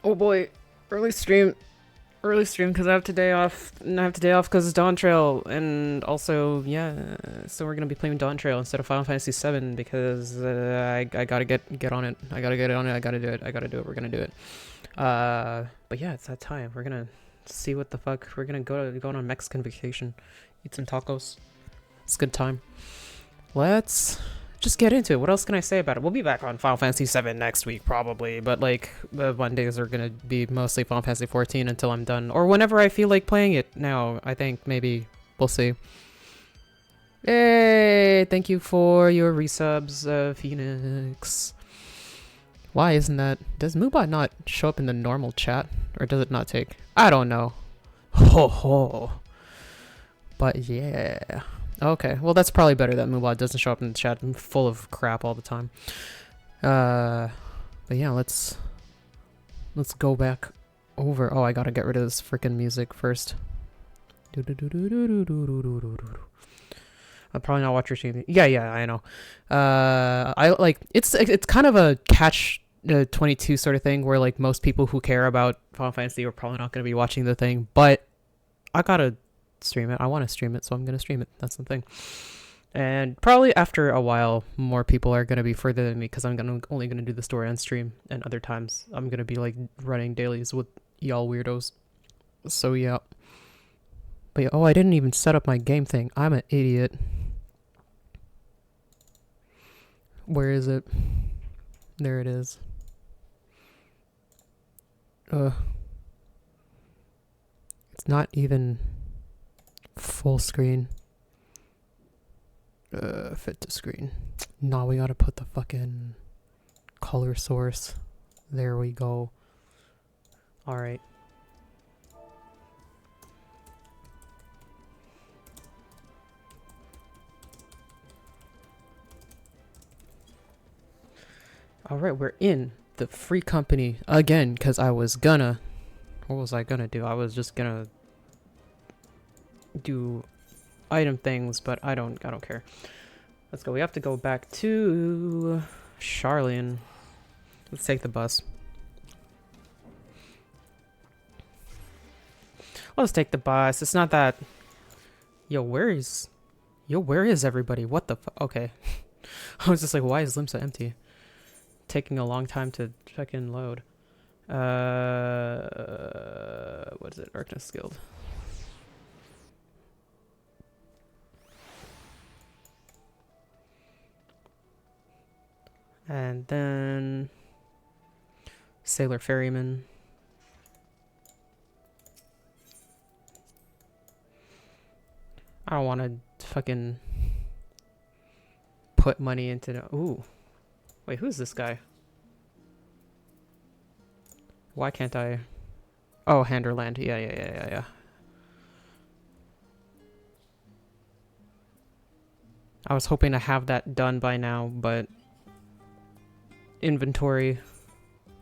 Oh boy, early stream, early stream because I have today off. And I have today off because it's Dawntrail, and also yeah. So we're gonna be playing Dawntrail instead of Final Fantasy VII because I gotta get on it. I gotta get on it. I gotta do it. I gotta do it. We're gonna do it. But yeah, it's that time. We're gonna see what the fuck. We're gonna go on a Mexican vacation, eat some tacos. It's a good time. Let's just get into it. What else can I say about it? We'll be back on Final Fantasy VII next week, probably, but like Mondays are gonna be mostly Final Fantasy 14 until I'm done, or whenever I feel like playing it. Now, I think maybe we'll see. Hey, thank you for your resubs, Phoenix. Why isn't that? Does Moobot not show up in the normal chat, or does it not take? I don't know. Ho ho. But yeah. Okay, well that's probably better that Moobot doesn't show up in the chat. I'm full of crap all the time. But yeah, let's go back over. Oh, I gotta get rid of this freaking music first. I'll probably not watch your stream. Yeah, I know. I like it's kind of a catch 22 sort of thing where like most people who care about Final Fantasy are probably not gonna be watching the thing, but I gotta stream it. I want to stream it, so I'm gonna stream it. That's the thing. And probably after a while, more people are gonna be further than me because I'm only gonna do the story on stream, and other times I'm gonna be like running dailies with y'all weirdos. So yeah. But yeah, oh, I didn't even set up my game thing. I'm an idiot. Where is it? There it is. It's not even full screen. Fit to screen. No, we gotta put the fucking color source. There we go. Alright. Alright, we're in the free company again, because I was gonna... What was I gonna do? I was just gonna do item things, but I don't care. Let's go. We have to go back to Charlian. Let's take the bus. Let's take the bus. It's not that... Yo, where is everybody? What the fuck? Okay. I was just like, why is Limsa empty? Taking a long time to fucking load. What is it? Darkness Guild. And then Sailor Ferryman. I don't want to fucking put money into the... Ooh. Wait, who's this guy? Why can't I... Oh, Handerland. Yeah. I was hoping to have that done by now, but... Inventory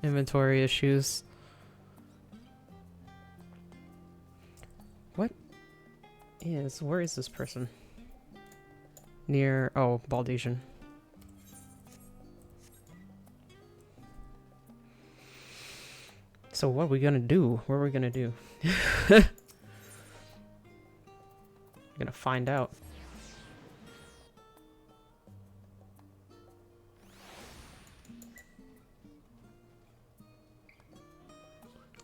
issues. Where is this person? Near... Oh, Baldesian. So what are we gonna do? What are we gonna do? We're gonna find out.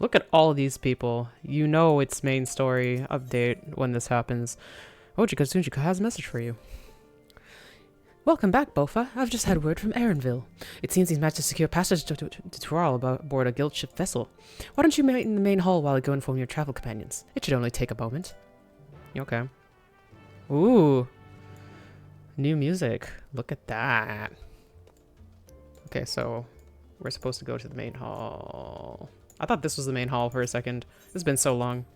Look at all of these people. You know it's main story update when this happens. Ojika Tsunjika has a message for you. Welcome back, Bofa. I've just had word from Aaronville. It seems he's managed to secure passage to Tural aboard a guild ship vessel. Why don't you meet in the main hall while I go inform your travel companions? It should only take a moment. Okay. Ooh. New music. Look at that. Okay, so we're supposed to go to the main hall. I thought this was the main hall for a second. It's been so long.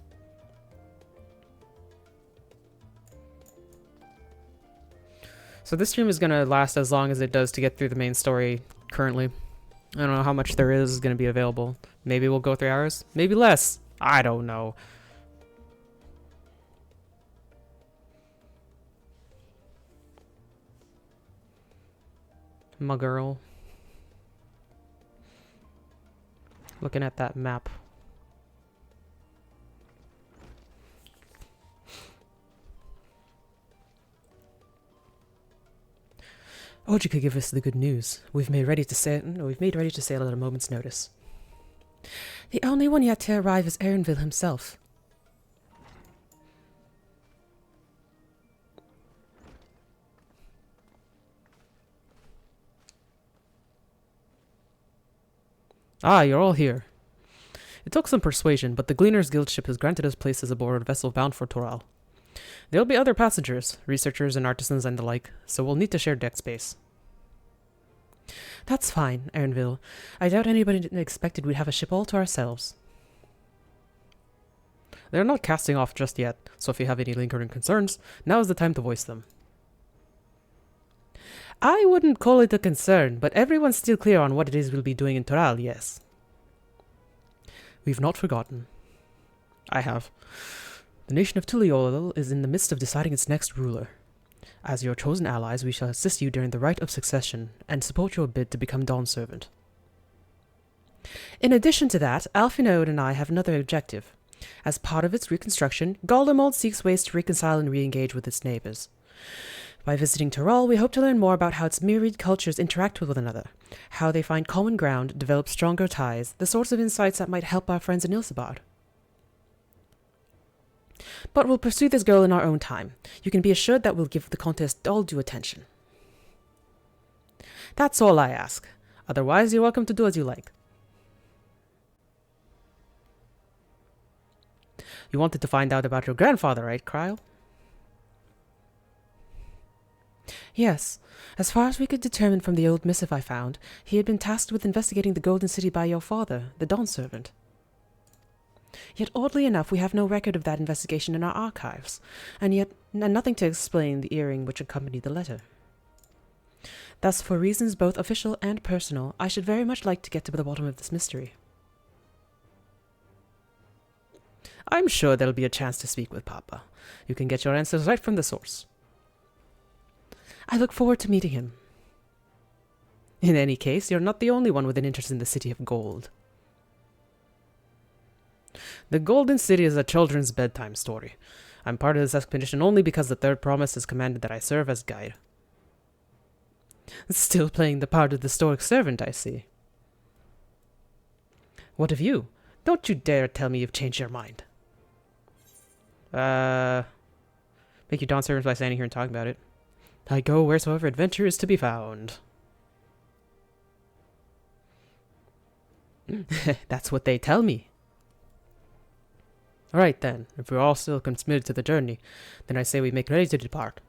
So this stream is going to last as long as it does to get through the main story currently. I don't know how much there is going to be available. Maybe we'll go 3 hours. Maybe less. I don't know. My girl. Looking at that map. Oji could give us the good news. We've made ready to sail at a moment's notice. The only one yet to arrive is Erinville himself. Ah, you're all here. It took some persuasion, but the Gleaners Guild ship has granted us places aboard a vessel bound for Toral. There'll be other passengers, researchers and artisans and the like, so we'll need to share deck space. That's fine, Erinville. I doubt anybody expected we'd have a ship all to ourselves. They're not casting off just yet, so if you have any lingering concerns, now is the time to voice them. I wouldn't call it a concern, but everyone's still clear on what it is we'll be doing in Toral, yes. We've not forgotten. I have. The nation of Tuliolil is in the midst of deciding its next ruler. As your chosen allies, we shall assist you during the rite of succession and support your bid to become Dawn Servant. In addition to that, Alfinode and I have another objective. As part of its reconstruction, Galdermold seeks ways to reconcile and re-engage with its neighbors. By visiting Toral, we hope to learn more about how its myriad cultures interact with one another, how they find common ground, develop stronger ties, the sorts of insights that might help our friends in Ilsabard. But we'll pursue this goal in our own time. You can be assured that we'll give the contest all due attention. That's all I ask. Otherwise, you're welcome to do as you like. You wanted to find out about your grandfather, right, Cryle? Yes. As far as we could determine from the old missive I found, he had been tasked with investigating the Golden City by your father, the Dawn Servant. Yet oddly enough, we have no record of that investigation in our archives, and nothing to explain the earring which accompanied the letter. Thus, for reasons both official and personal, I should very much like to get to the bottom of this mystery. I'm sure there'll be a chance to speak with Papa. You can get your answers right from the source. I look forward to meeting him. In any case, you're not the only one with an interest in the City of Gold. The Golden City is a children's bedtime story. I'm part of this expedition only because the Third Promise has commanded that I serve as guide. Still playing the part of the stoic servant, I see. What of you? Don't you dare tell me you've changed your mind. Make you Dawn Servant by standing here and talking about it. I go wheresoever adventure is to be found. That's what they tell me. Alright then, if we're all still committed to the journey, then I say we make ready to depart.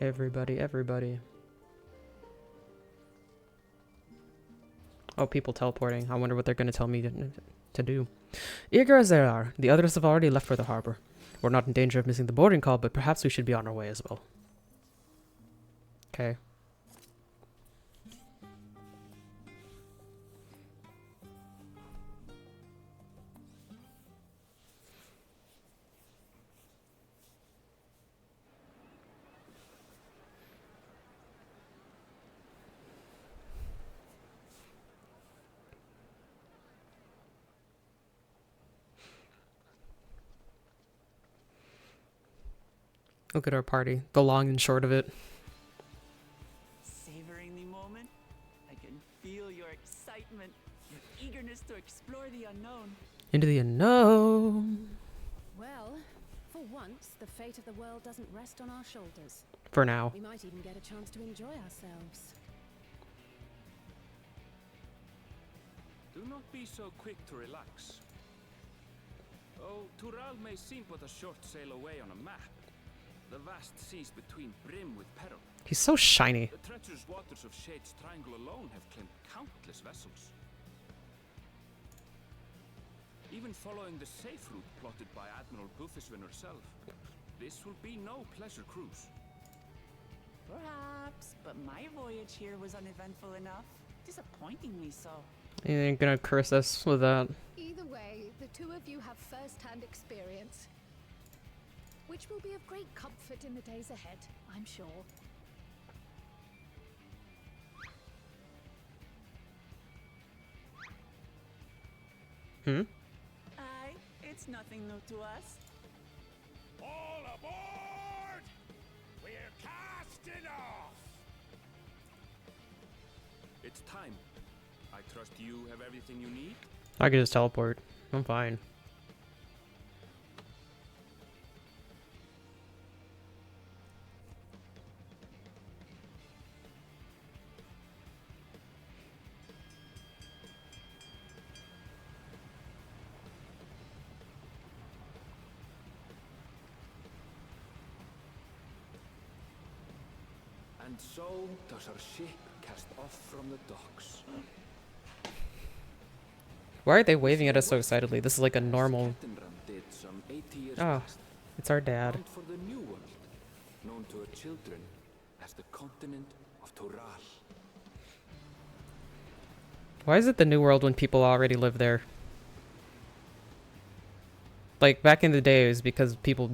Everybody. Oh, people teleporting. I wonder what they're going to tell me to do. Eager as they are, the others have already left for the harbor. We're not in danger of missing the boarding call, but perhaps we should be on our way as well. Okay. Look at our party, the long and short of it. Savoring the moment? I can feel your excitement, your eagerness to explore the unknown. Into the unknown. Well, for once, the fate of the world doesn't rest on our shoulders. For now. We might even get a chance to enjoy ourselves. Do not be so quick to relax. Oh, Toral may seem but a short sail away on a map. The vast seas between brim with peril. He's so shiny. The treacherous waters of Shade's Triangle alone have claimed countless vessels. Even following the safe route plotted by Admiral Bufiswin herself, this will be no pleasure cruise. Perhaps, but my voyage here was uneventful enough. Disappointingly so. You ain't gonna curse us with that. Either way, the two of you have first-hand experience, which will be of great comfort in the days ahead, I'm sure. Hmm? Aye, it's nothing new to us. All aboard! We're casting off! It's time. I trust you have everything you need. I could just teleport. I'm fine. And so does our ship cast off from the docks. Why are they waving at us so excitedly? This is like a normal... Captain Ram did some 80 years Oh, past, it's our dad. bound for the New World, known to her children as the continent of Tural. Why is it the New World when people already live there? Like, back in the day, it was because people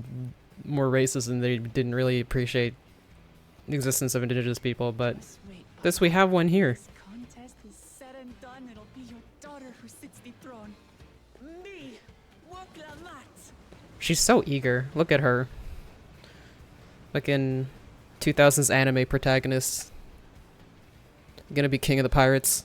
were racist and they didn't really appreciate the existence of indigenous people, but Sweet. this we have one here. This contest is said and done. It'll be your daughter who sits the throne. Me, Wokla Mat. She's so eager. Look at her. Like in 2000s anime protagonist. Gonna be king of the pirates.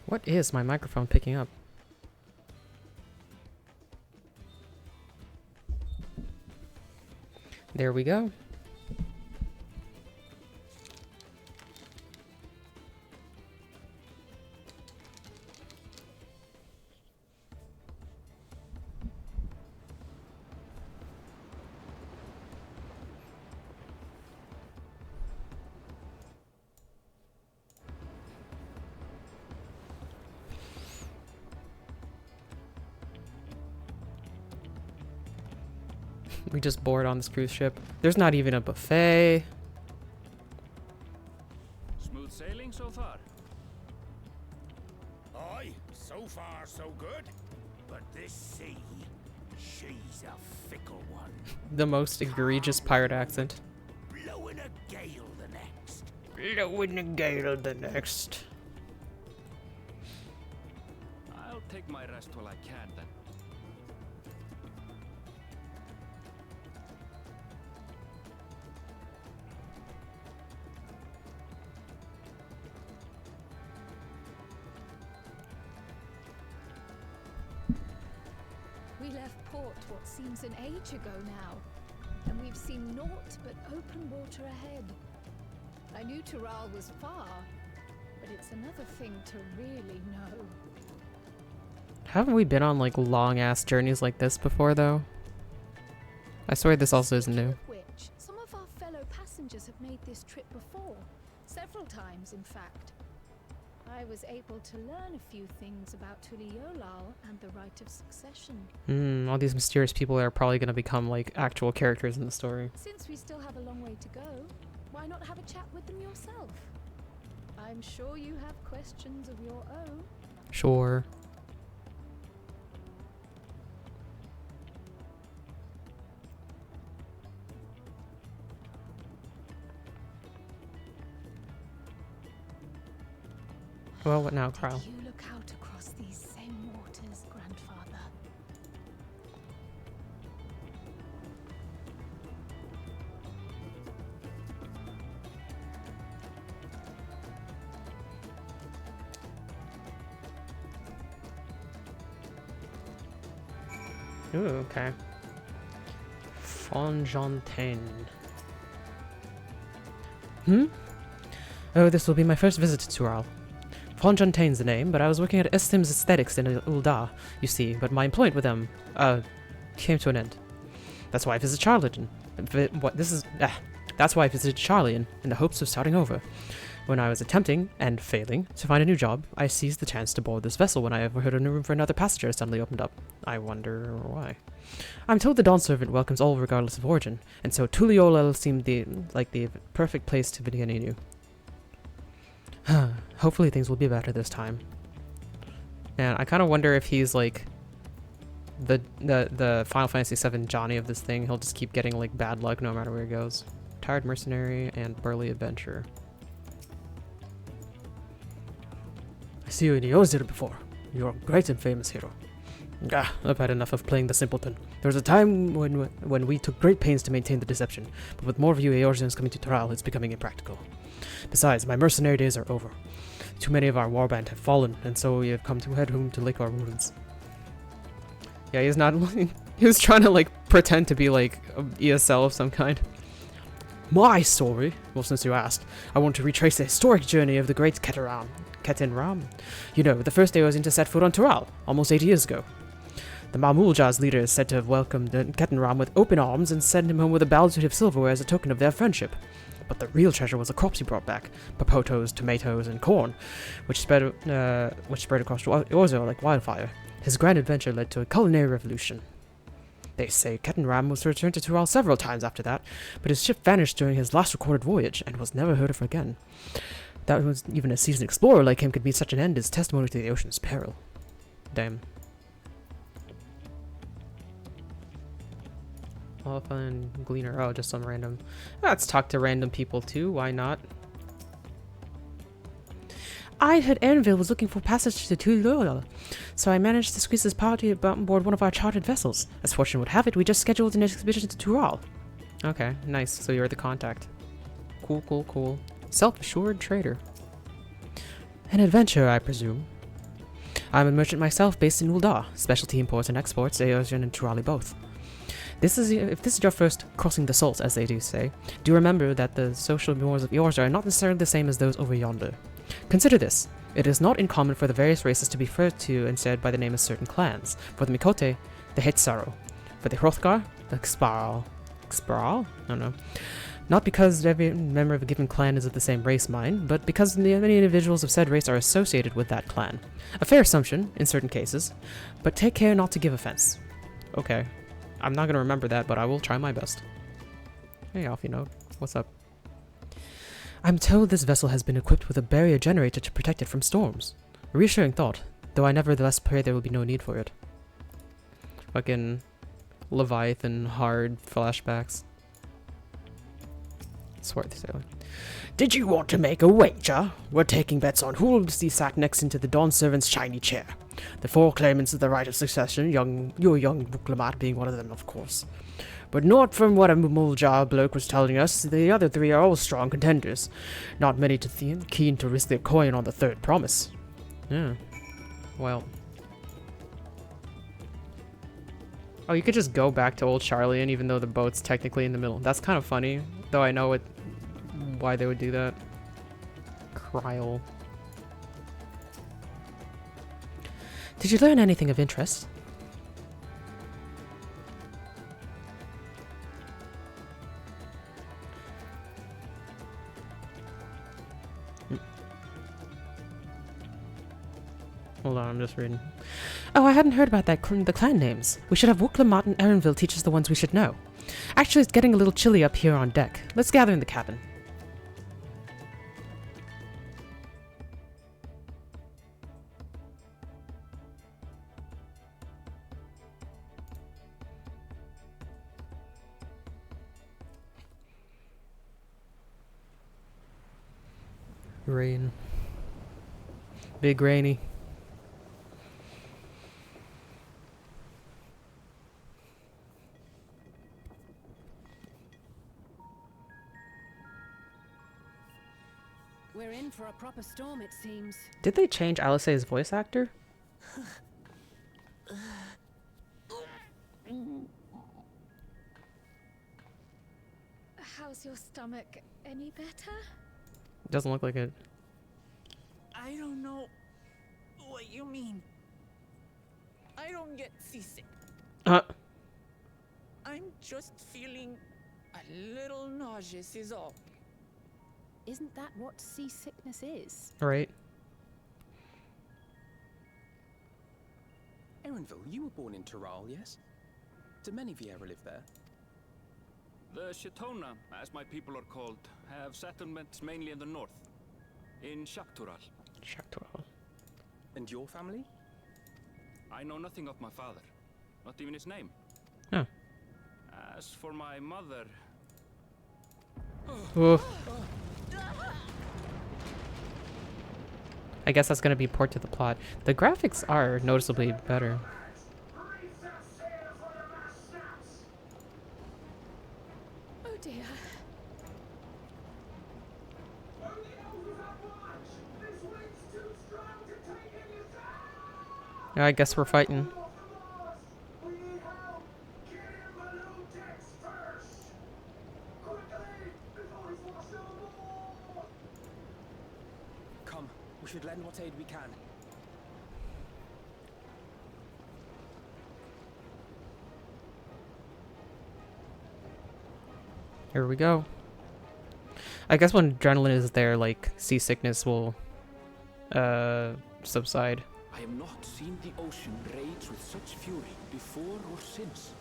What is my microphone picking up? There we go. We just board on this cruise ship. There's not even a buffet. Smooth sailing so far? Aye, so far so good. But this sea, she's a fickle one. The most egregious pirate accent. Blowing a gale the next. Blowing a gale the next. I'll take my rest while I can then. We left port what seems an age ago now, and we've seen naught but open water ahead. I knew Tural was far, but it's another thing to really know. Haven't we been on like long ass journeys like this before though? I swear this also isn't new. Speaking of which, some of our fellow passengers have made this trip before. Several times, in fact. I was able to learn a few things about Tuliolal and the right of succession. All these mysterious people are probably gonna become like actual characters in the story. Since we still have a long way to go, why not have a chat with them yourself? I'm sure you have questions of your own. Sure. Well, what now, Carl? Did you look out across these same waters, grandfather? Ooh, okay. Fontaine. Oh, this will be my first visit to Tural. Fontain's the name, but I was working at Estim's Aesthetics in Ulda, you see, but my employment with them, came to an end. That's why I visit Charlatan. What, this is, That's why I visited Charlian, in the hopes of starting over. When I was attempting, and failing, to find a new job, I seized the chance to board this vessel when I overheard a new room for another passenger suddenly opened up. I wonder why. I'm told the Dawn Servant welcomes all regardless of origin, and so Tuliolel seemed like the perfect place to begin anew. Hopefully things will be better this time. And I kind of wonder if he's like the Final Fantasy VII Johnny of this thing. He'll just keep getting like bad luck no matter where he goes. Tired mercenary and burly adventurer. I see you in Yozir before. You're a great and famous hero. Ah, I've had enough of playing the simpleton. There was a time when we took great pains to maintain the deception, but with more of you Eorzeans coming to Toral, it's becoming impractical. Besides, my mercenary days are over. Too many of our warband have fallen, and so we have come to head home to lick our wounds. Yeah, he's not. He was trying to like pretend to be like ESL of some kind. My story? Well, since you asked, I want to retrace the historic journey of the great Ketin Ram. You know, the first Eorzean to set foot on Toral, almost 80 years ago. The Mamuljah's leader is said to have welcomed Ketin Ram with open arms and sent him home with a baldric of silverware as a token of their friendship. But the real treasure was the crops he brought back: popotos, tomatoes, and corn, which spread across Orzo like wildfire. His grand adventure led to a culinary revolution. They say Ketin Ram was returned to Toral several times after that, but his ship vanished during his last recorded voyage and was never heard of again. That was even a seasoned explorer like him could meet such an end is testimony to the ocean's peril. Damn. Alpha and Gleaner. Oh, just some random. Let's talk to random people too. Why not? I heard Erinville was looking for passage to Tuloyal, so I managed to squeeze this party on board one of our chartered vessels. As fortune would have it, we just scheduled an expedition to Tural. Okay, nice. So you're the contact. Cool, cool, cool. Self-assured trader. An adventure, I presume. I'm a merchant myself based in Ul'dah. Specialty imports and exports, Eorzean and Turali both. If this is your first crossing the salt, as they do say, do remember that the social mores of Eorzea are not necessarily the same as those over yonder. Consider this. It is not uncommon for the various races to be referred to instead by the name of certain clans. For the Mikote, the Hetsaru. For the Hrothgar, the Xparal. Xparal? I don't know. Not because every member of a given clan is of the same race, mind, but because many individuals of said race are associated with that clan. A fair assumption, in certain cases, but take care not to give offense. Okay. I'm not gonna remember that, but I will try my best. Hey, Alfie Note. What's up? I'm told this vessel has been equipped with a barrier generator to protect it from storms. A reassuring thought, though I nevertheless pray there will be no need for it. Fucking Leviathan hard flashbacks. Swarthy sailor. Did you want to make a wager? We're taking bets on who'll be sat next into the Dawn Servant's shiny chair. The four claimants of the right of succession, your young Buklamat being one of them, of course. But not from what a Muljah bloke was telling us. The other three are all strong contenders. Not many keen to risk their coin on the third promise. Yeah. Well. Oh, you could just go back to Old Charlian even though the boat's technically in the middle. That's kind of funny, though I know why they would do that. Kryl. Did you learn anything of interest? Hold on, I'm just reading. Oh, I hadn't heard about that the clan names. We should have Wuklamat and Erinville teach us the ones we should know. Actually, it's getting a little chilly up here on deck. Let's gather in the cabin. Rain. Big rainy. We're in for a proper storm, it seems. Did they change Alice's voice actor? How's your stomach? Any better? Doesn't look like it. I don't know what you mean. I don't get seasick. I'm just feeling A little nauseous is all. Isn't that what seasickness is? Right? Erenville, you were born in Tyrol, yes? Do many of you ever live there? The Shatona, as my people are called, have settlements mainly in the north, in Shaptural. Shaktural. And your family? I know nothing of my father, not even his name. Huh. As for my mother, Oof. I guess that's gonna be port to the plot. The graphics are noticeably better. Oh dear. Yeah, I guess we're fighting. Come, we should lend what aid we can. Here we go. I guess when adrenaline is there, like, seasickness will subside. I have not seen the ocean rage with such fury before or since.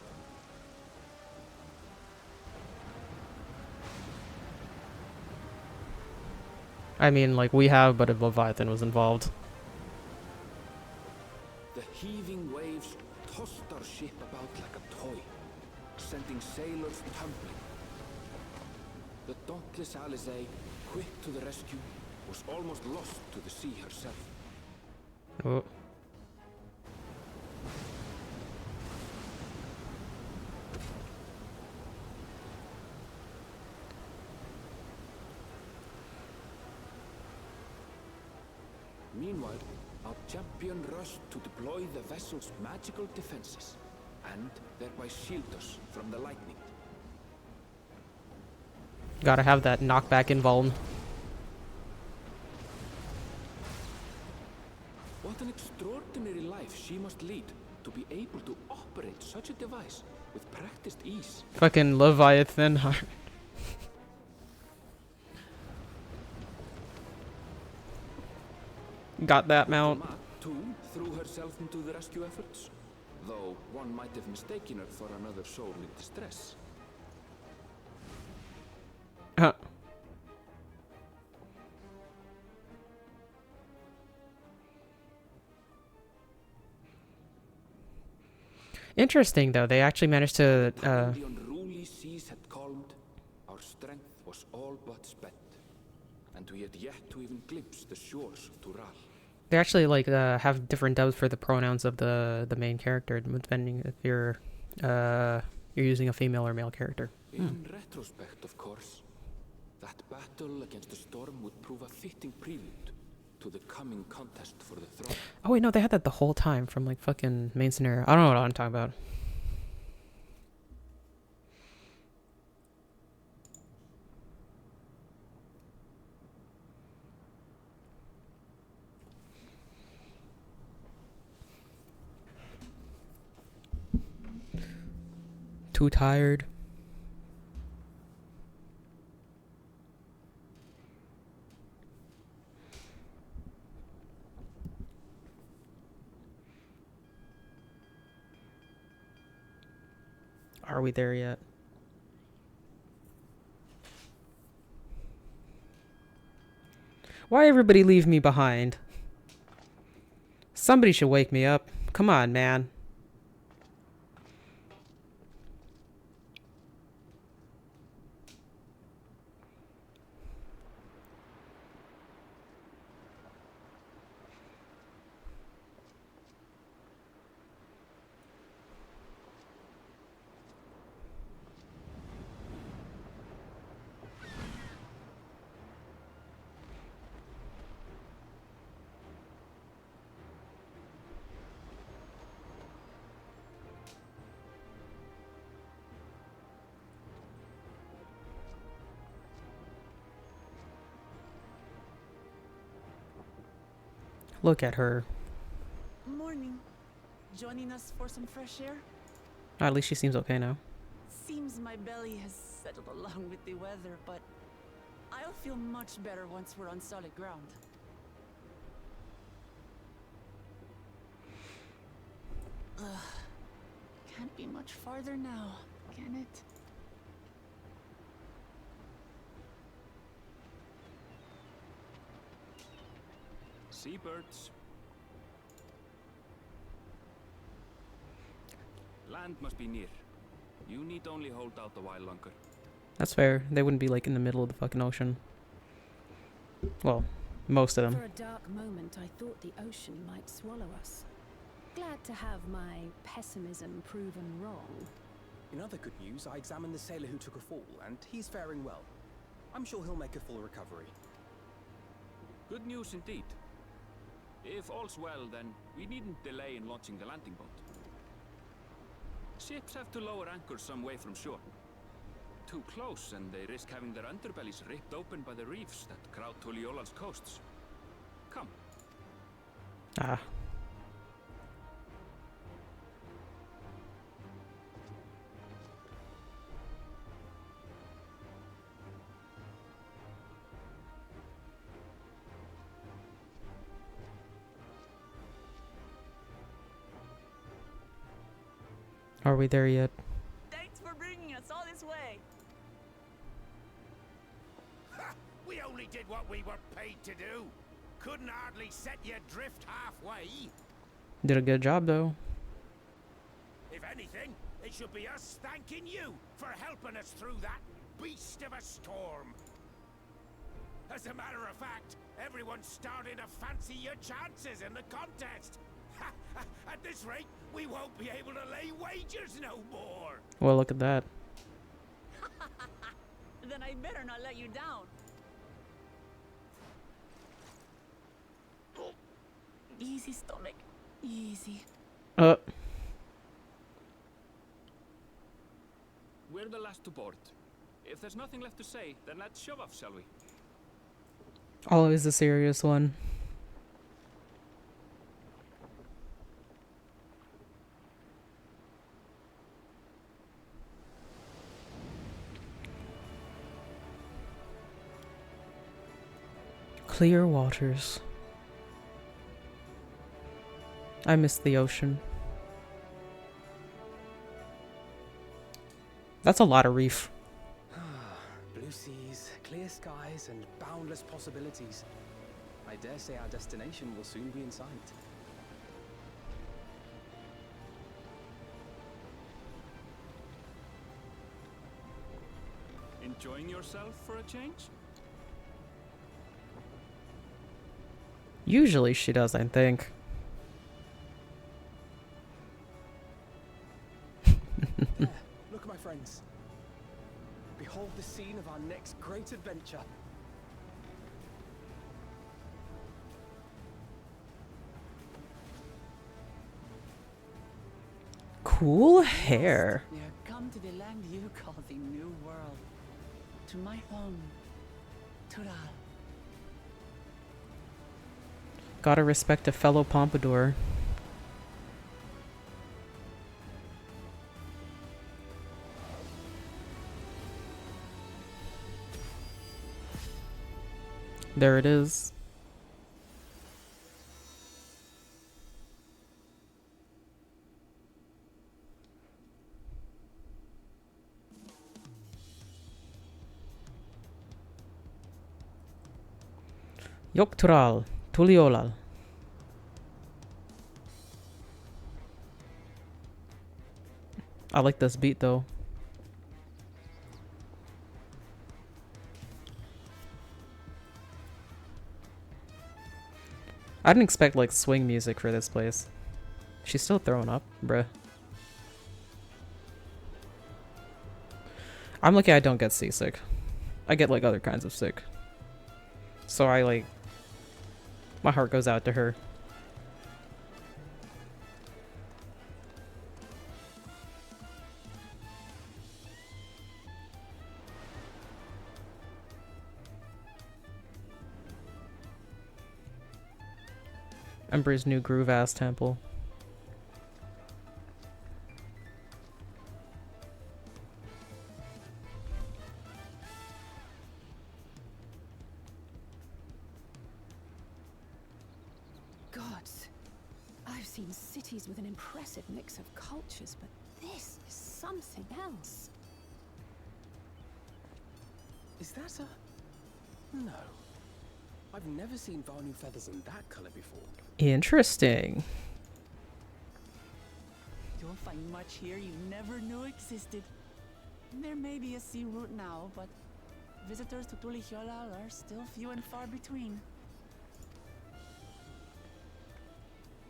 I mean, like, we have, but if Leviathan was involved. The heaving waves tossed our ship about like a toy, sending sailors tumbling. The dauntless Alizé, quick to the rescue, was almost lost to the sea herself. Oh. Meanwhile, our champion rushed to deploy the vessel's magical defenses, and thereby shield us from the lightning. Gotta have that knockback involved. What an extraordinary life she must lead to be able to operate such a device with practiced ease. Fucking Leviathan. Got that mount. Ma, too, threw herself into the rescue efforts, though one might have mistaken her for another soul in distress. Huh. Interesting, though. They actually managed to. When the unruly seas had calmed, our strength was all but spent, and we had yet to even glimpse the shores of Tural. They actually like have different dubs for the pronouns of the main character, depending if you're using a female or male character. In retrospect, of course, that battle against the storm would prove a fitting prelude to the coming contest for the throne. Oh wait, no, they had that the whole time from like fucking main scenario. I don't know what I'm talking about. Too tired. Are we there yet? Why everybody leave me behind? Somebody should wake me up. Come on, man. Look at her. Morning. Joining us for some fresh air? At least she seems okay now. Seems my belly has settled along with the weather, but I'll feel much better once we're on solid ground. Ugh. Can't be much farther now, can it? Seabirds. Land must be near. You need only hold out a while longer. That's fair. They wouldn't be like in the middle of the fucking ocean. Well, most of them. For a dark moment, I thought the ocean might swallow us. Glad to have my pessimism proven wrong. In other good news, I examined the sailor who took a fall, and he's faring well. I'm sure he'll make a full recovery. Good news indeed. If all's well, then we needn't delay in launching the landing boat. Ships have to lower anchors some way from shore. Too close, and they risk having their underbellies ripped open by the reefs that crowd Tuliola's coasts. Come. Ah. Are we there yet? Thanks for bringing us all this way. Ha! We only did what we were paid to do. Couldn't hardly set you adrift halfway. Did a good job though. If anything, it should be us thanking you for helping us through that beast of a storm. As a matter of fact, everyone's starting to fancy your chances in the contest. At this rate, we won't be able to lay wagers no more. Well, look at that. Then I better not let you down. Easy, stomach. Easy. Uh. We're the last to board. If there's nothing left to say, then let's shove off, shall we? Always a serious one. Clear waters. I miss the ocean. That's a lot of reef. Blue seas, clear skies, and boundless possibilities. I dare say our destination will soon be in sight. Enjoying yourself for a change? Usually she does, I think. There, look, my friends. Behold the scene of our next great adventure. Cool hair. We have come to the land you call the New World. To my home, Tural. Gotta respect a fellow pompadour. There it is. Yoktural, Tuliolal. I like this beat though. I didn't expect like swing music for this place. She's still throwing up, bruh. I'm lucky I don't get seasick. I get like other kinds of sick. So I like... my heart goes out to her. Emperor's new groove ass temple. seen cities with an impressive mix of cultures, but this is something else. Is that a... No. I've never seen Vanu feathers in that color before. Interesting. You'll find much here you never knew existed. There may be a sea route now, but visitors to Tulihyolal are still few and far between.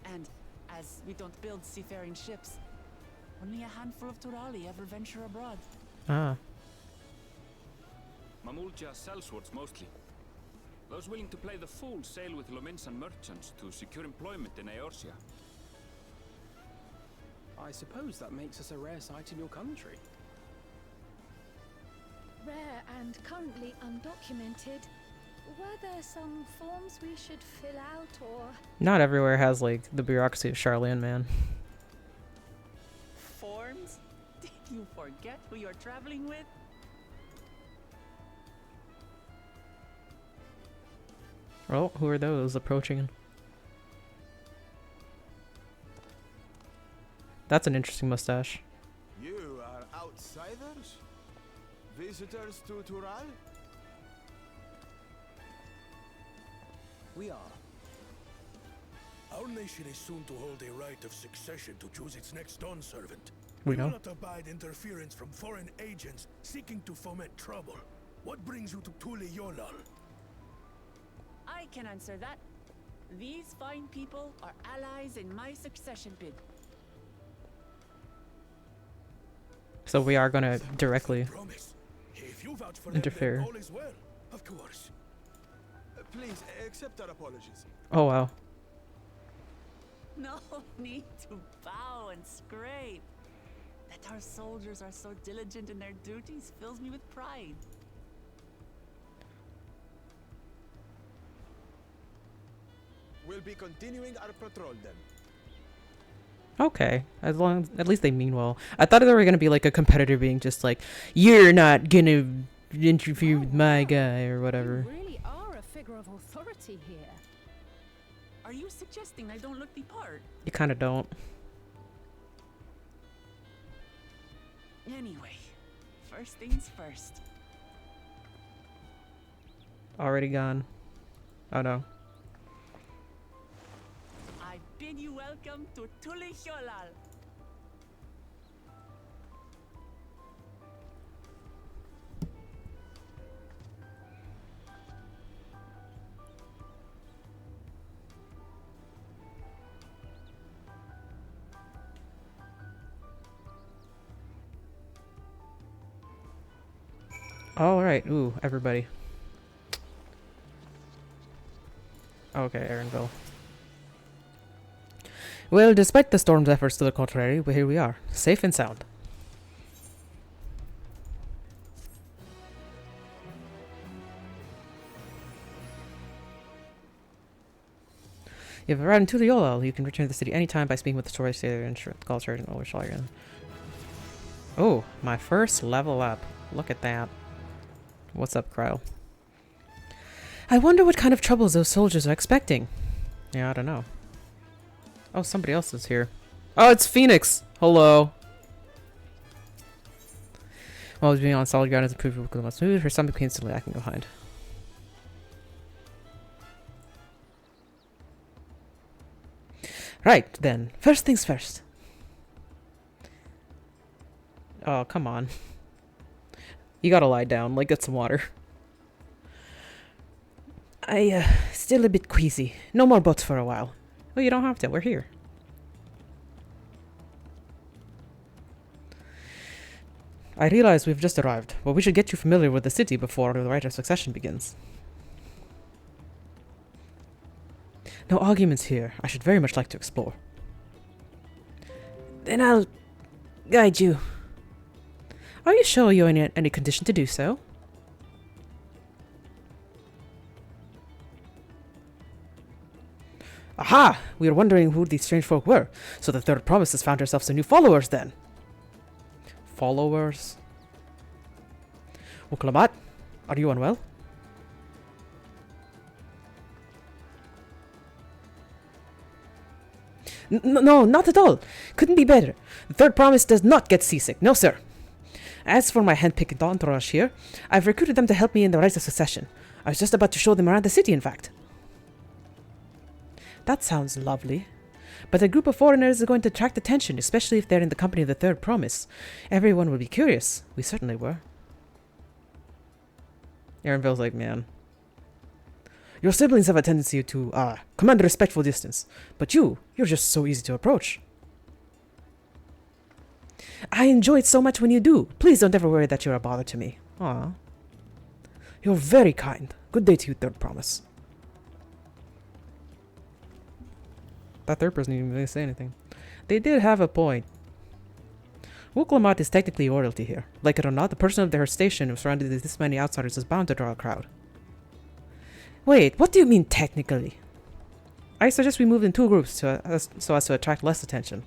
And as we don't build seafaring ships, only a handful of Turali ever venture abroad. Ah. Mamulja sellswords mostly. Those willing to play the fool sail with Lominsan merchants to secure employment in Eorzea. I suppose that makes us a rare sight in your country. Rare and currently undocumented. Were there some forms we should fill out or... Not everywhere has, like, the bureaucracy of Charlene, man. Forms? Did you forget who you're traveling with? Oh, who are those approaching? That's an interesting mustache. You are outsiders? Visitors to Tural? We are. Our nation is soon to hold a right of succession to choose its next dawn servant. We will know. not abide interference from foreign agents seeking to foment trouble. What brings you to Tulihyolal? I can answer that. These fine people are allies in my succession bid. So we are gonna directly Promise. If you vouch for interfere. them, then all is well. Of course. Please, accept our apologies. Oh wow. No need to bow and scrape. That our soldiers are so diligent in their duties fills me with pride. We'll be continuing our patrol then. Okay. At least they mean well. I thought there were gonna be like a competitor being just like, you're not gonna interfere with my guy or whatever. You really are a figure of authority here. Are you suggesting I don't look the part? You kinda don't. Anyway, first things first. Already gone. Oh no. I bid you welcome to Tulihyolal. Alright, ooh, everybody. Okay, Aaronville. Well, despite the storm's efforts to the contrary, here we are, safe and sound. If you've arrived into the Yolal, you can return to the city anytime by speaking with the tourist and call sergeant over Shaligan. Oh, my first level up. Look at that. What's up, Kryle? I wonder what kind of troubles those soldiers are expecting. Yeah, I don't know. Oh, somebody else is here. Oh, it's Phoenix! Hello! While being on solid ground is improved with the most smooth, for some people instantly lacking behind. Right, then. First things first. Oh, come on. You gotta lie down, like, get some water. Still a bit queasy. No more boats for a while. Well, you don't have to. We're here. I realize we've just arrived, but we should get you familiar with the city before the rite of succession begins. No arguments here. I should very much like to explore. Then I'll guide you. Are you sure you're in any condition to do so? Aha! We were wondering who these strange folk were, so the third province has found herself some new followers then. Followers? Uklamat, are you unwell? No, not at all. Couldn't be better. The third promise does not get seasick. No, sir. As for my hand-picked entourage here, I've recruited them to help me in the Rise of Succession. I was just about to show them around the city, in fact. That sounds lovely. But a group of foreigners is going to attract attention, especially if they're in the company of the third promise. Everyone will be curious. We certainly were. Aaronville's like, man. Your siblings have a tendency to, command a respectful distance. But you're just so easy to approach. I enjoy it so much when you do. Please don't ever worry that you're a bother to me. Aw. You're very kind. Good day to you, third promise. That third person didn't even say anything. They did have a point. Wuklamat is technically royalty here. Like it or not, the person of their station surrounded with this many outsiders is bound to draw a crowd. Wait, what do you mean technically? I suggest we move in 2 groups so as to attract less attention.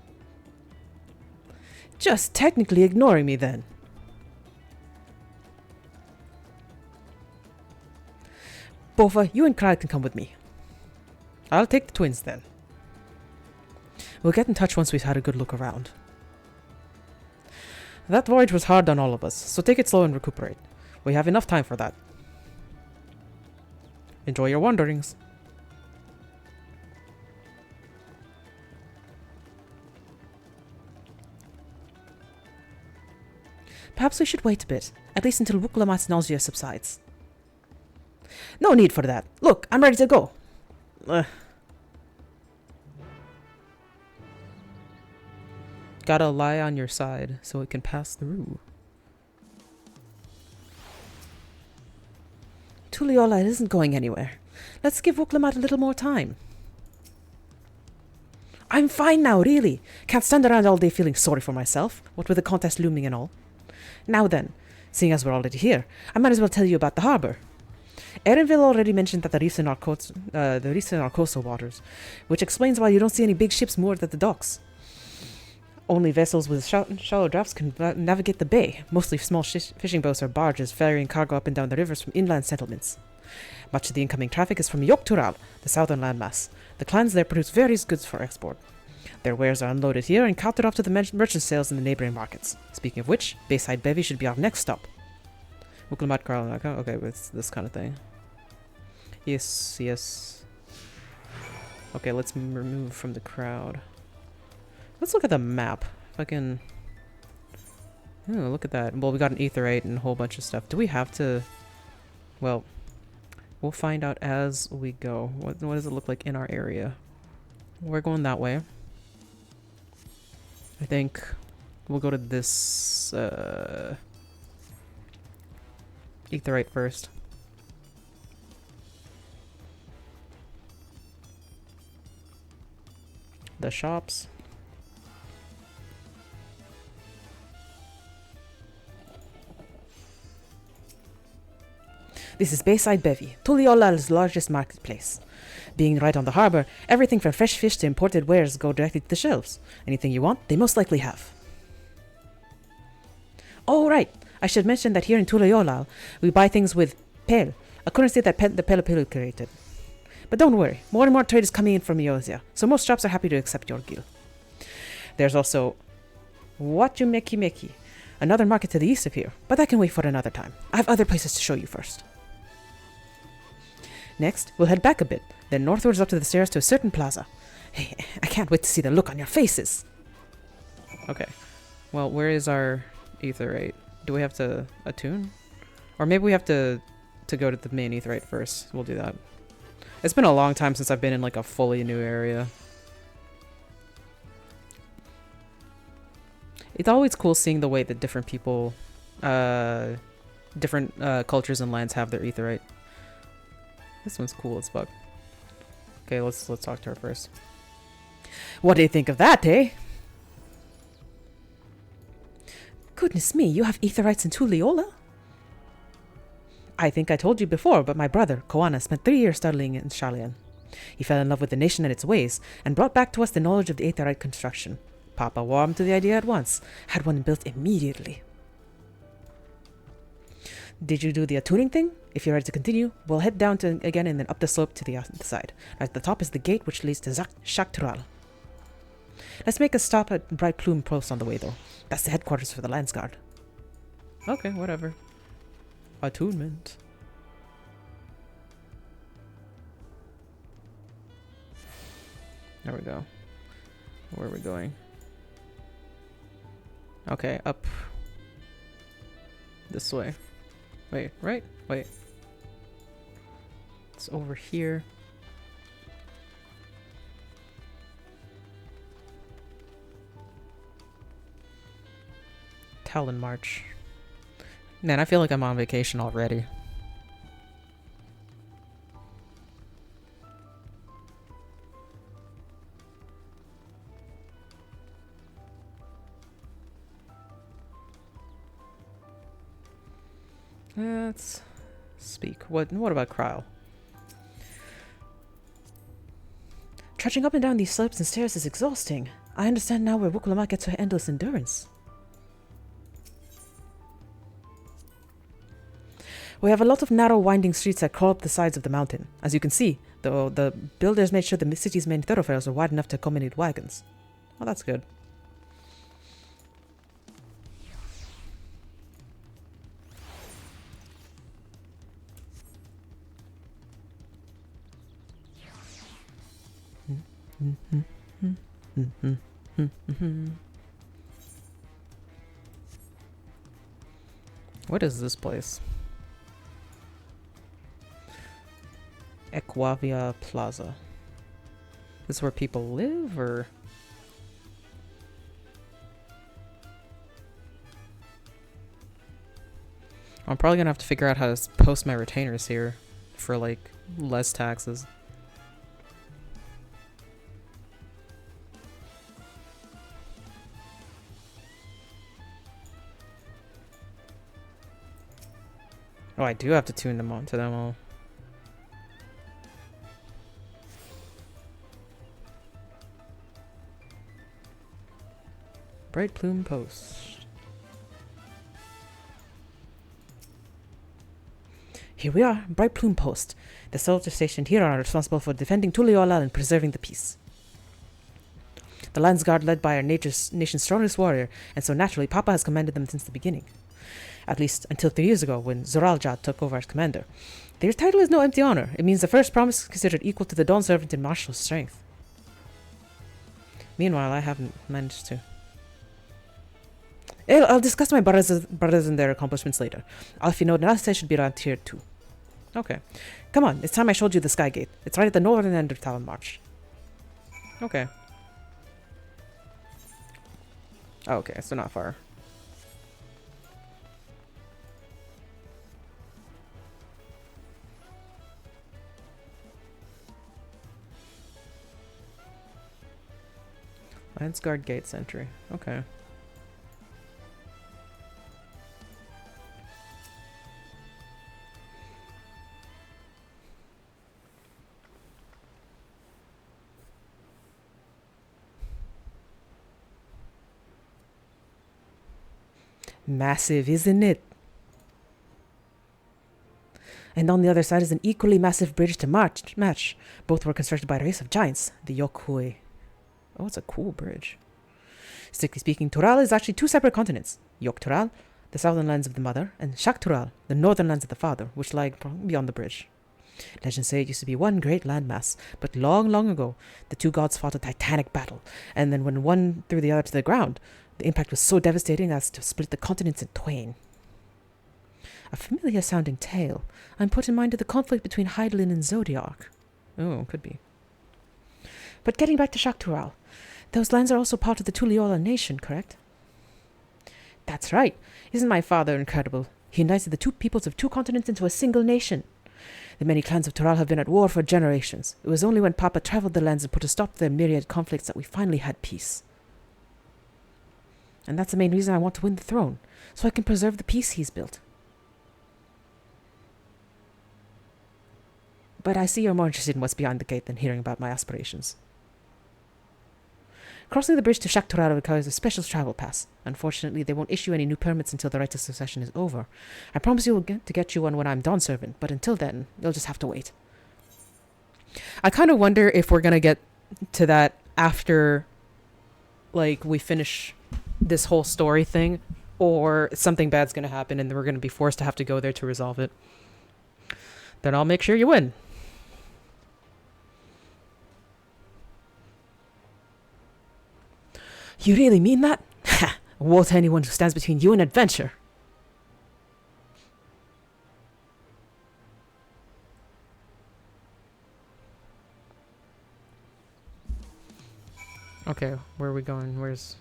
Just technically ignoring me then. Bofa, you and Krag can come with me. I'll take the twins then. We'll get in touch once we've had a good look around. That voyage was hard on all of us, so take it slow and recuperate. We have enough time for that. Enjoy your wanderings. Perhaps we should wait a bit, at least until Wuklamat's nausea subsides. No need for that. Look, I'm ready to go. Gotta lie on your side so it can pass through. Tuliola isn't going anywhere. Let's give Wuklamat a little more time. I'm fine now, really. Can't stand around all day feeling sorry for myself, what with the contest looming and all. Now then, seeing as we're already here, I might as well tell you about the harbor. Erenville already mentioned that the recent Arcosa waters, which explains why you don't see any big ships moored at the docks. Only vessels with shallow drafts can navigate the bay. Mostly small fishing boats or barges ferrying cargo up and down the rivers from inland settlements. Much of the incoming traffic is from Yoktural, the southern landmass. The clans there produce various goods for export. Their wares are unloaded here and counted off to the merchant sales in the neighboring markets. Speaking of which, Bayside Bevy should be our next stop. Wuklamat Karl, okay, with this kind of thing. Yes. Okay, let's remove from the crowd. Let's look at the map. Fucking... Oh, look at that. Well, we got an Aetherite and a whole bunch of stuff. Do we have to... Well, we'll find out as we go. What does it look like in our area? We're going that way. I think we'll go to this Aetherite first. The shops. This is Bayside Bevy, Tuliola's largest marketplace. Being right on the harbor, everything from fresh fish to imported wares go directly to the shelves. Anything you want, they most likely have. Oh, right. I should mention that here in Tuliolal, we buy things with Pel, a currency that the Pelopil created. But don't worry, more and more trade is coming in from Eosia, so most shops are happy to accept your gil. There's also Wachumeki, another market to the east of here, but that can wait for another time. I have other places to show you first. Next, we'll head back a bit, then northwards up to the stairs to a certain plaza. Hey, I can't wait to see the look on your faces. Okay. Well, where is our Aetherite? Do we have to attune? Or maybe we have to go to the main Aetherite first. We'll do that. It's been a long time since I've been in like a fully new area. It's always cool seeing the way that different people, different cultures and lands have their Aetherite. This one's cool as fuck. Okay, let's talk to her first. What do you think of that, eh? Goodness me, you have Aetherites in Tuliola? I think I told you before, but my brother, Koana, spent 3 years studying in Shalian. He fell in love with the nation and its ways, and brought back to us the knowledge of the Aetherite construction. Papa warmed to the idea at once, had one built immediately. Did you do the attuning thing? If you're ready to continue, we'll head down again and then up the slope to the side. At the top is the gate which leads to Shaktural. Let's make a stop at Bright Plume Post on the way, though. That's the headquarters for the Lands Guard. Okay, whatever. Attunement. There we go. Where are we going? Okay, up. This way. Wait, right? Wait. It's over here. Talon March. Man, I feel like I'm on vacation already. Let's speak. What about Kryle? Trudging up and down these slopes and stairs is exhausting. I understand now where Wukulama gets her endless endurance. We have a lot of narrow, winding streets that crawl up the sides of the mountain. As you can see, though, the builders made sure the city's main thoroughfares are wide enough to accommodate wagons. Well, that's good. What is this place? XIV Plaza. This is where people live, or? I'm probably gonna have to figure out how to post my retainers here for like less taxes. Oh, I do have to tune them on to them all. Bright Plume Post. Here we are, Bright Plume Post. The soldiers stationed here are responsible for defending Tuliyollal and preserving the peace. The Lands Guard led by our nation's strongest warrior, and so naturally Papa has commanded them since the beginning. At least until 3 years ago, when Zoraljad took over as commander. Their title is no empty honor. It means the first promise is considered equal to the Dawn Servant in martial strength. Meanwhile, I haven't managed to. I'll discuss my brothers and their accomplishments later. Alfie know Nalase should be around here too. Okay. Come on, it's time I showed you the Sky Gate. It's right at the northern end of Talon March. Okay. Oh, okay, so not far. Landsguard Gates entry. Okay. Massive, isn't it? And on the other side is an equally massive bridge to match. Both were constructed by a race of giants, the Yokhui. Oh, it's a cool bridge. Strictly speaking, Tural is actually two separate continents. Yok-Tural, the southern lands of the mother, and Shak-Tural, the northern lands of the father, which lie beyond the bridge. Legends say it used to be one great landmass, but long, long ago, the two gods fought a titanic battle, and then when one threw the other to the ground, the impact was so devastating as to split the continents in twain. A familiar-sounding tale. I'm put in mind of the conflict between Hydaelyn and Zodiac. Oh, could be. But getting back to Shak-Tural, those lands are also part of the Tuliyollal nation, correct? That's right. Isn't my father incredible? He united the two peoples of two continents into a single nation. The many clans of Tural have been at war for generations. It was only when Papa traveled the lands and put a stop to their myriad conflicts that we finally had peace. And that's the main reason I want to win the throne, so I can preserve the peace he's built. But I see you're more interested in what's behind the gate than hearing about my aspirations. Crossing the bridge to Shak-Tural requires a special travel pass. Unfortunately, they won't issue any new permits until the right of succession is over. I promise you will get you one when I'm Dawn Servant, but until then, you'll just have to wait. I kind of wonder if we're going to get to that after like, we finish this whole story thing, or something bad's gonna happen and we're gonna be forced to have to go there to resolve it. Then I'll make sure you win. You really mean that? Ha! Woe to anyone who stands between you and adventure. Okay, where are we going? Where's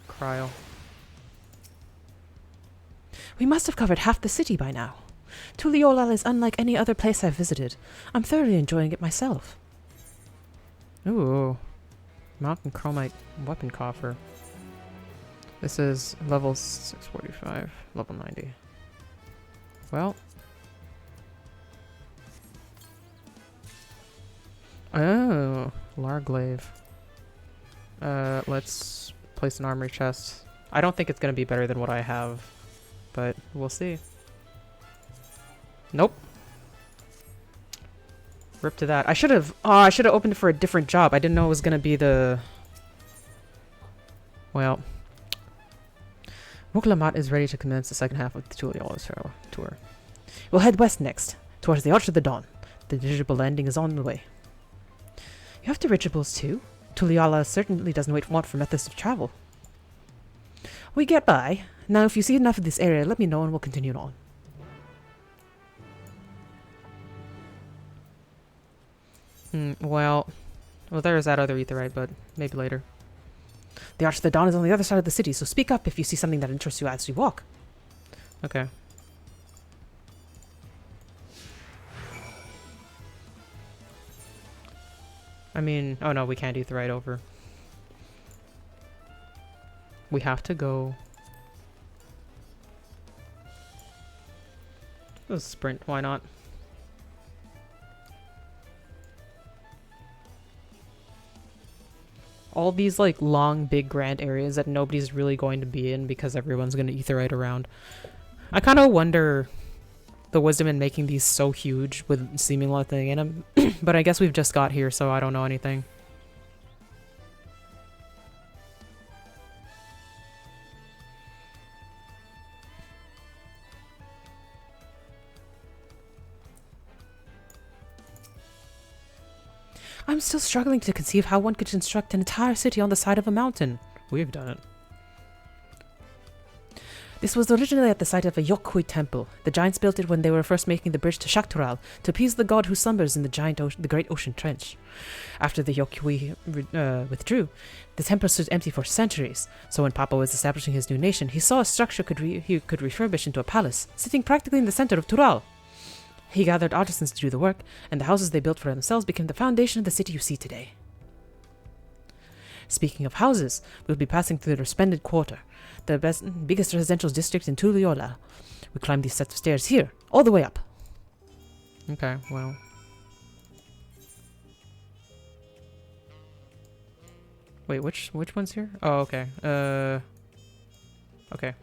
Cryle? We must have covered half the city by now. Tuliolal is unlike any other place I've visited. I'm thoroughly enjoying it myself. Ooh. Mountain Chromite weapon coffer. This is level 645, level 90. Well. Oh, Larglaive. Let's place an armory chest. I don't think it's gonna be better than what I have, but we'll see. Nope. Rip to that. I should have opened it for a different job. I didn't know it was gonna be the... Well. Muklamat is ready to commence the second half of the Tuliolal tour. We'll head west next, towards the Arch of the Dawn. The dirigible landing is on the way. You have dirigibles too? Tuliolal certainly doesn't want for methods of travel. We get by. Now if you see enough of this area, let me know and we'll continue on. Well, there's that other Aetheryte, but maybe later. The Arch of the Dawn is on the other side of the city, so speak up if you see something that interests you as you walk. Okay. I mean, oh no, we can't Aetheryte over. We have to go. Let's sprint, why not? All these like long, big, grand areas that nobody's really going to be in because everyone's going to Aetheryte around. I kind of wonder the wisdom in making these so huge with seeming nothing in them, but I guess we've just got here, so I don't know anything. I'm still struggling to conceive how one could construct an entire city on the side of a mountain. We've done it. This was originally at the site of a Yokhui temple. The giants built it when they were first making the bridge to Shaktural to appease the god who slumbers in the great ocean trench. After the Yokhui withdrew, the temple stood empty for centuries. So when Papa was establishing his new nation, he saw a structure he could refurbish into a palace, sitting practically in the center of Tural. He gathered artisans to do the work, and the houses they built for themselves became the foundation of the city you see today. Speaking of houses, we'll be passing through the Resplendent Quarter, the biggest residential district in Tuliolal. We climb these sets of stairs here, all the way up. Okay, well. Wait, which one's here? Oh, okay. Okay.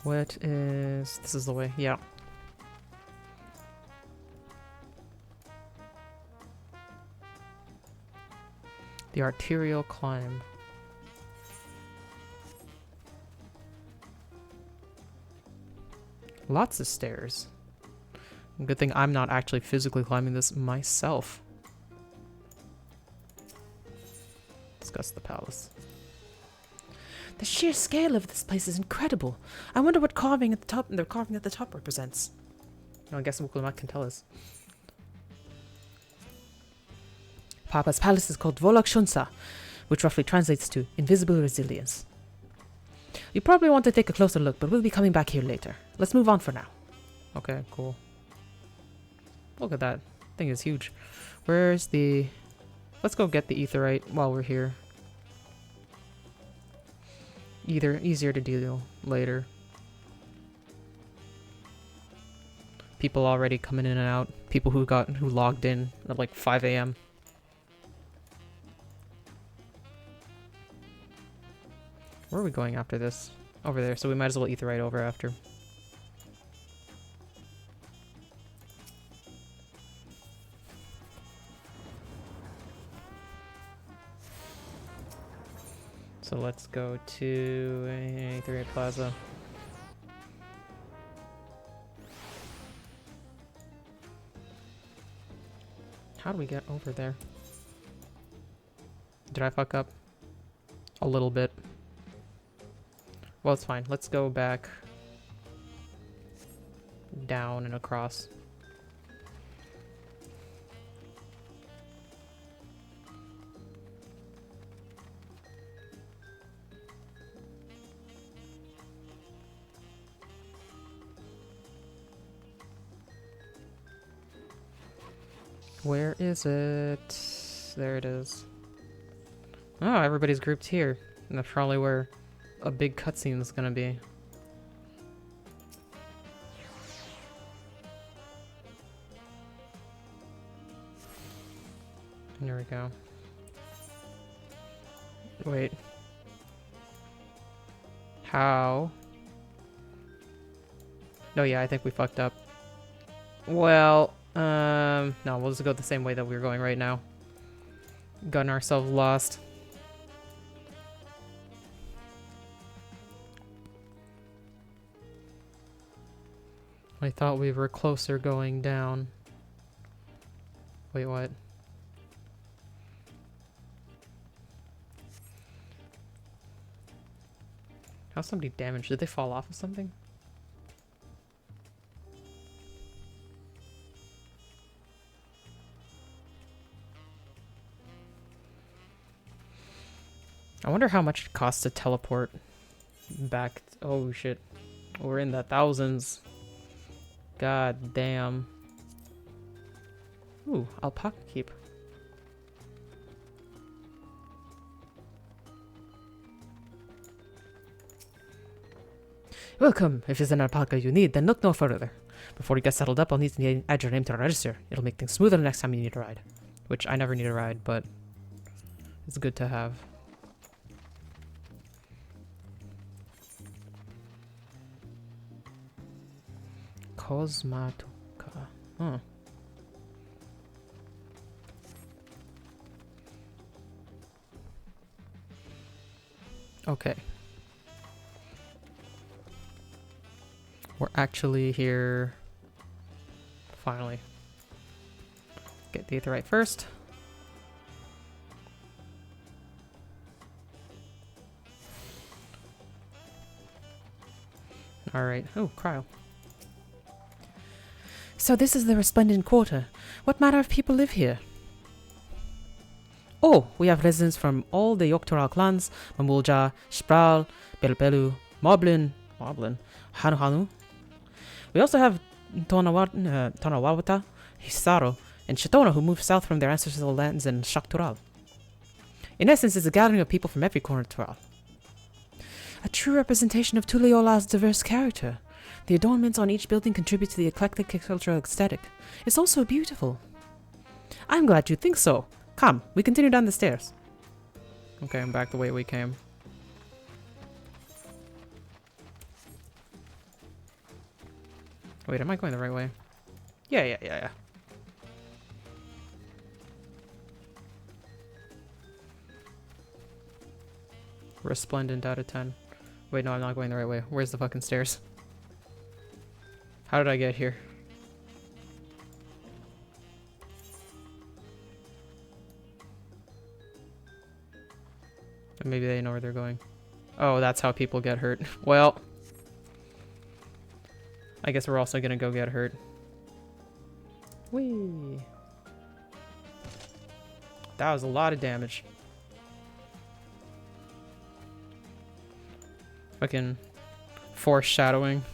This is the way, yeah. The arterial climb. Lots of stairs. Good thing I'm not actually physically climbing this myself. Discuss the palace. The sheer scale of this place is incredible. I wonder what the carving at the top represents. Oh, I guess Wukulmat can tell us. Papa's palace is called Volak Shunsa, which roughly translates to invisible resilience. You probably want to take a closer look, but we'll be coming back here later. Let's move on for now. Okay, cool. Look at that. Thing is huge. Where's the... Let's go get the Aetheryte while we're here. Easier to deal later. People already coming in and out. People who logged in at like 5 AM. Where are we going after this? Over there, so we might as well Aetheryte over after. So let's go to A3 Plaza. How do we get over there? Did I fuck up? A little bit. Well, it's fine. Let's go back down and across. Where is it? There it is. Oh, everybody's grouped here. And that's probably where a big cutscene is gonna be. There we go. Wait. How? No, yeah, I think we fucked up. Well, no, we'll just go the same way that we're going right now. Gotten ourselves lost. I thought we were closer going down. Wait, what? How's somebody damaged? Did they fall off of something? I wonder how much it costs to teleport back. Oh shit. We're in the thousands. God damn. Ooh, alpaca keep. Welcome. If it's an alpaca you need, then look no further. Before you get settled up, I'll need to add your name to the register. It'll make things smoother the next time you need a ride. Which I never need a ride, but it's good to have. Cosmatuka. Huh. Okay. We're actually here. Finally. Get the aetheryte first. Alright. Oh, cryo. So this is the Resplendent Quarter. What manner of people live here? Oh, we have residents from all the Yogg-Toral clans, Mamulja, Spral, Belbelu, Moblin, Hanu. We also have Tonawawata, Hisaro, and Shatona who moved south from their ancestral lands in Shak-Toral. In essence, it's a gathering of people from every corner of Toral. A true representation of Tuliola's diverse character. The adornments on each building contribute to the eclectic cultural aesthetic. It's also beautiful. I'm glad you think so. Come, we continue down the stairs. Okay, I'm back the way we came. Wait, am I going the right way? Yeah. Resplendent out of 10. Wait, no, I'm not going the right way. Where's the fucking stairs? How did I get here? Maybe they know where they're going. Oh, that's how people get hurt. Well, I guess we're also gonna go get hurt. Whee! That was a lot of damage. Fucking foreshadowing.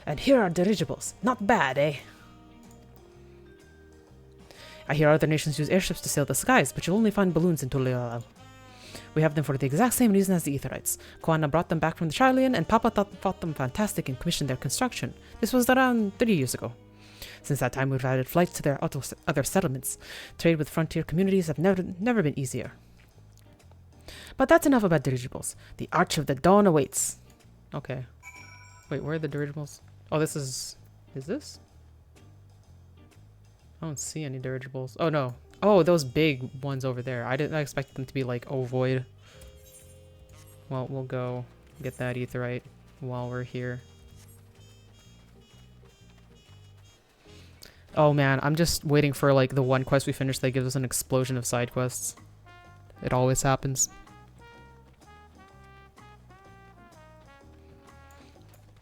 And here are dirigibles. Not bad, eh? I hear other nations use airships to sail the skies, but you'll only find balloons in Tuliolal. We have them for the exact same reason as the Aetherites. Koana brought them back from the Shylian, and Papa thought them fantastic and commissioned their construction. This was around 30 years ago. Since that time, we've added flights to their other settlements. Trade with frontier communities have never been easier. But that's enough about dirigibles. The Arch of the Dawn awaits. Okay. Wait, where are the dirigibles? Oh, this is... Is this? I don't see any dirigibles. Oh, no. Oh, those big ones over there. I expected them to be like ovoid. Well, we'll go get that aetherite while we're here. Oh man, I'm just waiting for like the one quest we finish that gives us an explosion of side quests. It always happens.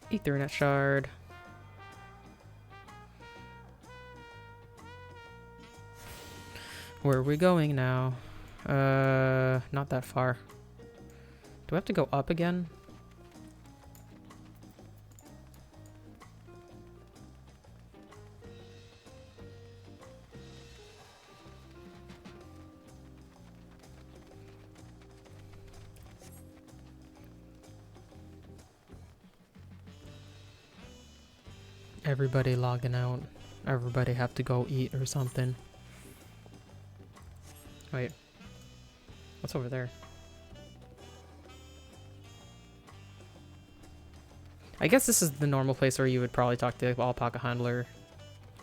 Ethernet shard. Where are we going now? Not that far. Do I have to go up again? Everybody logging out. Everybody have to go eat or something. Wait. What's over there? I guess this is the normal place where you would probably talk to the alpaca handler,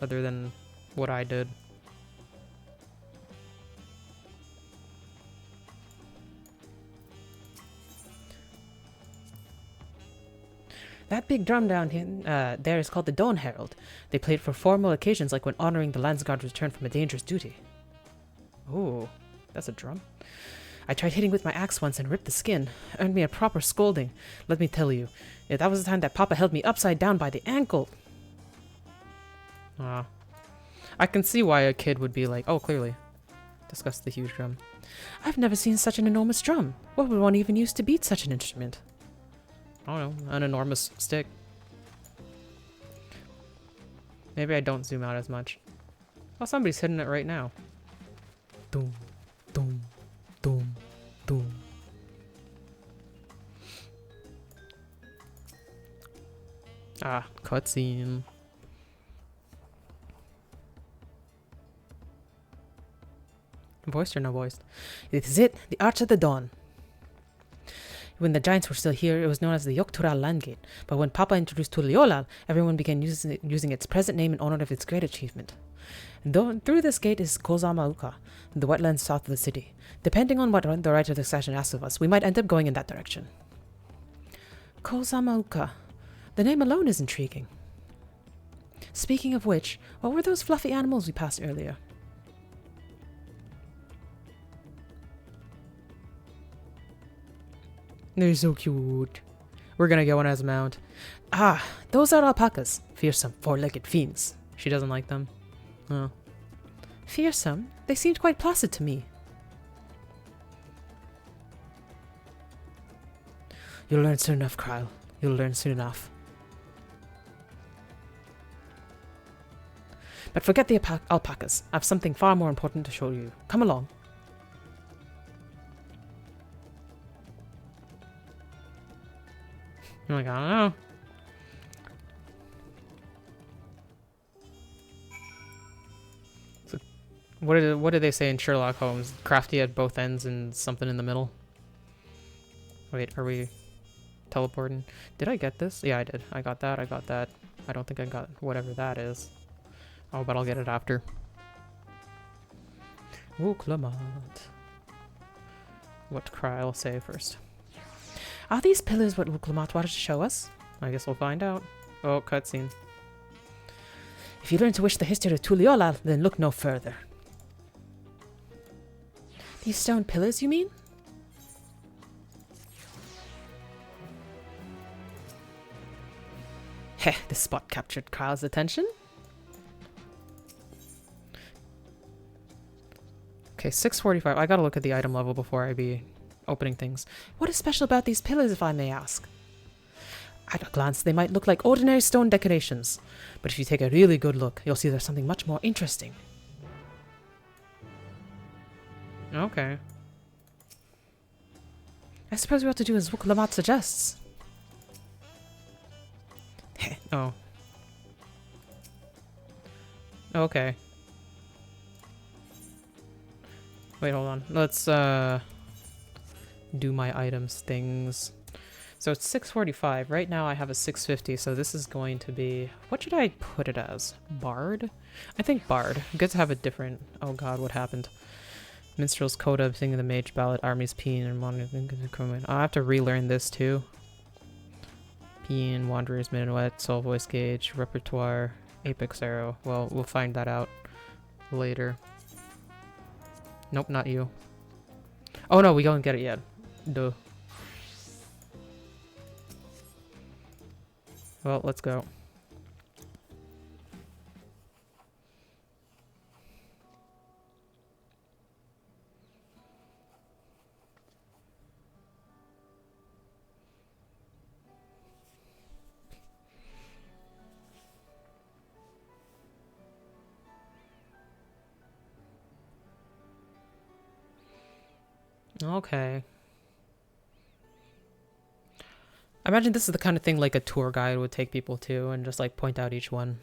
other than what I did. That big drum down here, there is called the Dawn Herald. They play it for formal occasions like when honoring the Landsguard's return from a dangerous duty. Ooh, that's a drum. I tried hitting with my axe once and ripped the skin. Earned me a proper scolding. Let me tell you, that was the time that Papa held me upside down by the ankle. Ah. I can see why a kid would be like, oh, clearly. Discuss the huge drum. I've never seen such an enormous drum. What would one even use to beat such an instrument? I don't know, an enormous stick. Maybe I don't zoom out as much. Oh, somebody's hitting it right now. Doom, doom, doom, doom. Ah, cutscene. Voiced or no voiced? It is it, the Arch of the Dawn. When the giants were still here, it was known as the Yogg-Tural Landgate, but when Papa introduced Tuliolal, everyone began using its present name in honor of its great achievement. And through this gate is Kozamauka, the wetlands south of the city. Depending on what the Rite of Succession asks of us, we might end up going in that direction. Kozamauka. The name alone is intriguing. Speaking of which, what were those fluffy animals we passed earlier? They're so cute. We're gonna get one as a mount. Ah, those are alpacas. Fearsome, four-legged fiends. She doesn't like them. Oh. Fearsome? They seemed quite placid to me. You'll learn soon enough, Kyle. You'll learn soon enough. But forget the alpacas. I have something far more important to show you. Come along. You're like, I don't know. So, what did they say in Sherlock Holmes? Crafty at both ends and something in the middle. Wait, are we teleporting? Did I get this? Yeah, I did. I got that. I got that. I don't think I got whatever that is. Oh, but I'll get it after. Wuklamat. What Kryl say first? Are these pillars what Wuklamat wanted to show us? I guess we'll find out. Oh, cutscene. If you learn to wish the history of Tuliolal, then look no further. These stone pillars, you mean? Heh, this spot captured Kryl's attention. Okay, 645. I gotta look at the item level before I be opening things. What is special about these pillars, if I may ask? At a glance, they might look like ordinary stone decorations, but if you take a really good look, you'll see there's something much more interesting. Okay. I suppose we ought to do as Wuklamat suggests. Oh. Okay. Wait, hold on. Let's, do my items things. So it's 645. Right now I have a 650, so this is going to be... What should I put it as? Bard? I think Bard. Good to have a different... Oh god, what happened? Minstrel's Coda, singing the Mage Ballad, Army's Peen, and Wandering. I'll have to relearn this too. Peen, Wanderer's Minuet, Soul Voice Gauge, Repertoire, Apex Arrow. Well, we'll find that out later. Nope, not you. Oh no, we don't get it yet. Duh. Well, let's go. Okay. I imagine this is the kind of thing like a tour guide would take people to and just like point out each one.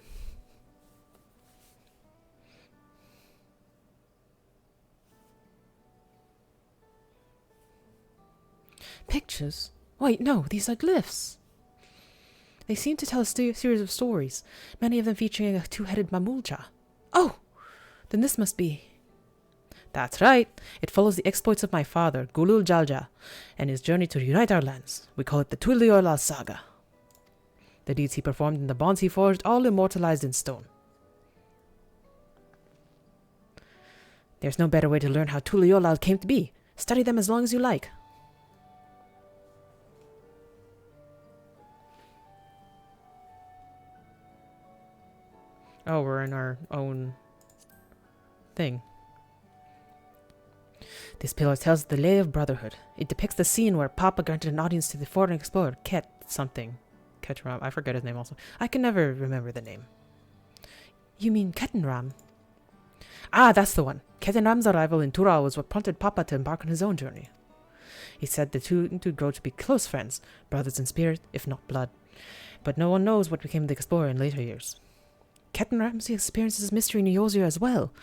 Pictures? Wait, no, these are glyphs. They seem to tell a series of stories, many of them featuring a two-headed Mamulja. Oh! Then this must be... That's right. It follows the exploits of my father, Gulul Jalja, and his journey to unite our lands. We call it the Tuliolal Saga. The deeds he performed and the bonds he forged, all immortalized in stone. There's no better way to learn how Tuliolal came to be. Study them as long as you like. Oh, we're in our own thing. This pillar tells the lay of brotherhood. It depicts the scene where Papa granted an audience to the foreign explorer, Ket something. Ketram, I forget his name also. I can never remember the name. You mean Ketenram? Ah, that's the one. Ketenram's arrival in Tural was what prompted Papa to embark on his own journey. He said the two grow to be close friends, brothers in spirit, if not blood. But no one knows what became of the explorer in later years. Captain Ramsey experiences mystery in Eorzea as well.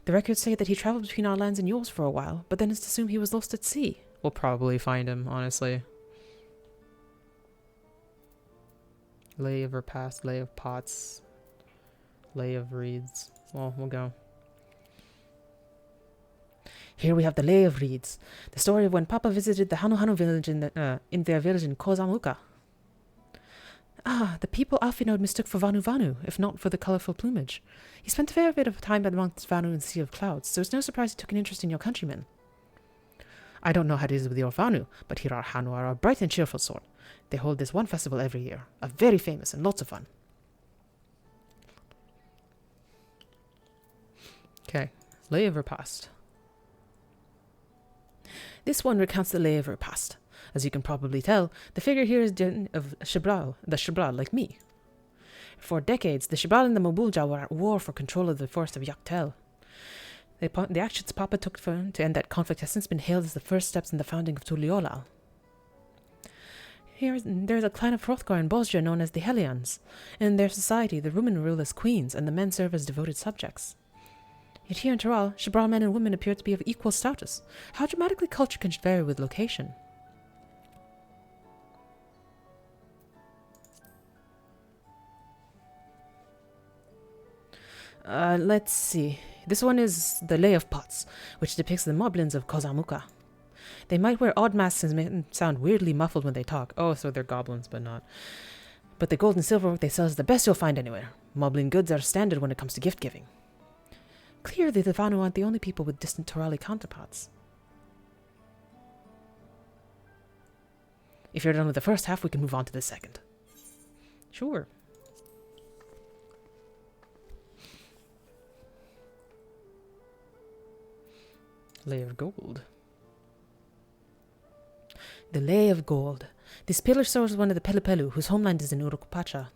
The records say that he traveled between our lands and yours for a while, but then it's assumed he was lost at sea. We'll probably find him, honestly. Lay of her past, lay of pots, lay of reeds. Well, we'll go. Here we have the lay of reeds, the story of when Papa visited the Hanu village in their village in Kozamuka. Ah, the people Alfinod mistook for Vanu, if not for the colourful plumage. He spent a fair bit of time amongst Vanu and Sea of Clouds, so it's no surprise he took an interest in your countrymen. I don't know how it is with your Vanu, but here our Hanu are a bright and cheerful sort. They hold this one festival every year, a very famous and lots of fun. Okay, lay of her past. This one recounts the lay of her past. As you can probably tell, the figure here is of Shibral, the Shibral like me. For decades, the Shibral and the Mabulja were at war for control of the forest of Yaktel. The actions Papa took to end that conflict has since been hailed as the first steps in the founding of Tuliolal. There's a clan of Hrothgar and Bosja known as the Helions. In their society, the women rule as queens and the men serve as devoted subjects. Yet here in Tural, Shibral men and women appear to be of equal status. How dramatically culture can vary with location. Let's see. This one is the Lay of Pots, which depicts the moblins of Kozamuka. They might wear odd masks and sound weirdly muffled when they talk. Oh, so they're goblins, but not. But the gold and silver work they sell is the best you'll find anywhere. Moblin goods are standard when it comes to gift giving. Clearly, the Vanu aren't the only people with distant Turali counterparts. If you're done with the first half, we can move on to the second. Sure. Lay of Gold. The Lay of Gold. This pillar serves one of the Pelupelu, whose homeland is in Urukupacha.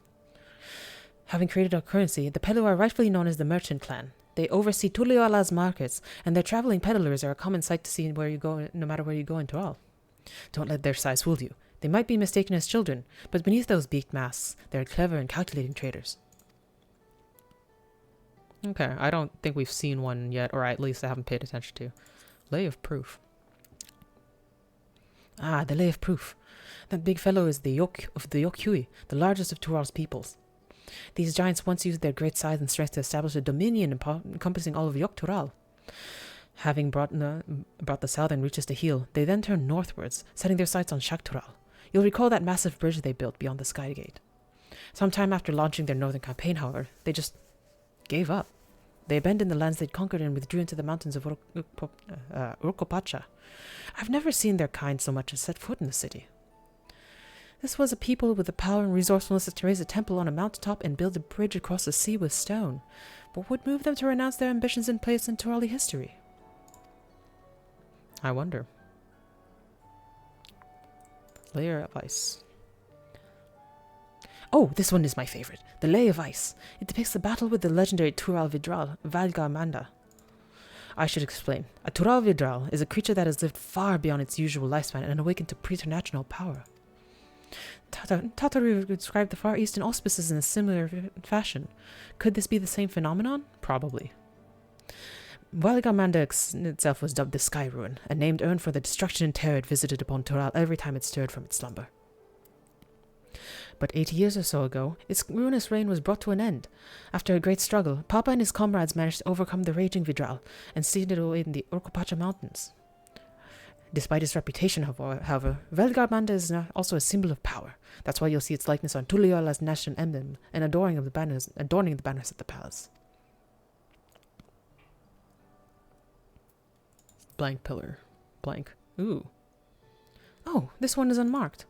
Having created our currency, the Pelu are rightfully known as the Merchant Clan. They oversee Tuliola's markets, and their traveling peddlers are a common sight to see where you go, no matter where you go in Tural. Don't let their size fool you. They might be mistaken as children, but beneath those beaked masks, they're clever and calculating traders. Okay, I don't think we've seen one yet, or at least I haven't paid attention to. Lay of Proof. Ah, the Lay of Proof. That big fellow is the Yok of the Yokhui, the largest of Tural's peoples. These giants once used their great size and strength to establish a dominion encompassing all of Yok Tural. Having brought the southern reaches to heel, they then turned northwards, setting their sights on Shaktural. You'll recall that massive bridge they built beyond the Sky Gate. Sometime after launching their northern campaign, however, they just gave up. They abandoned the lands they'd conquered and withdrew into the mountains of Urkopacha. I've never seen their kind so much as set foot in the city. This was a people with the power and resourcefulness to raise a temple on a mountaintop and build a bridge across the sea with stone. What would move them to renounce their ambitions and place in Turali history? I wonder. Layer of Ice. Oh, this one is my favorite. The Lay of Ice. It depicts the battle with the legendary Tural Vidral, Valgamanda. I should explain. A Tural Vidral is a creature that has lived far beyond its usual lifespan and awakened to preternatural power. Tataru described the Far Eastern auspices in a similar fashion. Could this be the same phenomenon? Probably. Valgamanda itself was dubbed the Sky Ruin, a name earned for the destruction and terror it visited upon Tural every time it stirred from its slumber. But 80 years or so ago, its ruinous reign was brought to an end. After a great struggle, Papa and his comrades managed to overcome the raging Vidral and sealed it away in the Urkopacha Mountains. Despite its reputation, however, Valgamanda is also a symbol of power. That's why you'll see its likeness on Tuliola's national emblem and adorning the banners at the palace. Blank pillar. Blank. Ooh. Oh, this one is unmarked.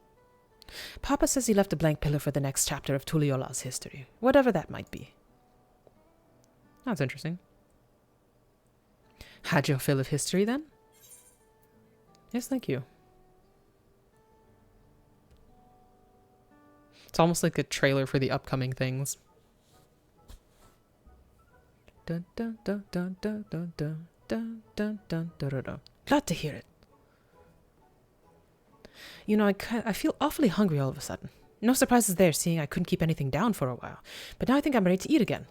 Papa says he left a blank pillar for the next chapter of Tuliola's history, whatever that might be. That's interesting. Had your fill of history, then? Yes, thank you. It's almost like a trailer for the upcoming things. Dun dun dun dun dun dun dun dun dun dun dun dun. Glad to hear it. You know, I feel awfully hungry all of a sudden. No surprises there, seeing I couldn't keep anything down for a while. But now I think I'm ready to eat again.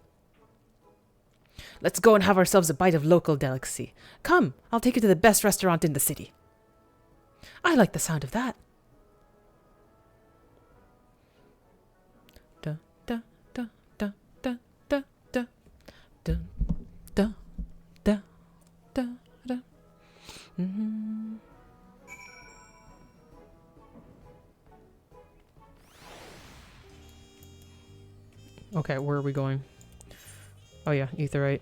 Let's go and have ourselves a bite of local delicacy. Come, I'll take you to the best restaurant in the city. I like the sound of that. Da da da da da da da da da da da da. Okay, where are we going? Oh yeah, Aetheryte.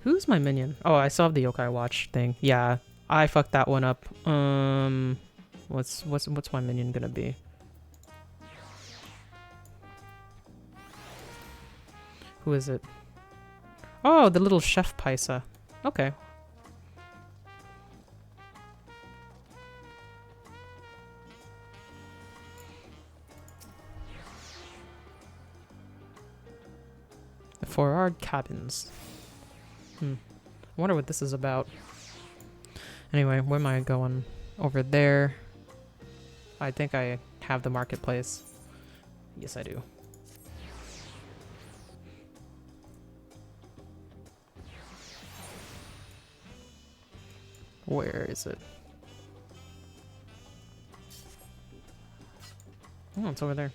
Who's my minion? Oh, I saw the Yokai Watch thing. Yeah, I fucked that one up. What's my minion gonna be? Who is it? Oh, the little Chef Paisa. Okay. The Forard Cabins. I wonder what this is about. Anyway, where am I going? Over there. I think I have the marketplace. Yes, I do. Where is it? Oh, it's over there.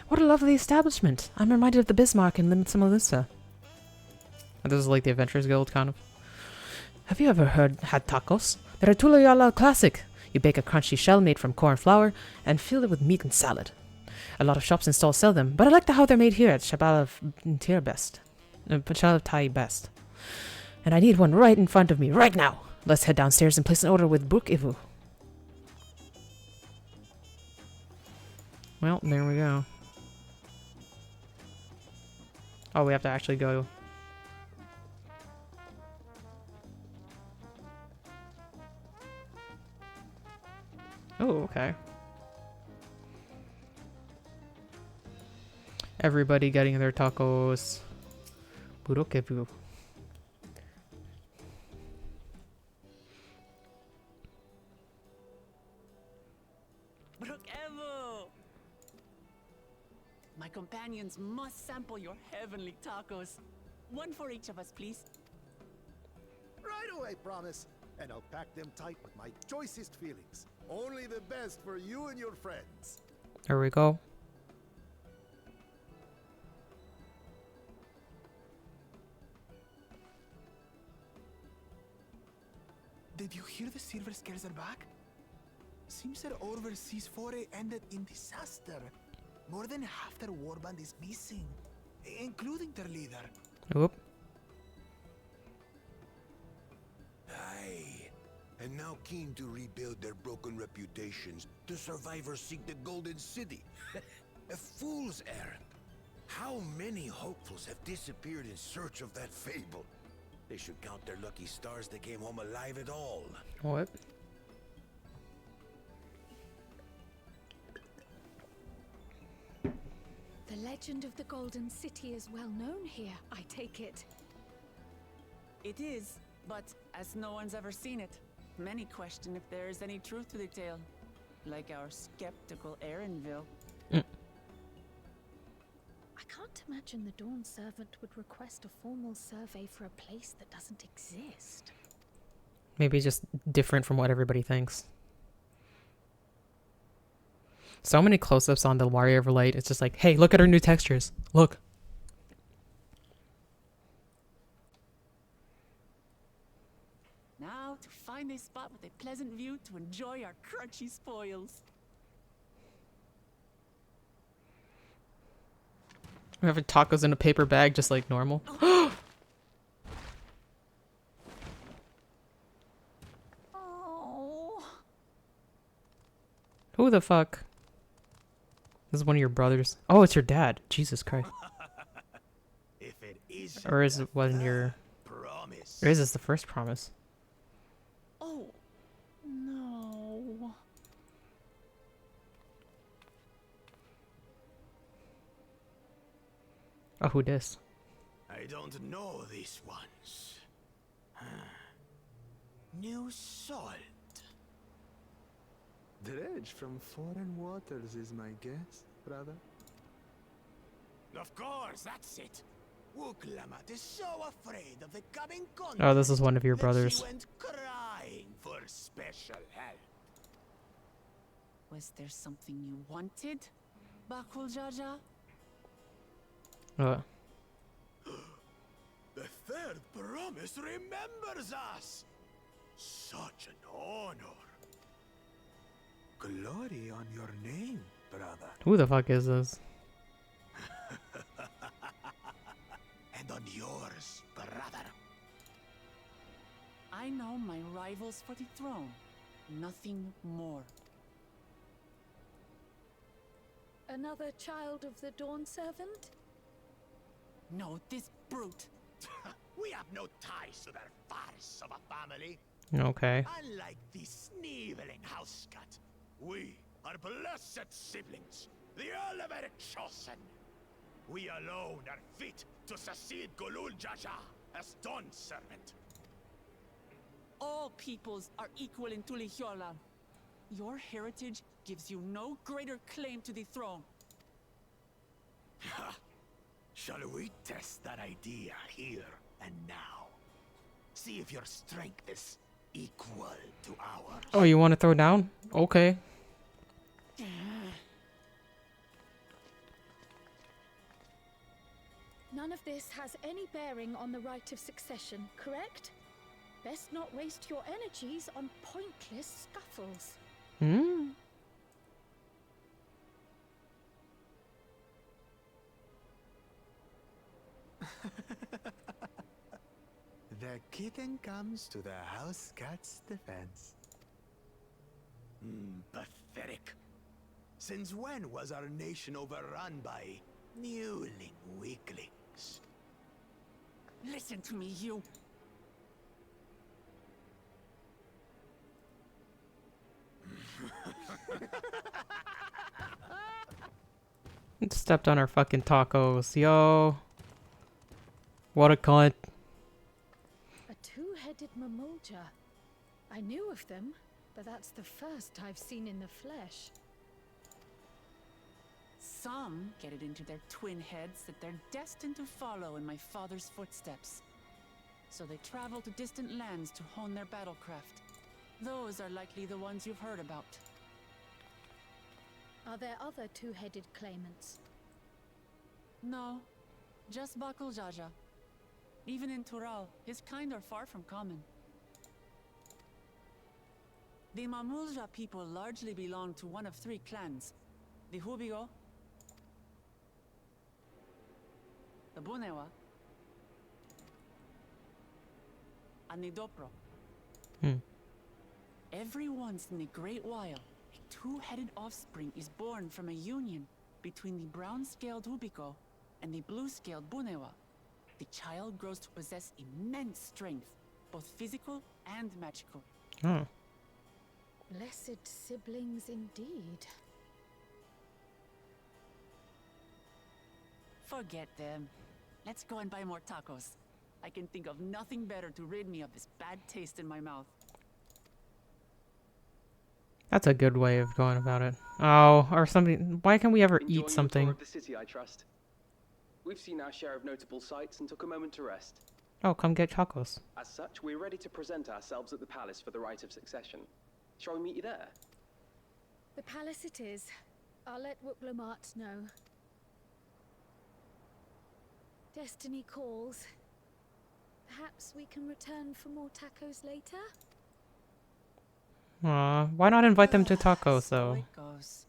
What a lovely establishment. I'm reminded of the Bismarck in Limits Melissa. This is like the Adventurers Guild, kind of. Have you ever had tacos? They're a Tuloyala classic. You bake a crunchy shell made from corn flour and fill it with meat and salad. A lot of shops and stalls sell them, but I like how they're made here at Shabalav Thai Best. And I need one right in front of me, right now. Let's head downstairs and place an order with Brook Ivu. Well, there we go. Oh, we have to actually go. Oh, okay. Everybody getting their tacos. Burokebu. My companions must sample your heavenly tacos. One for each of us, please. Right away, promise. And I'll pack them tight with my choicest feelings. Only the best for you and your friends. There we go. Did you hear the Silver Scares are back? Seems their overseas foray ended in disaster. More than half their warband is missing, including their leader. Whoop. Aye. And now keen to rebuild their broken reputations, the survivors seek the Golden City. A fool's errand. How many hopefuls have disappeared in search of that fable? They should count their lucky stars they came home alive at all. What? The legend of the Golden City is well known here, I take it. It is, but as no one's ever seen it, many question if there is any truth to the tale. Like our skeptical Erinville. I can't imagine the Dawn Servant would request a formal survey for a place that doesn't exist. Maybe just different from what everybody thinks. So many close-ups on the Warrior of Light. It's just like, hey, look at our new textures. Look. Now to find a spot with a pleasant view to enjoy our crunchy spoils. We're having tacos in a paper bag just like normal. Oh. Who the fuck? This is one of your brothers. Oh, it's your dad. Jesus Christ. If it is Or is it one your... promise. Or is this the first promise? Oh. No. Oh, who dis? I don't know these ones. New salt. Dredge from foreign waters is my guess, brother. Of course, that's it. Wuklamat is so afraid of the coming conflict. Oh, this is one of your that brothers. She went crying for special help. Was there something you wanted, Bakul Jaja? The third promise remembers us. Such an honor. Glory on your name, brother. Who the fuck is this? And on yours, brother. I know my rivals for the throne. Nothing more. Another child of the Dawn Servant? No, this brute. We have no ties to their farce of a family. Okay. Unlike the sneevling house cut, we are blessed siblings, the elevated chosen. We alone are fit to succeed Golul Jaja as Dawn Servant. All peoples are equal in Tulihiola. Your heritage gives you no greater claim to the throne. Shall we test that idea here and now? See if your strength is equal to ours. Oh, you want to throw down? Okay. None of this has any bearing on the right of succession, correct? Best not waste your energies on pointless scuffles. Hmm. The kitten comes to the house cat's defense. Pathetic. Since when was our nation overrun by mewling weaklings? Listen to me, you. Stepped on our fucking tacos, yo. What a cunt. A two-headed mamulja. I knew of them, but that's the first I've seen in the flesh. Some get it into their twin heads that they're destined to follow in my father's footsteps. So they travel to distant lands to hone their battlecraft. Those are likely the ones you've heard about. Are there other two-headed claimants? No, just Bakul Jaja. Even in Tural, his kind are far from common. The Mamulja people largely belong to one of three clans. The Hubigo, the Bunewa, and the Dopro. Every once in a great while, a two-headed offspring is born from a union between the brown-scaled Hubigo and the blue-scaled Bunewa. The child grows to possess immense strength, both physical and magical. Oh. Blessed siblings indeed. Forget them. Let's go and buy more tacos. I can think of nothing better to rid me of this bad taste in my mouth. That's a good way of going about it. Oh, or something. Why can't we ever Enjoying eat your something? tour of the city, I trust. We've seen our share of notable sights and took a moment to rest. Oh, come get tacos. As such, we're ready to present ourselves at the palace for the rite of succession. Shall we meet you there? The palace it is. I'll let Wooklamart know. Destiny calls. Perhaps we can return for more tacos later? Aw, why not invite them to tacos, So though? it goes.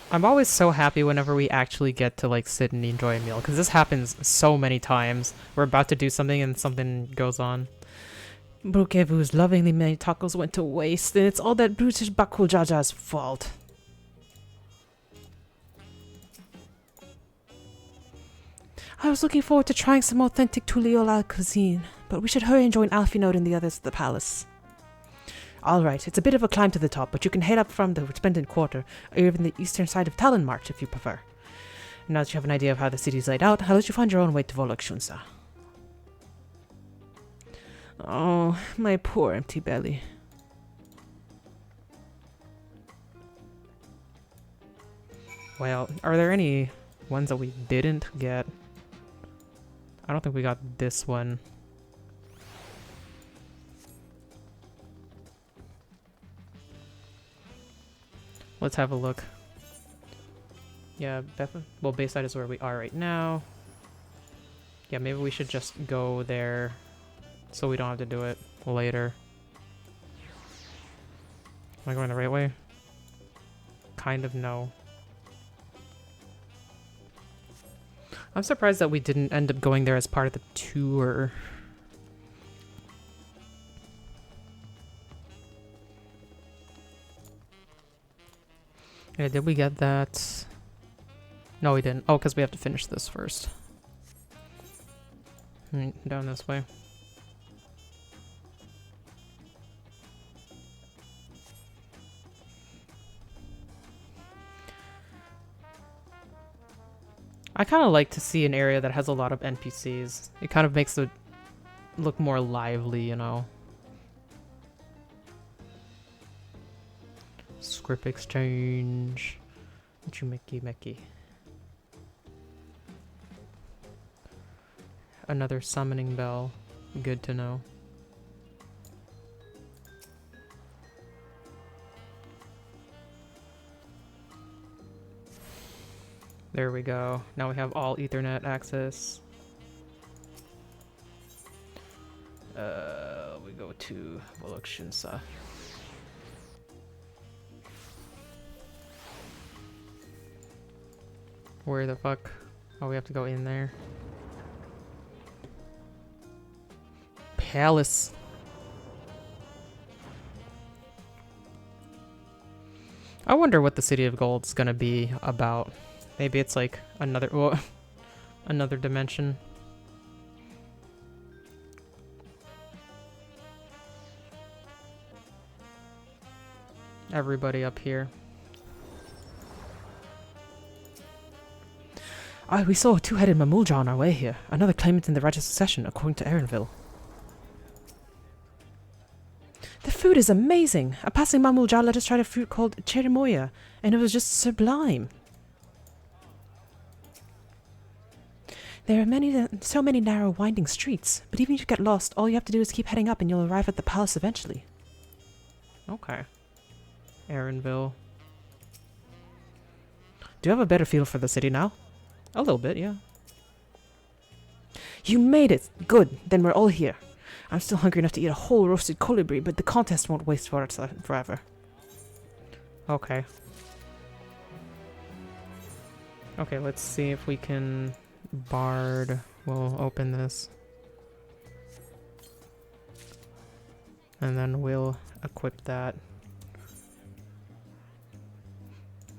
I'm always so happy whenever we actually get to, like, sit and enjoy a meal, because this happens so many times. We're about to do something and something goes on. Brukevu's lovingly made tacos went to waste, and it's all that brutish Bakul Jaja's fault. I was looking forward to trying some authentic Tuliola cuisine, but we should hurry and join Alfinode and the others at the palace. Alright, it's a bit of a climb to the top, but you can head up from the Expandtse quarter, or even the eastern side of Talon March if you prefer. Now that you have an idea of how the city's laid out, I'll let you find your own way to Volokshunsa. Oh, my poor empty belly. Well, are there any ones that we didn't get? I don't think we got this one. Let's have a look. Yeah, well, Bayside is where we are right now. Yeah, maybe we should just go there so we don't have to do it later. Am I going the right way? Kind of, no. I'm surprised that we didn't end up going there as part of the tour. Yeah, did we get that? No, we didn't. Oh, because we have to finish this first. Down this way. I kind of like to see an area that has a lot of NPCs. It kind of makes it look more lively, you know. Script exchange. Mickey. Another summoning bell. Good to know. There we go. Now we have all Ethernet access. We go to Volokshunsa. Where the fuck? Oh, we have to go in there. Palace. I wonder what the City of Gold's gonna be about. Maybe it's like another another dimension. Everybody up here. We saw a two-headed Mamulja on our way here. Another claimant in the right of succession, according to Erinville. The food is amazing! A passing Mamulja let us try a fruit called cherimoya, and it was just sublime. There are so many narrow, winding streets, but even if you get lost, all you have to do is keep heading up and you'll arrive at the palace eventually. Okay. Erinville. Do you have a better feel for the city now? A little bit, yeah. You made it! Good, then we're all here. I'm still hungry enough to eat a whole roasted colibri, but the contest won't waste forever. Okay. Okay, let's see if we can bard. We'll open this. And then we'll equip that.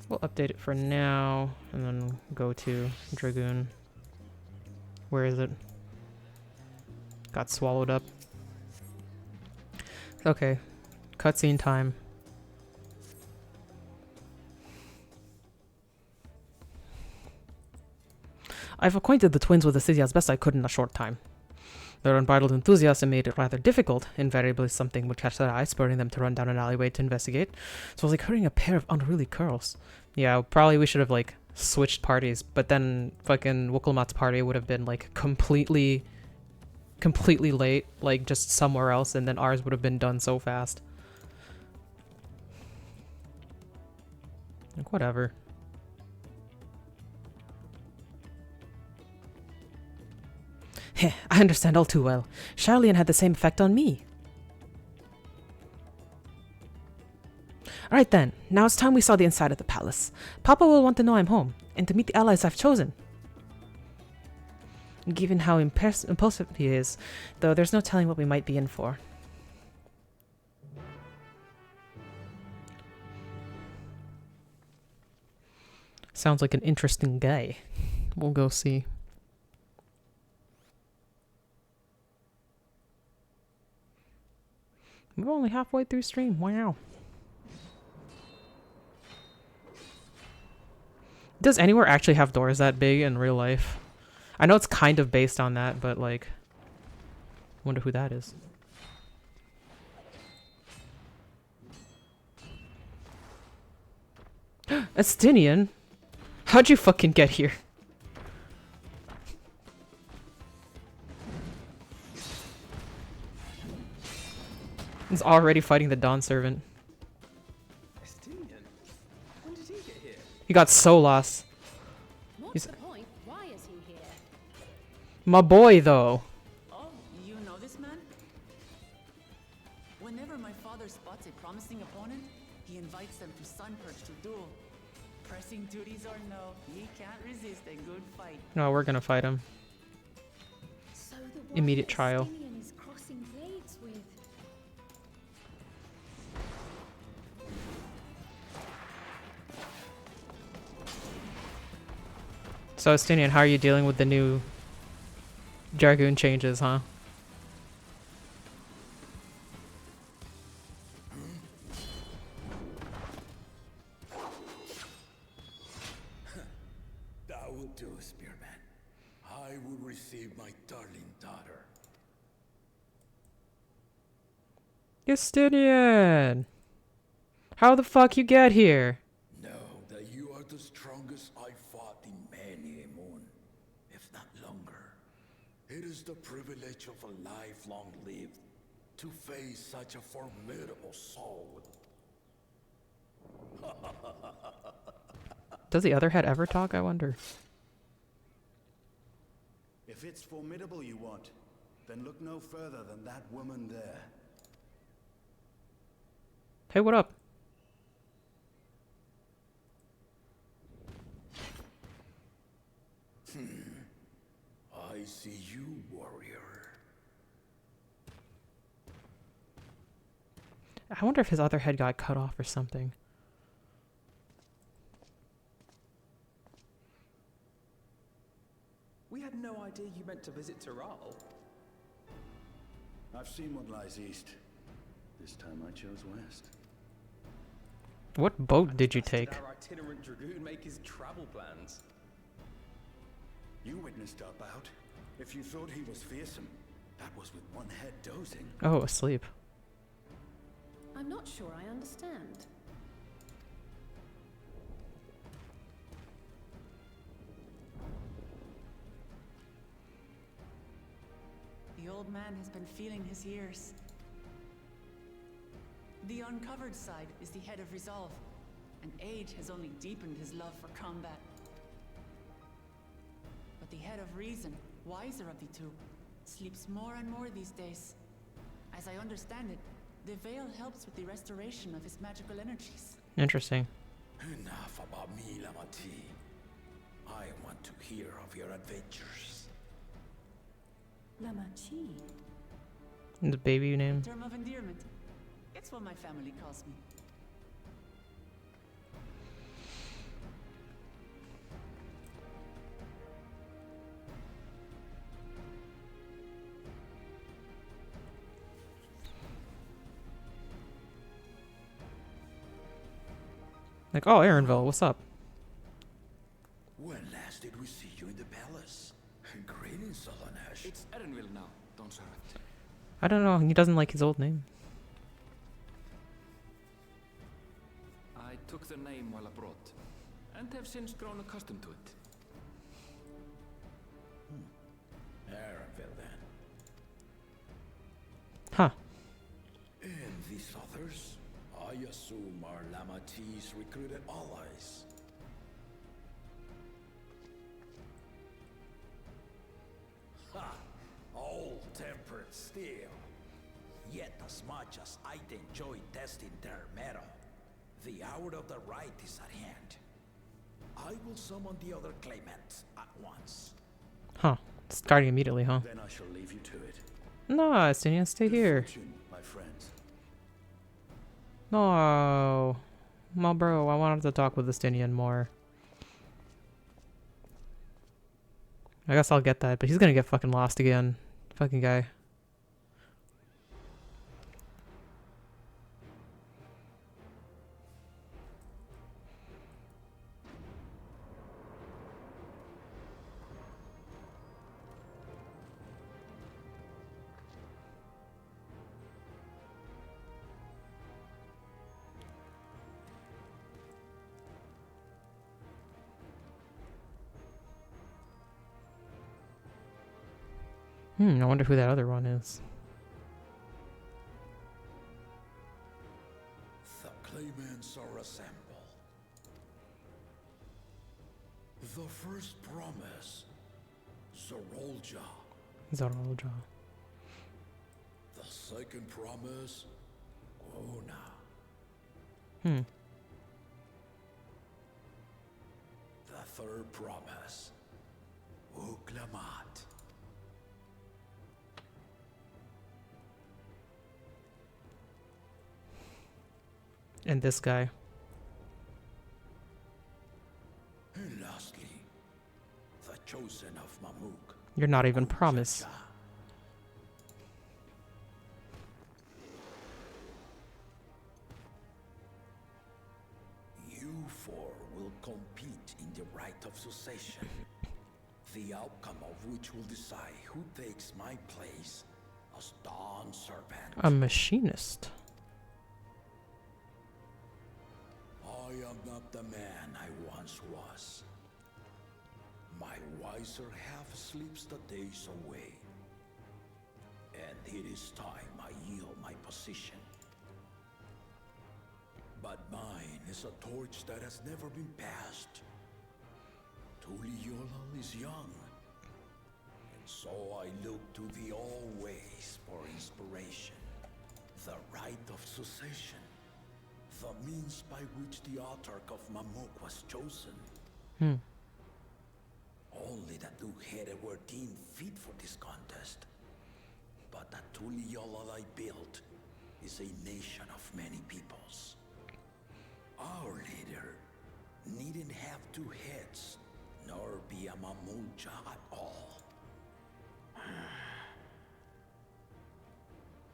We'll update it for now, and then go to Dragoon. Where is it? Got swallowed up. Okay. Cutscene time. I've acquainted the twins with the city as best I could in a short time. Their unbridled enthusiasm made it rather difficult, invariably something would catch their eye, spurring them to run down an alleyway to investigate. So it was like herding a pair of unruly curls. Yeah, probably we should have, like, switched parties, but then fucking Wukelmat's party would have been, like, completely late, like, just somewhere else, and then ours would have been done so fast. Like, whatever. Heh, I understand all too well. Charlian had the same effect on me. Alright then, now it's time we saw the inside of the palace. Papa will want to know I'm home, and to meet the allies I've chosen. Given how impulsive he is, though there's no telling what we might be in for. Sounds like an interesting guy. We'll go see. We're only halfway through stream. Wow. Does anywhere actually have doors that big in real life? I know it's kind of based on that, but like, wonder who that is. Estinian? How'd you fucking get here? He's already fighting the Dawn Servant. Estinian? When did he get here? He got so lost. What's the point? Why is he here? My boy, though. Oh, you know this man? Whenever my father spots a promising opponent, he invites them to Sunperch to duel. Pressing duties or no, he can't resist a good fight. No, we're gonna fight him. So the one Immediate that trial. Estinian is crossing blades with. So, Estinian, how are you dealing with the new Dragoon changes, huh? That would do, Spearman. I will receive my darling daughter. Estinian! How the fuck you get here? Know that you are the strongest I fought in many a moon, if not longer. It is the privilege of a life long lived to face such a formidable soul. Does the other head ever talk, I wonder? If it's formidable you want, then look no further than that woman there. Hey, what up? I see you, warrior. I wonder if his other head got cut off or something. We had no idea you meant to visit Taral. I've seen what lies east. This time I chose west. What boat did you take? Our itinerant dragoon make his travel plans. You witnessed our bout. If you thought he was fearsome, that was with one head dozing. Oh, asleep. I'm not sure I understand. The old man has been feeling his years. The uncovered side is the head of resolve. and age has only deepened his love for combat. But the head of reason, wiser of the two, sleeps more and more these days. As I understand it, the veil helps with the restoration of his magical energies. Interesting. Enough about me, Lamati. I want to hear of your adventures. Lamachi. The baby name. Term of endearment. It's what my family calls me. Like, oh, Aaronville, what's up? When last did we see you in the palace? Greetings, Solonesh. It's Erenville now, don't serve it. I don't know. He doesn't like his old name. I took the name while abroad, and have since grown accustomed to it. Aaronville, then. Huh. And these others? I assume are Lamati's recruited allies. Ha! Old-tempered steel. Yet as much as I'd enjoy testing their metal, the hour of the right is at hand. I will summon the other claimants at once. Huh. Starting immediately, huh? Then I shall leave you to it. No, Estinian, stay here. Fortune, my friends. No. Well, bro, I wanted to talk with Estinian more. I guess I'll get that, but he's gonna get fucking lost again. Fucking guy. I wonder who that other one is. The claimants are assembled. The first promise, Zorolja. Zarolja. The second promise, Ona. The third promise, Uklamat. And this guy. And lastly, the chosen of Mamuk. You're not even promised. Cha-cha. You four will compete in the right of succession, the outcome of which will decide who takes my place as Dawn Serpent. A machinist. I am not the man I once was. My wiser half sleeps the days away. And it is time I yield my position. But mine is a torch that has never been passed. Tuliyola is young. And so I look to thee always for inspiration. The right of succession. The means by which the autarch of Mamuk was chosen. Only the two-headed were deemed fit for this contest. But the Tuliyola I built is a nation of many peoples. Our leader needn't have two heads, nor be a Mamulja at all.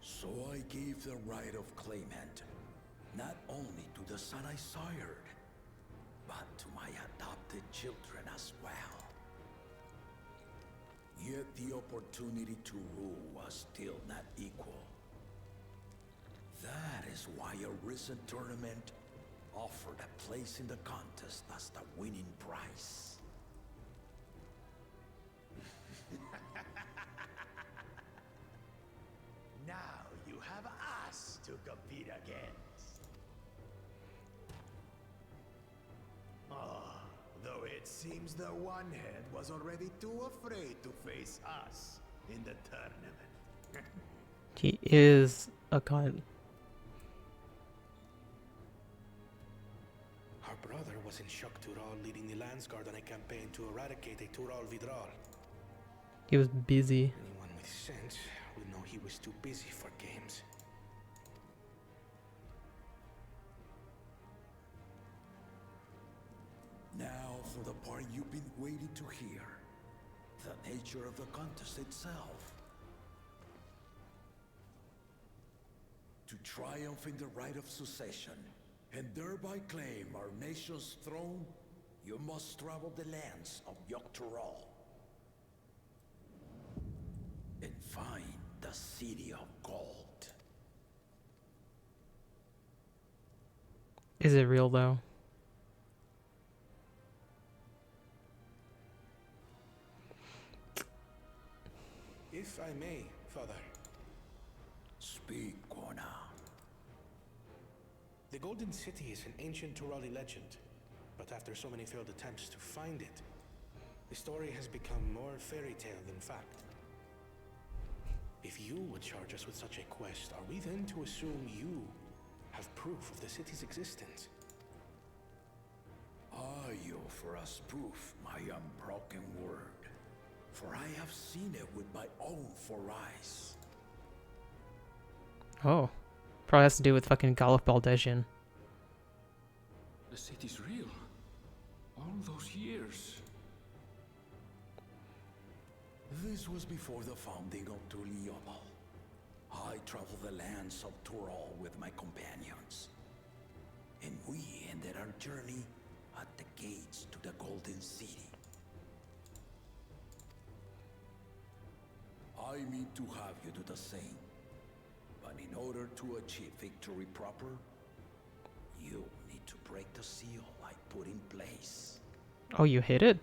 So I gave the right of claimant not only to the son I sired, but to my adopted children as well. Yet the opportunity to rule was still not equal. That is why a recent tournament offered a place in the contest as the winning prize. Now you have us to compete against. It seems the one head was already too afraid to face us in the tournament. He is a cunt. Our brother was in Shock Tural leading the Landsguard on a campaign to eradicate a Tural Vidral. He was busy. Anyone with sense would know he was too busy for games. Now for the part you've been waiting to hear. The nature of the contest itself. To triumph in the right of succession, and thereby claim our nation's throne, you must travel the lands of Yogg-Tural and find the City of Gold. Is it real though? If I may, Father. Speak, Gorna. The Golden City is an ancient Turali legend, but after so many failed attempts to find it, the story has become more fairy tale than fact. If you would charge us with such a quest, are we then to assume you have proof of the city's existence? Are you for us proof, my unbroken word? For I have seen it with my own 4 eyes. Oh. Probably has to do with fucking Galuf Baldesian. The city's real. All those years. This was before the founding of Tuliyomal. I traveled the lands of Tural with my companions. And we ended our journey at the gates to the Golden City. I mean to have you do the same. But in order to achieve victory proper, you need to break the seal I put in place. Oh, you hit it?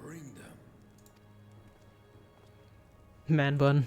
Bring them. Man bun.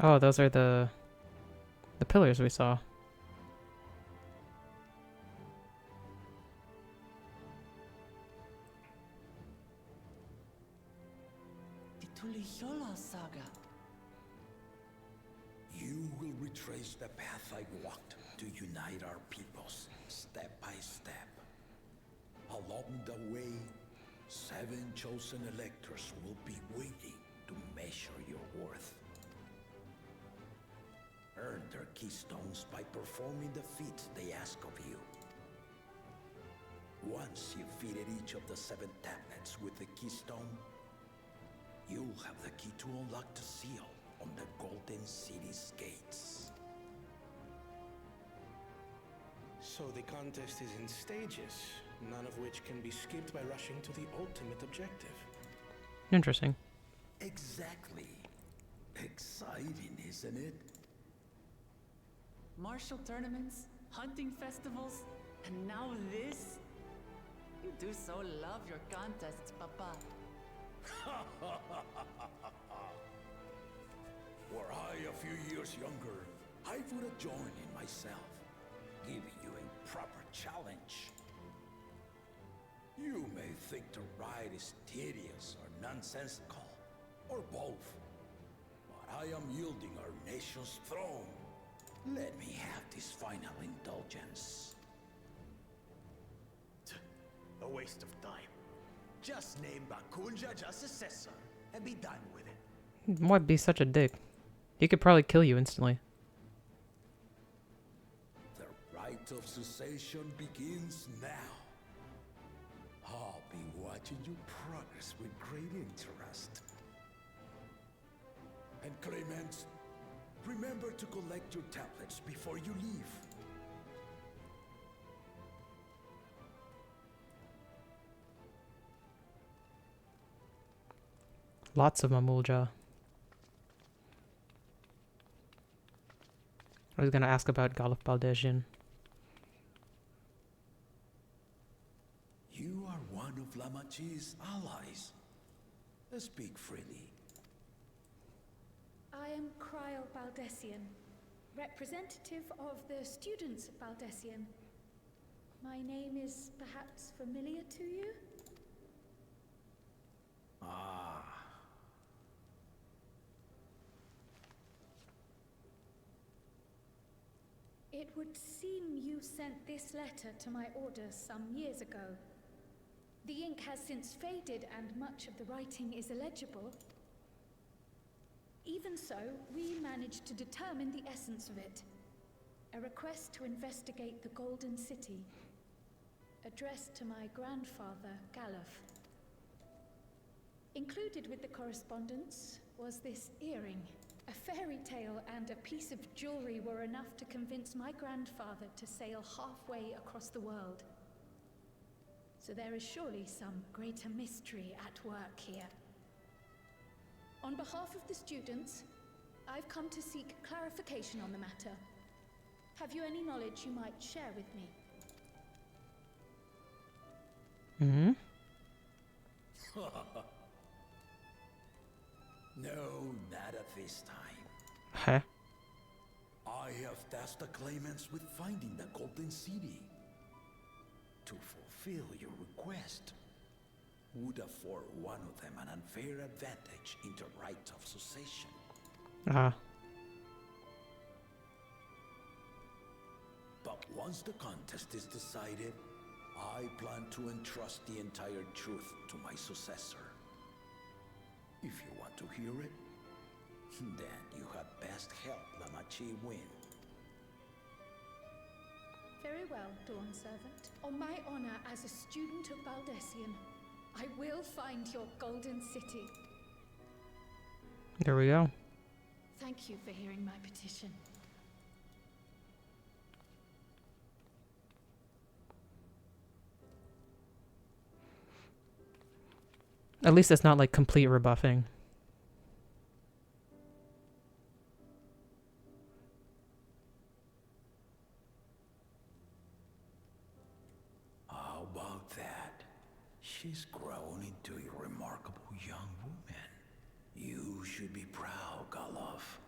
Oh, those are the pillars we saw. The Tuliyola saga. You will retrace the path I walked to unite our peoples, step by step. Along the way, 7 chosen electors will be waiting to measure your worth. Earn their keystones by performing the feats they ask of you. Once you've fitted each of the 7 tablets with the keystone, you'll have the key to unlock the seal on the Golden City's gates. So the contest is in stages, none of which can be skipped by rushing to the ultimate objective. Interesting. Exactly. Exciting, isn't it? Martial tournaments, hunting festivals, and now this? You do so love your contests, Papa. Were I a few years younger, I would have joined in myself, giving you a proper challenge. You may think the ride is tedious or nonsensical, or both, but I am yielding our nation's throne. Let me have this final indulgence. A waste of time. Just name Bakunja as successor and be done with it. Why'd be such a dick? He could probably kill you instantly. The rite of succession begins now. I'll be watching your progress with great interest. And Clemens, remember to collect your tablets before you leave. Lots of Mamulja. I was gonna ask about Galuf Baldesian. You are one of Lamachi's allies. Speak freely. I am Cryle Baldesian, representative of the students of Baldesian. My name is perhaps familiar to you? Ah. It would seem you sent this letter to my orders some years ago. The ink has since faded and much of the writing is illegible. Even so, we managed to determine the essence of it. A request to investigate the Golden City, addressed to my grandfather, Galuf. Included with the correspondence was this earring. A fairy tale and a piece of jewelry were enough to convince my grandfather to sail halfway across the world. So there is surely some greater mystery at work here. On behalf of the students, I've come to seek clarification on the matter. Have you any knowledge you might share with me? Mm-hmm. No, not at this time. Huh? I have tasked the claimants with finding the Golden City. To fulfill your request would afford one of them an unfair advantage in the right of succession. But once the contest is decided, I plan to entrust the entire truth to my successor. If you want to hear it, then you had best help Lamachi win. Very well, Dawn Servant. On my honor as a student of Baldesian, I will find your Golden City. There we go. Thank you for hearing my petition. At least it's not like complete rebuffing. How about that? She's grown into a remarkable young woman. You should be proud, Galuf.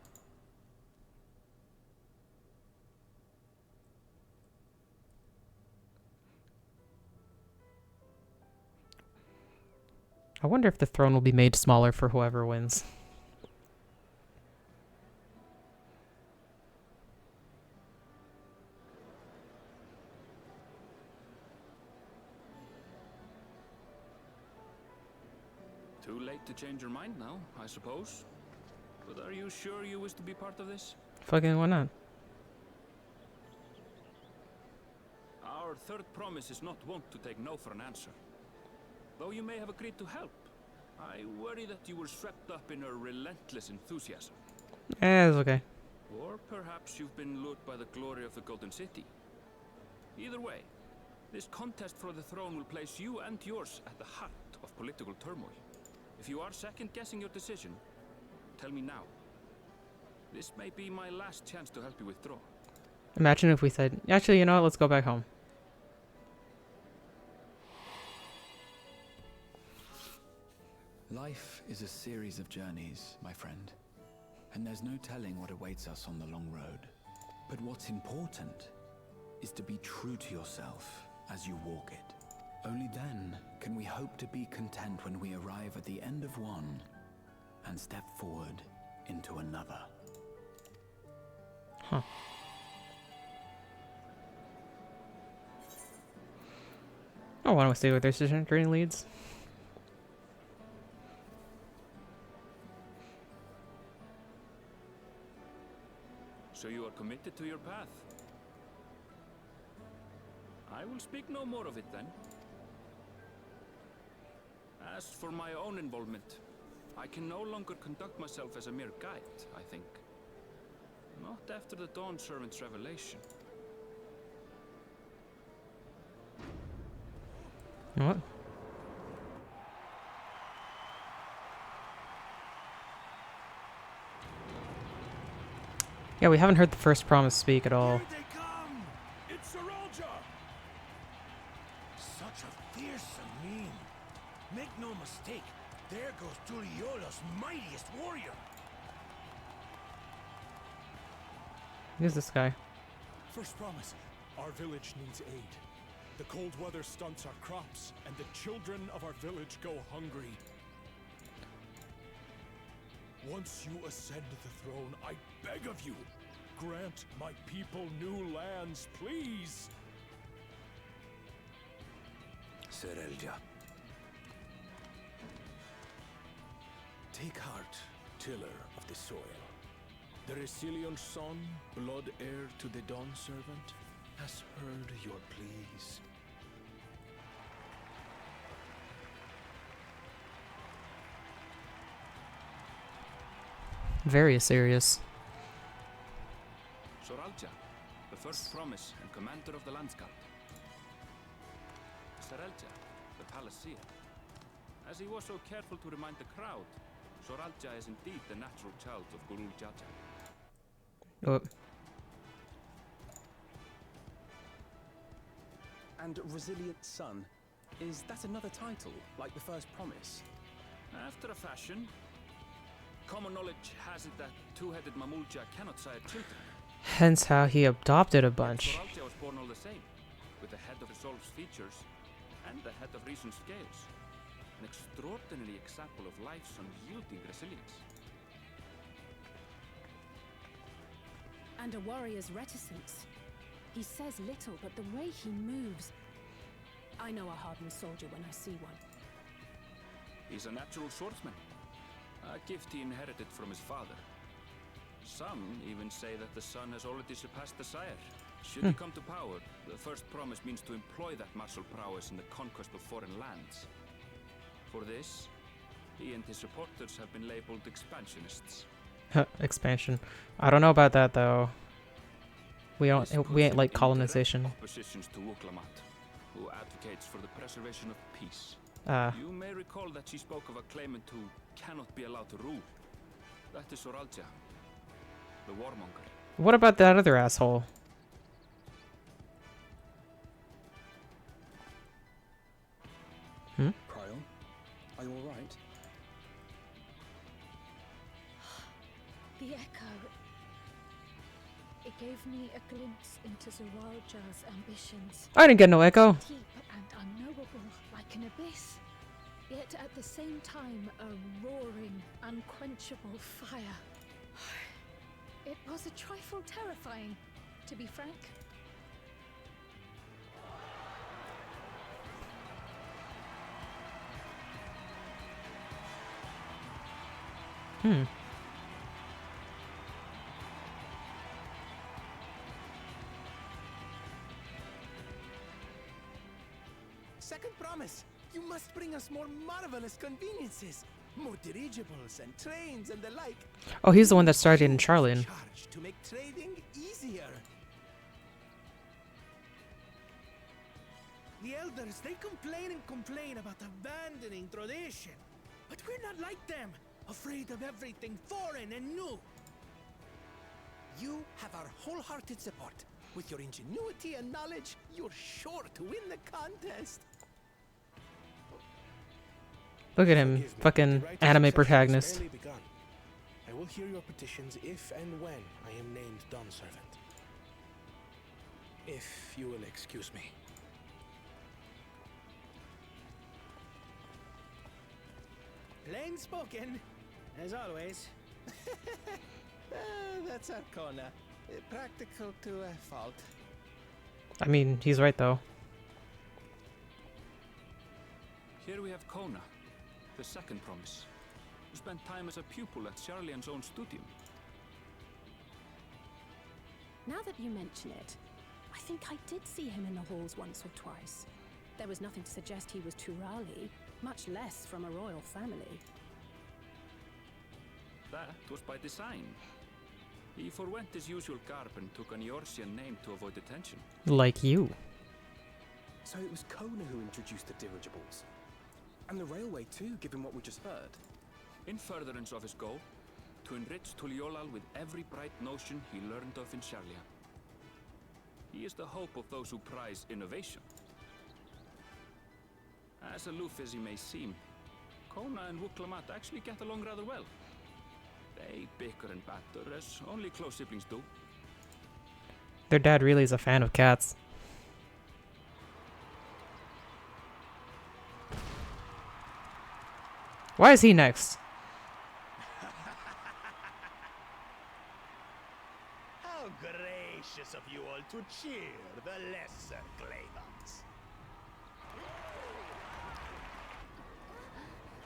I wonder if the throne will be made smaller for whoever wins. Too late to change your mind now, I suppose. But are you sure you wish to be part of this? Fucking why not? Our third promise is not wont to take no for an answer. Though you may have agreed to help, I worry that you were swept up in her relentless enthusiasm. It's okay. Or perhaps you've been lured by the glory of the Golden City. Either way, this contest for the throne will place you and yours at the heart of political turmoil. If you are second-guessing your decision, tell me now. This may be my last chance to help you withdraw. Imagine if we said, actually, you know what, let's go back home. Life is a series of journeys, my friend. And there's no telling what awaits us on the long road. But what's important is to be true to yourself as you walk it. Only then can we hope to be content when we arrive at the end of one and step forward into another. Huh. I want to stay with their decision green leads. So you are committed to your path? I will speak no more of it then. As for my own involvement, I can no longer conduct myself as a mere guide, I think. Not after the Dawn Servant's revelation. What? Yeah, we haven't heard the first promise speak at all. Here they come! It's Saralja! Such a fearsome mien. Make no mistake, there goes Turiola's mightiest warrior. Who's this guy? First promise, our village needs aid. The cold weather stunts our crops, and the children of our village go hungry. Once you ascend the throne, I beg of you, grant my people new lands, please! Saralja. Take heart, tiller of the soil. The resilient son, blood heir to the Dawn Servant, has heard your pleas. Very serious. Saralja, the first promise and commander of the Landsguard. Saralja, the Palaceer. As he was so careful to remind the crowd, Saralja is indeed the natural child of Gurul Jaja. Oh. And Resilient Son, is that another title, like the first promise? After a fashion. Common knowledge has it that two-headed Mamulja cannot sire children. Hence how he adopted a bunch. Saralja was born all the same, with the head of Resolve's features and the head of Reason's scales. An extraordinary example of life's unyielding resilience. And a warrior's reticence. He says little, but the way he moves... I know a hardened soldier when I see one. He's a natural swordsman. A gift he inherited from his father. Some even say that the son has already surpassed the sire. Should he come to power, the first promise means to employ that martial prowess in the conquest of foreign lands. For this, he and his supporters have been labeled expansionists. Expansion. I don't know about that though. We ain't like colonization. Oppositions to Wuklamat, who advocates for the preservation of peace. You may recall that she spoke of a claimant who cannot be allowed to rule. That is Saralja, the warmonger. What about that other asshole? Cryon, are you alright? The echo. It gave me a glimpse into Zaralja's ambitions. I didn't get no echo. Deep and unknowable, like an abyss. Yet at the same time, a roaring, unquenchable fire. It was a trifle terrifying, to be frank. Second promise, you must bring us more marvelous conveniences. More dirigibles and trains and the like. Oh, he's the one that started in Charlian. Charge to make trading easier. The elders, they complain about abandoning tradition. But we're not like them, afraid of everything foreign and new. You have our wholehearted support. With your ingenuity and knowledge, you're sure to win the contest. Look at him, fucking anime protagonist. I will hear your petitions if and when I am named Dawn Servant. If you will excuse me. Plain spoken, as always. That's Arcona. Practical to a fault. I mean, he's right though. Here we have Kona, the second promise, who spent time as a pupil at Charlian's own studium. Now that you mention it, I think I did see him in the halls once or twice. There was nothing to suggest he was Turali, much less from a royal family. That was by design. He forwent his usual garb and took an Eorzean name to avoid attention. Like you. So it was Kona who introduced the dirigibles. And the railway too, given what we just heard. In furtherance of his goal, to enrich Tuliolal with every bright notion he learned of in Sharlia. He is the hope of those who prize innovation. As aloof as he may seem, Kona and Wuklamat actually get along rather well. They bicker and batter as only close siblings do. Their dad really is a fan of cats. Why is he next? How gracious of you all to cheer the lesser claimants.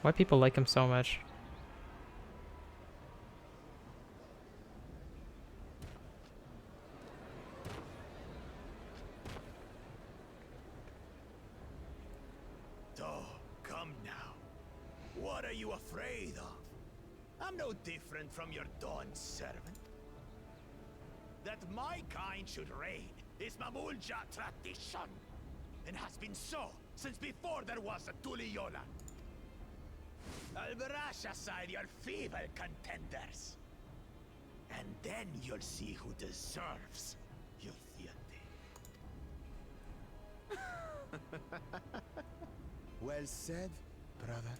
Why people like him so much? Oh, come now. What are you afraid of? I'm no different from your Dawn servant. That my kind should reign is Mamulja tradition, and has been so since before there was a Tuliola. I'll brush aside your feeble contenders, and then you'll see who deserves your fealty. Well said, brother.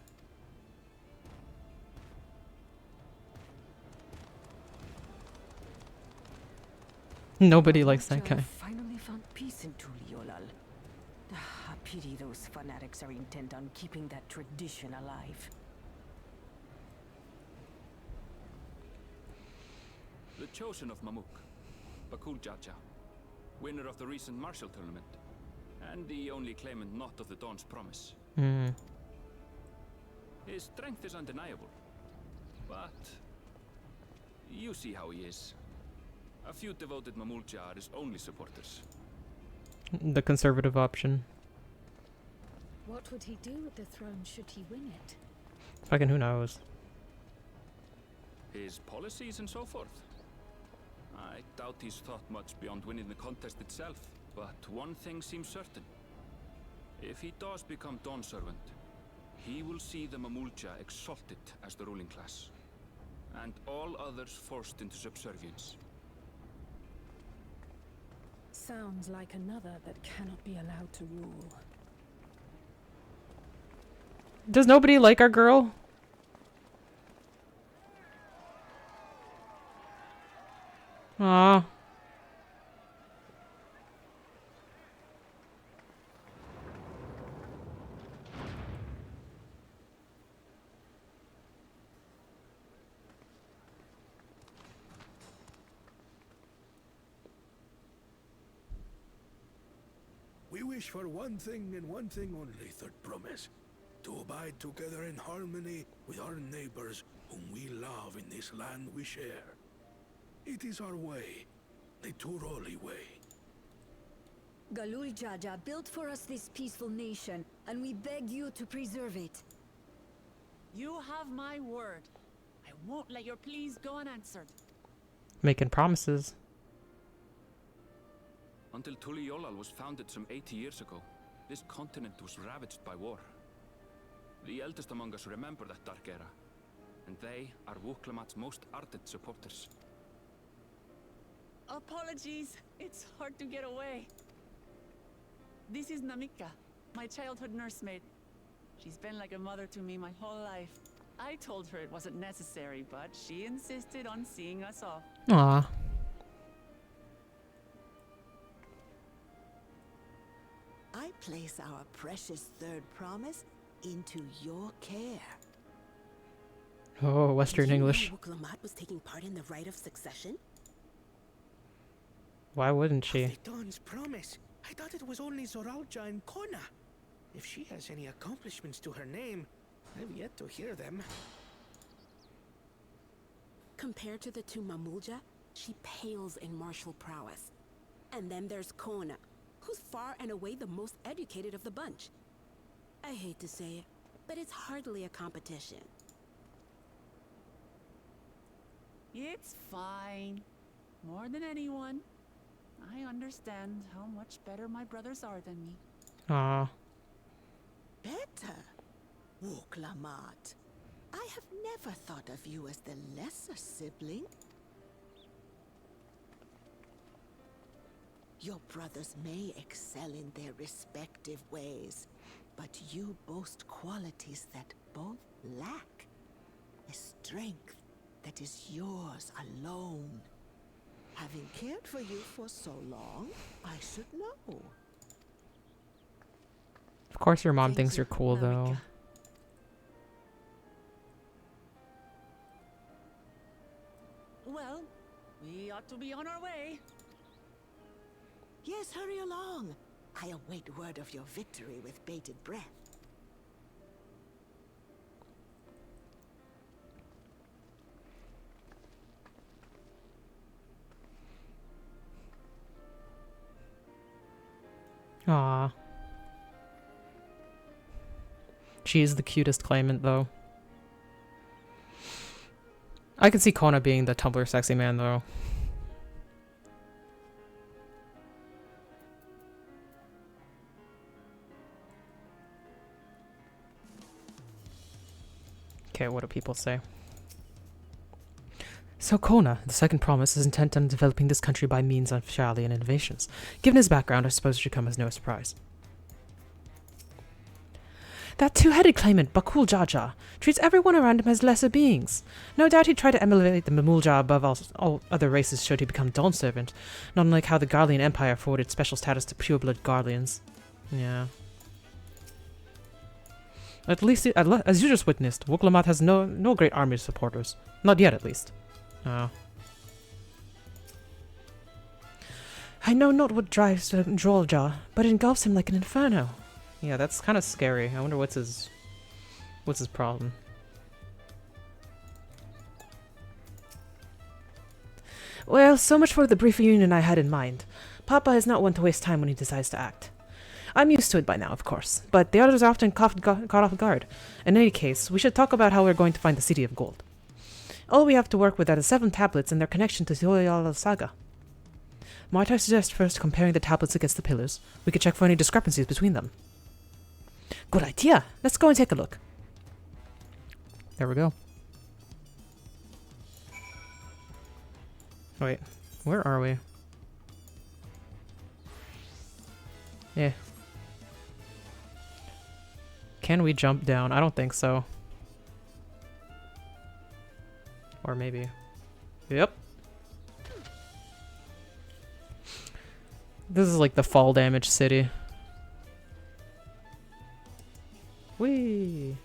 Nobody likes that guy. Finally found peace in Tuliolal. I pity those fanatics are intent on keeping that tradition alive. The chosen of Mamuk, Bakul Jaja, winner of the recent martial tournament, and the only claimant not of the Dawn's promise. His strength is undeniable, but you see how he is. A few devoted Mamulja are his only supporters. The conservative option. What would he do with the throne should he win it? Fucking who knows? His policies and so forth. I doubt he's thought much beyond winning the contest itself, but one thing seems certain. If he does become Dawn Servant, he will see the Mamulja exalted as the ruling class, and all others forced into subservience. Sounds like another that cannot be allowed to rule. Does nobody like our girl? Aww. We wish for one thing and one thing only, Third Promise. To abide together in harmony with our neighbors whom we love in this land we share. It is our way, the Turoli way. Galul Jaja built for us this peaceful nation, and we beg you to preserve it. You have my word. I won't let your pleas go unanswered. Making promises. Until Tuliolal was founded some 80 years ago, this continent was ravaged by war. The eldest among us remember that dark era, and they are Wuklamat's most ardent supporters. Apologies, it's hard to get away. This is Namika, my childhood nursemaid. She's been like a mother to me my whole life. I told her it wasn't necessary, but she insisted on seeing us off. Aww. I place our precious Third Promise into your care. Oh, Western English. Wuklamat was taking part in the rite of succession? Why wouldn't she? The Dawn's promise. I thought it was only Zoralja and Kona. If she has any accomplishments to her name, I've yet to hear them. Compared to the two Mamulja, she pales in martial prowess. And then there's Kona, who's far and away the most educated of the bunch. I hate to say it, but it's hardly a competition. It's fine. More than anyone, I understand how much better my brothers are than me. Aw. Better? Woklamat. I have never thought of you as the lesser sibling. Your brothers may excel in their respective ways, but you boast qualities that both lack. A strength that is yours alone. Having cared for you for so long, I should know. Of course your mom thinks you're cool, Marika. though. Well, we ought to be on our way. Yes, hurry along. I await word of your victory with bated breath. Aw. She is the cutest claimant, though. I could see Kona being the Tumblr sexy man, though. Okay, what do people say? So Kona, the second promise, is intent on developing this country by means of Shalian innovations. Given his background, I suppose it should come as no surprise. That two-headed claimant, Bakul Jaja, treats everyone around him as lesser beings. No doubt he'd try to emulate the Mamulja above all other races should he become Dawn Servant, not unlike how the Garlean Empire afforded special status to pureblood Garleans. Yeah. At least, as you just witnessed, Woklamat has no great army of supporters. Not yet, at least. Oh. I know not what drives Drolja, but it engulfs him like an inferno. Yeah, that's kind of scary. I wonder what's his problem. Well, so much for the brief reunion I had in mind. Papa is not one to waste time when he decides to act. I'm used to it by now, of course, but the others are often caught off guard. In any case, we should talk about how we're going to find the City of Gold. All we have to work with are the 7 tablets and their connection to Zoyala Saga. Might I suggest first comparing the tablets against the pillars? We could check for any discrepancies between them. Good idea! Let's go and take a look. There we go. Wait, where are we? Yeah. Can we jump down? I don't think so. Or maybe. Yep. This is like the fall damage city. Whee!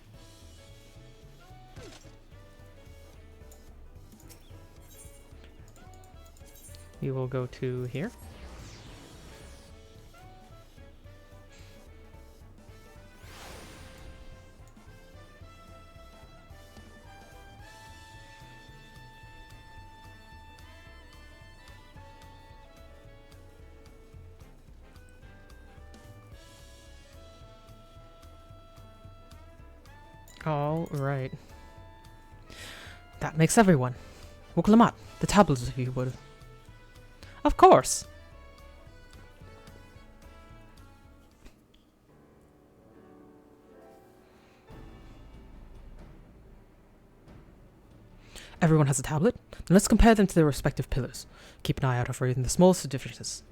We will go to here. All right. That makes everyone. Woklamat, the tablets if you would. Of course. Everyone has a tablet? Then let's compare them to their respective pillars. Keep an eye out for even the smallest differences.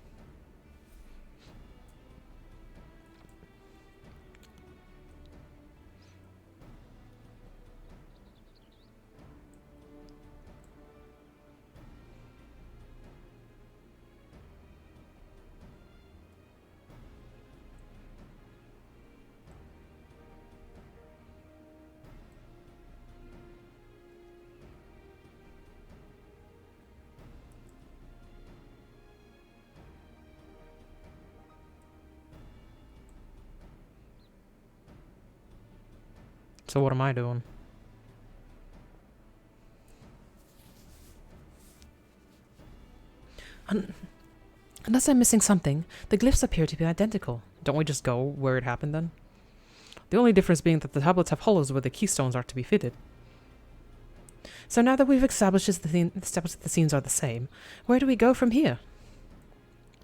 So what am I doing? Unless I'm missing something, the glyphs appear to be identical. Don't we just go where it happened then? The only difference being that the tablets have hollows where the keystones are to be fitted. So now that we've established that the scenes are the same, where do we go from here?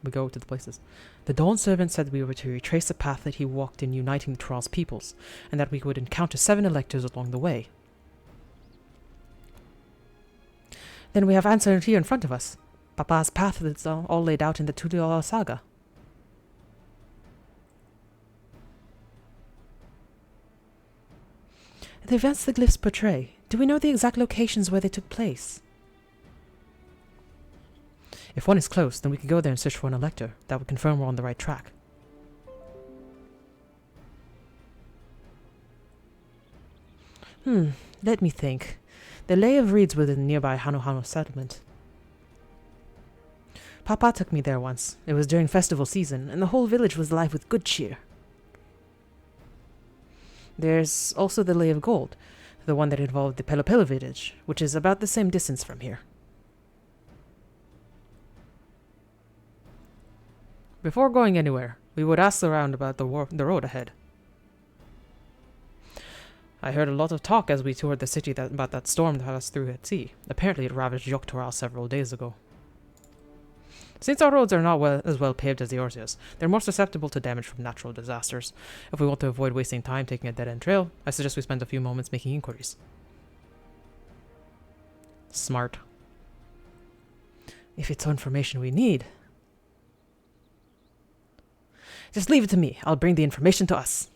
We go to the places. The Dawn Servant said we were to retrace the path that he walked in uniting the Thrall's peoples, and that we would encounter 7 electors along the way. Then we have answer here in front of us. Papa's path that's all laid out in the Tudor saga. The events the glyphs portray, do we know the exact locations where they took place? If one is close, then we can go there and search for an elector. That would confirm we're on the right track. Let me think. The Lay of Reeds within the nearby Hano settlement. Papa took me there once. It was during festival season, and the whole village was alive with good cheer. There's also the Lay of Gold, the one that involved the Pelopela village, which is about the same distance from here. Before going anywhere, we would ask around about the road ahead. I heard a lot of talk as we toured the city about that storm that passed through at sea. Apparently it ravaged Dawntrail several days ago. Since our roads are not as well paved as yours is, they're more susceptible to damage from natural disasters. If we want to avoid wasting time taking a dead-end trail, I suggest we spend a few moments making inquiries. Smart. If it's information we need. Just leave it to me. I'll bring the information to us.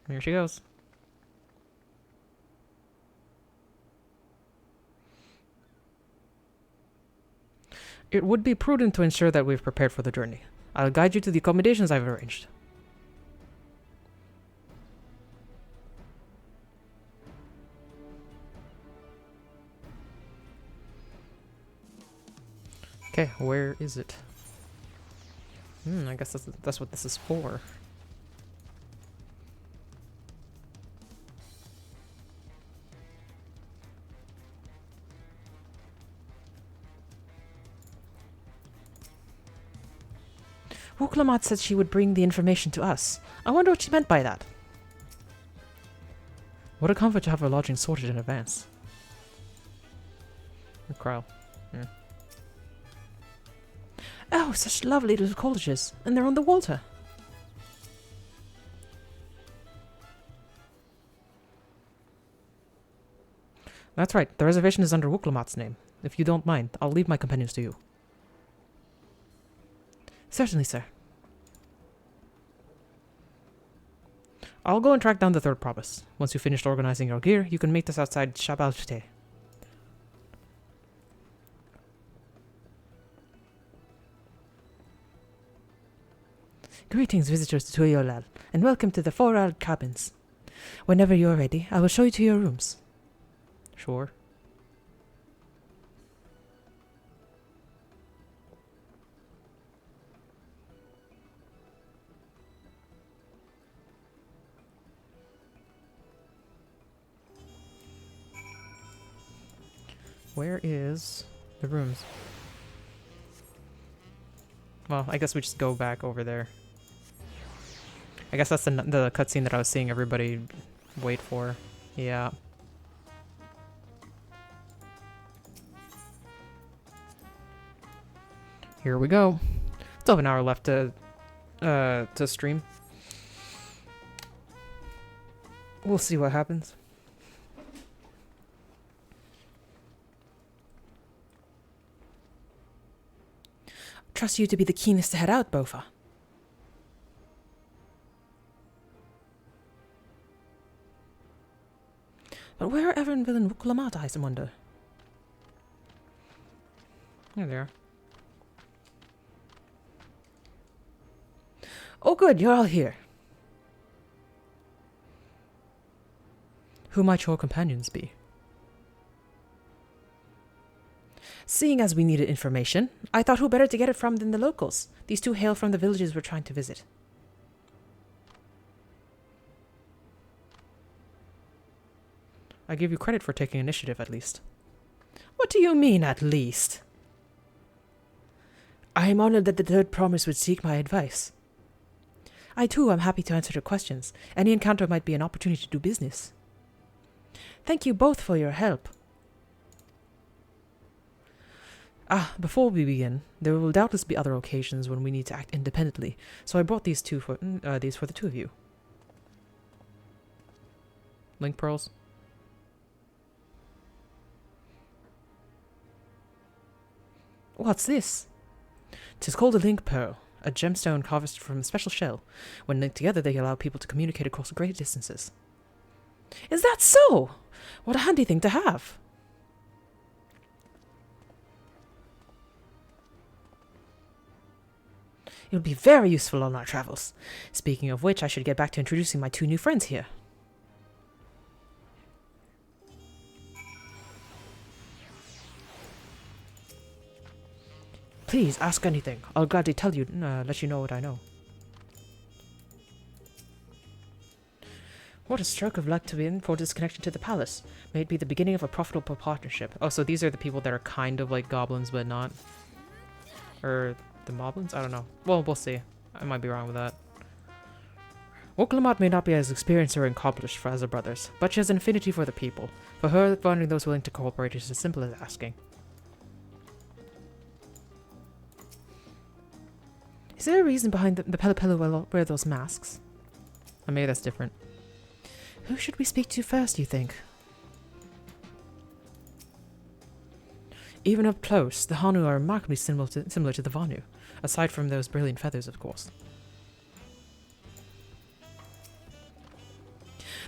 Here she goes. It would be prudent to ensure that we've prepared for the journey. I'll guide you to the accommodations I've arranged. Okay, where is it? I guess that's what this is for. Wuklamat said she would bring the information to us. I wonder what she meant by that. What a comfort to have our lodging sorted in advance. Crowd. Oh, such lovely little cottages, and they're on the water. That's right, the reservation is under Wuklamat's name. If you don't mind, I'll leave my companions to you. Certainly, sir. I'll go and track down the third promise. Once you've finished organizing your gear, you can meet us outside Expandtse. Greetings, visitors to Tuyolal, and welcome to the Foral Cabins. Whenever you're ready, I will show you to your rooms. Sure. Where is the rooms? Well, I guess we just go back over there. I guess that's the cutscene that I was seeing everybody wait for. Yeah. Here we go. Still have an hour left to stream. We'll see what happens. Trust you to be the keenest to head out, Bofa. But where are Evanville and Wuklamat, I wonder? There they are. Oh good, you're all here. Who might your companions be? Seeing as we needed information, I thought who better to get it from than the locals. These two hail from the villages we're trying to visit. I give you credit for taking initiative, at least. What do you mean, at least? I am honored that the third promise would seek my advice. I too am happy to answer your questions. Any encounter might be an opportunity to do business. Thank you both for your help. Before we begin, there will doubtless be other occasions when we need to act independently, so I brought these for the two of you. Link pearls. What's this? 'Tis called a link pearl, a gemstone harvested from a special shell. When linked together, they allow people to communicate across great distances. Is that so? What a handy thing to have. It will be very useful on our travels. Speaking of which, I should get back to introducing my two new friends here. Please, ask anything. I'll gladly tell you, let you know what I know. What a stroke of luck to be in for this connection to the palace. May it be the beginning of a profitable partnership. Oh, so these are the people that are kind of like goblins, but not. Or the moblins? I don't know. Well, we'll see. I might be wrong with that. Woklamat may not be as experienced or accomplished as her brothers, but she has an affinity for the people. For her, finding those willing to cooperate is as simple as asking. Is there a reason behind the Pelu will wear those masks? Or maybe that's different. Who should we speak to first, you think? Even up close, the Hanu are remarkably similar to the Vanu, aside from those brilliant feathers, of course.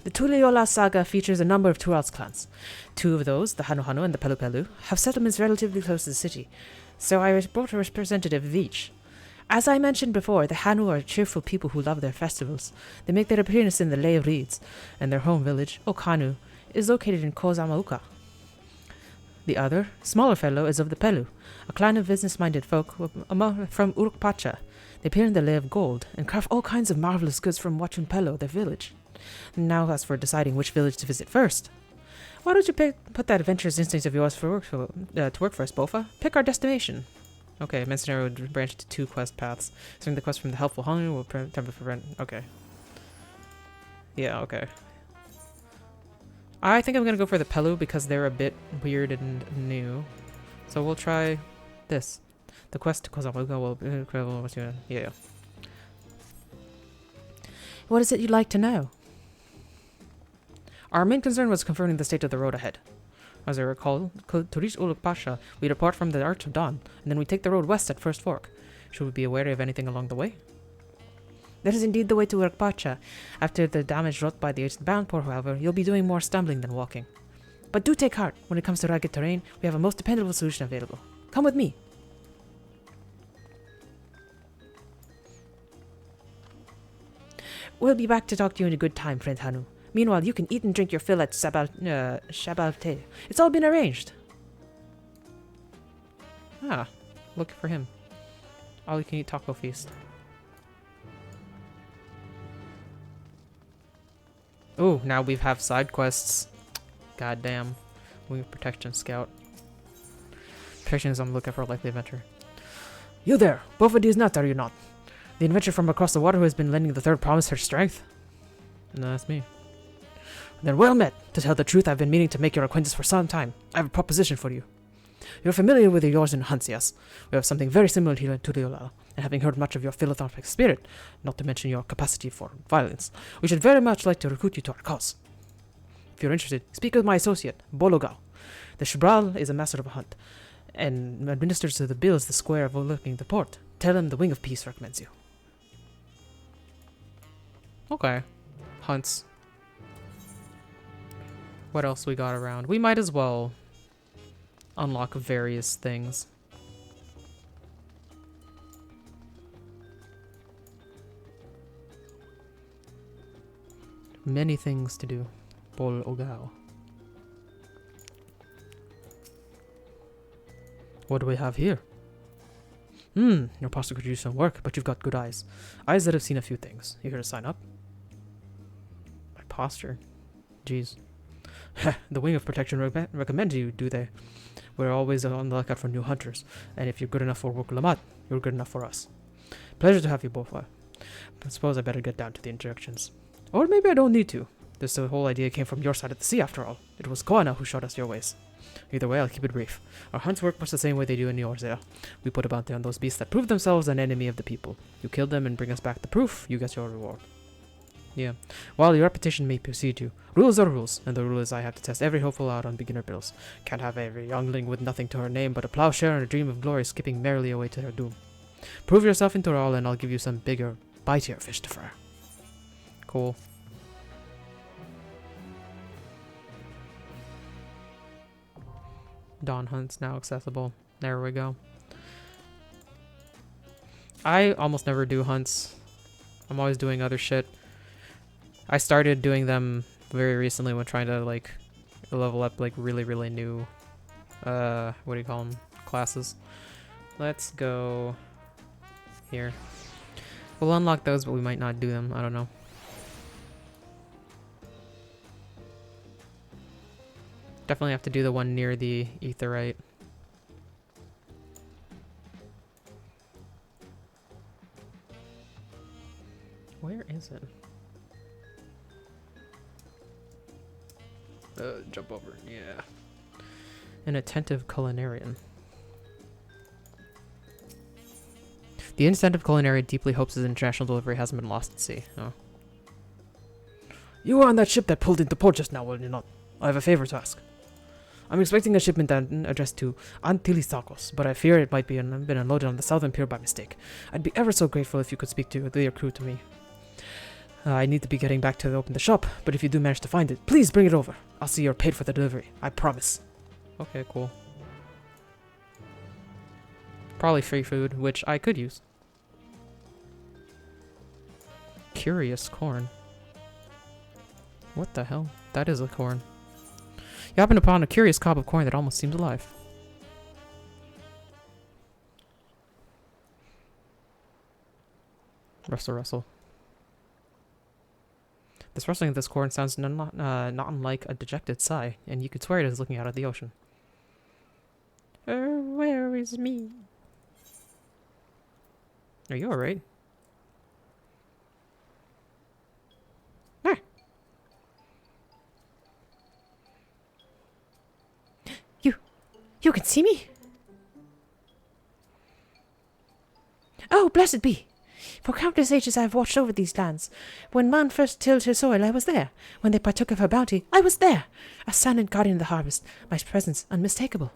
The Tuliyola saga features a number of Turals clans. Two of those, the Hanu and the Pelu, have settlements relatively close to the city, so I brought a representative of each. As I mentioned before, the Hanu are cheerful people who love their festivals. They make their appearance in the Lay of Reeds, and their home village, Okanu, is located in Kozamauka. The other, smaller fellow, is of the Pelu, a clan of business-minded folk from Urukpacha. They appear in the Lay of Gold, and craft all kinds of marvelous goods from Wachun Pelo, their village. Now as for deciding which village to visit first. Why don't you put that adventurous instinct of yours to work for us, Bofa? Pick our destination. Okay, Mencionero would branch into two quest paths. Starting the quest from the helpful Hanu will prevent. Okay. Yeah, okay. I think I'm gonna go for the Pelu because they're a bit weird and new. So we'll try this. The quest to Kozamuga will yeah. What is it you'd like to know? Our main concern was confirming the state of the road ahead. As I recall, to reach Uluk Pasha, we depart from the Arch of Dawn, and then we take the road west at First Fork. Should we be wary of anything along the way? That is indeed the way to Uluk Pasha. After the damage wrought by the downpour, however, you'll be doing more stumbling than walking. But do take heart. When it comes to rugged terrain, we have a most dependable solution available. Come with me. We'll be back to talk to you in a good time, friend Hanu. Meanwhile, you can eat and drink your fill at Shabalte. It's all been arranged. Ah, looking for him. All you can eat taco feast. Ooh, now we have side quests. Goddamn. Wing of Protection Scout. Protection is on the lookout for a likely adventure. You there! Both of these nuts, are you not? The adventurer from across the water who has been lending the third promise her strength? No, that's me. Then well met. To tell the truth, I've been meaning to make your acquaintance for some time. I have a proposition for you. You're familiar with yours and Hans, yes? We have something very similar to Leolal, and having heard much of your philanthropic spirit, not to mention your capacity for violence, we should very much like to recruit you to our cause. If you're interested, speak with my associate, Bologao. The Shibral is a master of a hunt, and administers to the bills the square overlooking the port. Tell him the Wing of Peace recommends you. Okay. Hunts. What else we got around? We might as well unlock various things. Many things to do. Bol Ogao. What do we have here? Your posture could use some work, but you've got good eyes. Eyes that have seen a few things. You here to sign up? My posture? Jeez. The Wing of Protection recommend you, do they? We're always on the lookout for new hunters, and if you're good enough for Woklamat, you're good enough for us. Pleasure to have you both. I suppose I better get down to the instructions. Or maybe I don't need to. This whole idea came from your side of the sea, after all. It was Koana who showed us your ways. Either way, I'll keep it brief. Our hunts work much the same way they do in yours there. We put a bounty on those beasts that prove themselves an enemy of the people. You kill them and bring us back the proof, you get your reward. Yeah. While your reputation may precede you, rules are rules, and the rule is I have to test every hopeful out on beginner builds. Can't have every youngling with nothing to her name but a plowshare and a dream of glory skipping merrily away to their doom. Prove yourself in Toral and I'll give you some bigger, bitier fish to fry. Cool. Dawn hunts now accessible. There we go. I almost never do hunts. I'm always doing other shit. I started doing them very recently when trying to like level up like really new what do you call them, classes. Let's go here. We'll unlock those, but we might not do them. I don't know. Definitely have to do the one near the Aetheryte. Where is it? Jump over. Yeah. An attentive culinarian. The incentive culinarian deeply hopes his international delivery hasn't been lost at sea. Oh. You were on that ship that pulled into port just now, were you not? I have a favor to ask. I'm expecting a shipment addressed to Antilisakos, but I fear it might be been unloaded on the southern pier by mistake. I'd be ever so grateful if you could speak to your crew to me. I need to be getting back to open the shop, but if you do manage to find it, please bring it over. I'll see you're paid for the delivery. I promise. Okay, cool. Probably free food, which I could use. Curious corn. What the hell? That is a corn. You happen upon a curious cob of corn that almost seems alive. Rustle, rustle. This rustling of this corn sounds not unlike a dejected sigh, and you could swear it is looking out at the ocean. Where is me? Are you alright? Ah. You can see me? Oh, blessed be! For countless ages I have watched over these lands. When man first tilled her soil, I was there. When they partook of her bounty, I was there. A silent guardian of the harvest, my presence unmistakable.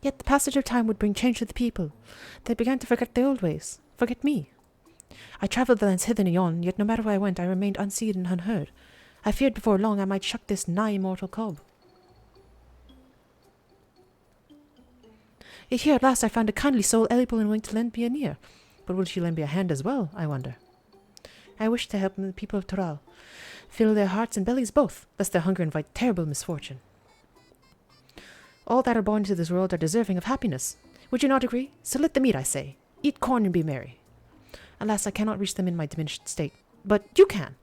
Yet the passage of time would bring change to the people. They began to forget the old ways, forget me. I travelled the lands hither and yon, yet no matter where I went, I remained unseen and unheard. I feared before long I might shuck this nigh-immortal cob. Yet here at last I found a kindly soul able and willing to lend me an ear. But will she lend me a hand as well, I wonder? I wish to help the people of Toral. Fill their hearts and bellies both, lest their hunger invite terrible misfortune. All that are born into this world are deserving of happiness. Would you not agree? So let them eat, I say. Eat corn and be merry. Alas, I cannot reach them in my diminished state. But you can.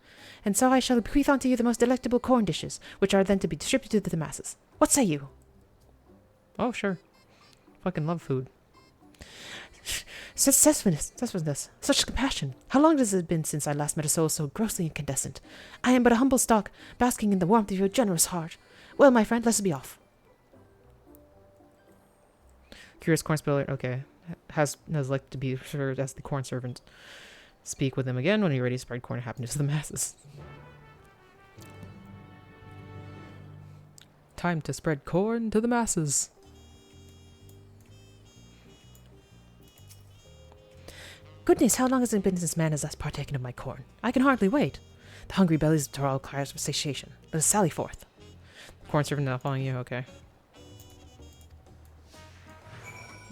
And so I shall bequeath unto you the most delectable corn dishes, which are then to be distributed to the masses. What say you? Oh, sure. Fucking love food. Such compassion. How long has it been since I last met a soul so grossly incandescent? I am but a humble stock, basking in the warmth of your generous heart. Well, my friend, let's be off. Curious corn spiller, okay. Has like to be served as the corn servant. Speak with him again when you're ready to spread corn and happiness to the masses. Time to spread corn to the masses. Goodness, how long has it been since man has thus partaken of my corn? I can hardly wait. The hungry bellies of Toral cries for satiation. Let us sally forth. Corn servant now following you, okay.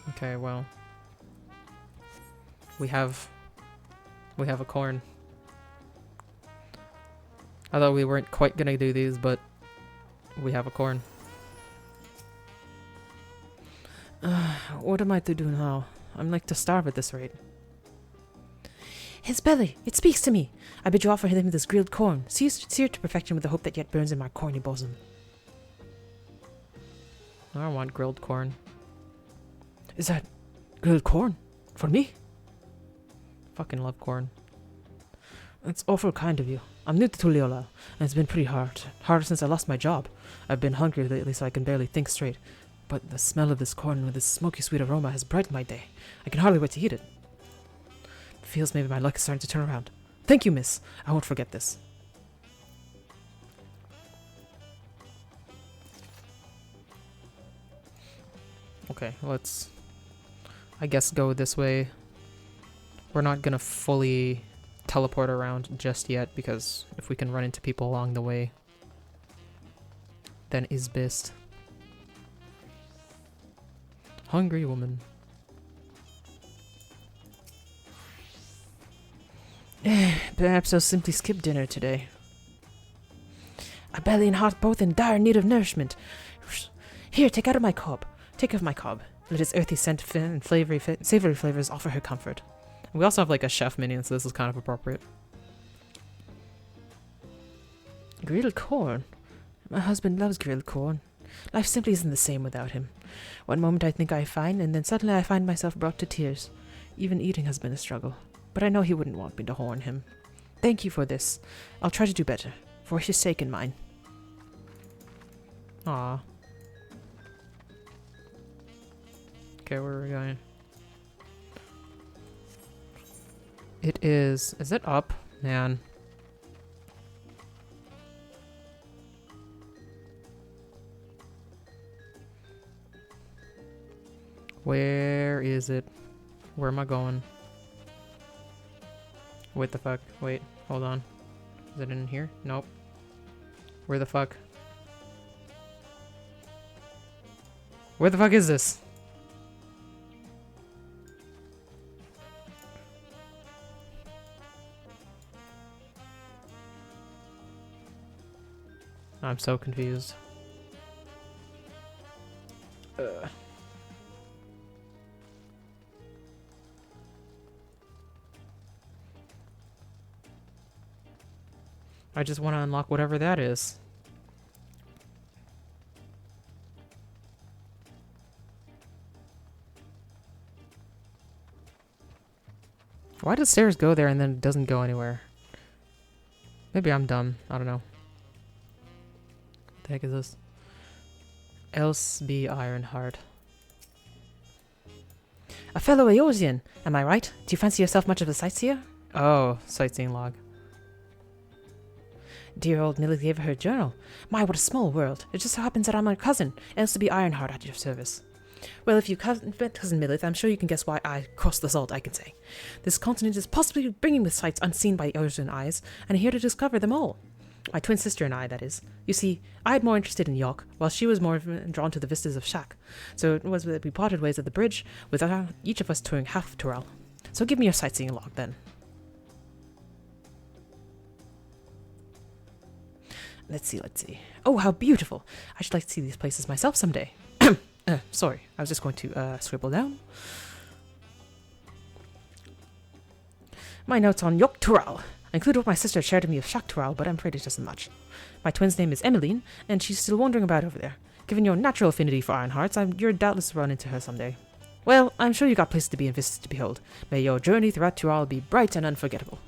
Okay, well. We have a corn. I thought we weren't quite gonna do these, but we have a corn. What am I to do now? I'm like to starve at this rate. His belly! It speaks to me! I bid you offer him this grilled corn, seared to perfection with the hope that yet burns in my corny bosom. I don't want grilled corn. Is that grilled corn? For me? Fucking love corn. It's awful kind of you. I'm new to Tuliyollal, and it's been pretty hard. Harder since I lost my job. I've been hungry lately, so I can barely think straight. But the smell of this corn with its smoky sweet aroma has brightened my day. I can hardly wait to eat it. It feels maybe my luck is starting to turn around. Thank you, miss. I won't forget this. Okay, let's, I guess, go this way. We're not gonna fully teleport around just yet, because if we can run into people along the way, then is best. Hungry woman. Perhaps I'll simply skip dinner today. A belly and heart both in dire need of nourishment. Here, take out of my cob. Take of my cob. Let its earthy scent and savory flavors offer her comfort. We also have like a chef minion, so this is kind of appropriate. Grilled corn? My husband loves grilled corn. Life simply isn't the same without him. One moment I think I'm fine, and then suddenly I find myself brought to tears. Even eating has been a struggle. But I know he wouldn't want me to horn him. Thank you for this. I'll try to do better. For his sake and mine. Aww. Okay, where are we going? It is it up? Man. Where is it? Where am I going? What the fuck? Wait, hold on. Is it in here? Nope. Where the fuck? Where the fuck is this? I'm so confused. I just want to unlock whatever that is. Why does stairs go there and then it doesn't go anywhere? Maybe I'm dumb. I don't know. What the heck is this? Else be Ironheart. A fellow Eosian, am I right? Do you fancy yourself much of a sightseer? Oh, sightseeing log. Dear old Millie gave her her journal. My, what a small world. It just so happens that I'm her cousin, else to be Ironheart at your service. Well, if you met Cousin Millith, I'm sure you can guess why I crossed the salt, I can say. This continent is possibly brimming with sights unseen by Eosian eyes, and I'm here to discover them all. My twin sister and I, that is. You see, I had more interested in York, while she was more drawn to the vistas of Shak. So it was that we parted ways at the bridge, with each of us touring half of Tural. So give me your sightseeing log, then. Let's see. Oh, how beautiful! I should like to see these places myself someday. Sorry, I was just going to scribble down. My notes on York Tural. I include what my sister shared with me of Shak Tural, but I'm afraid it doesn't much. My twin's name is Emmeline, and she's still wandering about over there. Given your natural affinity for Ironhearts, you're doubtless run into her someday. Well, I'm sure you got places to be and vistas to behold. May your journey throughout Tural be bright and unforgettable.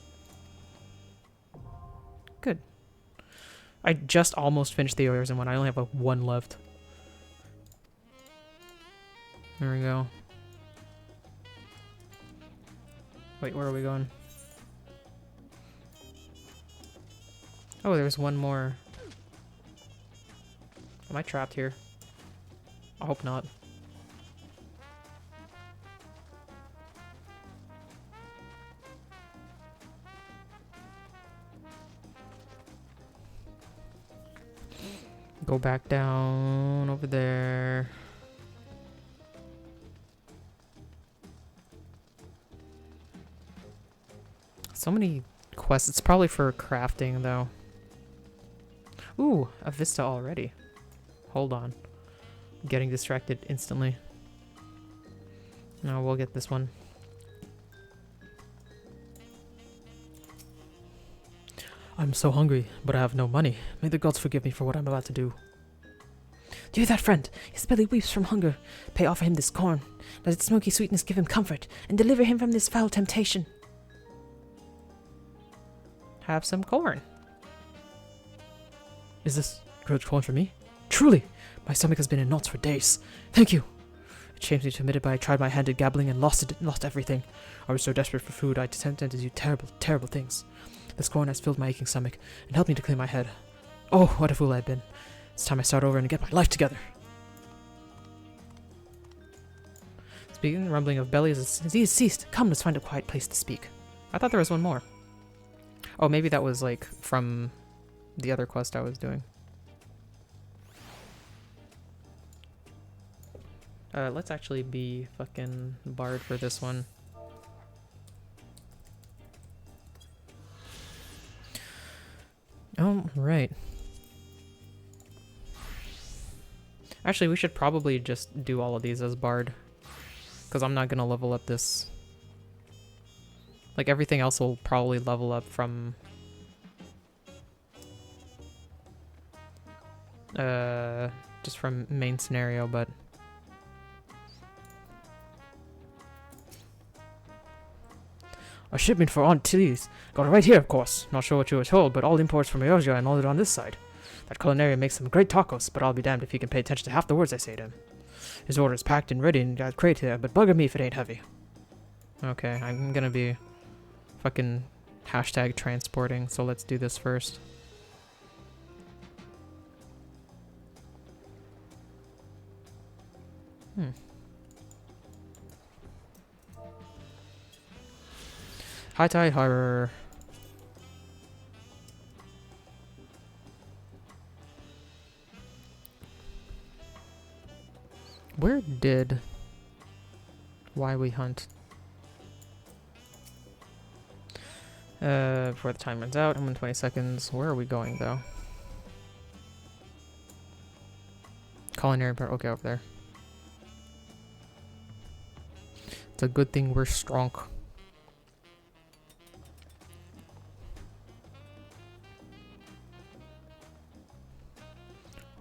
Good. I just almost finished the Eosian one. I only have one left. There we go. Wait, where are we going? Oh, there's one more. Am I trapped here? I hope not. Go back down over there. So many quests. It's probably for crafting, though. Ooh, a vista already. Hold on. I'm getting distracted instantly. No, we'll get this one. I'm so hungry, but I have no money. May the gods forgive me for what I'm about to do. Do that, friend. His belly weeps from hunger. Pay offer him this corn. Let its smoky sweetness give him comfort, and deliver him from this foul temptation. Have some corn. Is this grilled corn for me? Truly! My stomach has been in knots for days. Thank you! It shames me to admit it, but I tried my hand at gabbling and lost everything. I was so desperate for food, I attempted to do terrible, terrible things. This corn has filled my aching stomach and helped me to clear my head. Oh, what a fool I've been. It's time I start over and get my life together. Speaking, the rumbling of bellies has ceased. Come, let's find a quiet place to speak. I thought there was one more. Oh, maybe that was like from the other quest I was doing. Let's actually be fucking bard for this one. Oh, right. Actually, we should probably just do all of these as bard. Because I'm not going to level up this. Like, everything else will probably level up from... just from main scenario, but... A shipment for Aunt Tilly's. Got it right here, of course. Not sure what you were told, but all imports from Eorzea and all it on this side. That culinarian makes some great tacos, but I'll be damned if he can pay attention to half the words I say to him. His order's packed and ready in that crate here, but bugger me if it ain't heavy. Okay, I'm gonna be fucking hashtag transporting, so let's do this first. High Tide Harbor. Where did Why We Hunt? Before the time runs out, I'm in 20 seconds. Where are we going though? Culinary part. Okay, over there. It's a good thing we're strong.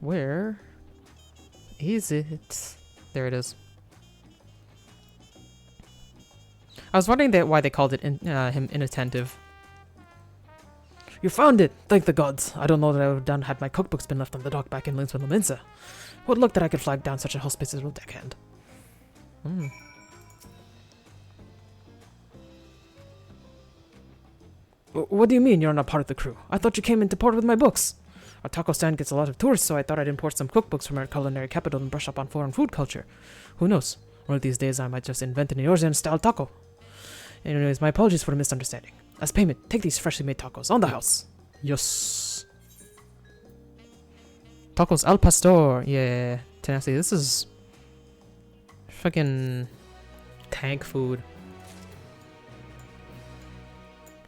Where is it? There it is. I was wondering why they called it him inattentive. You found it! Thank the gods! I don't know what I would have done had my cookbooks been left on the dock back in Linsford Lominsa. What luck that I could flag down such a hospitable deckhand. What do you mean you're not part of the crew? I thought you came into port with my books. Our taco stand gets a lot of tourists, so I thought I'd import some cookbooks from our culinary capital and brush up on foreign food culture. Who knows? One of these days I might just invent an Eorzean-style taco. Anyways, my apologies for the misunderstanding. As payment, take these freshly made tacos on the house. Yes. Tacos al pastor. Yeah, Tennessee. This is fucking tank food.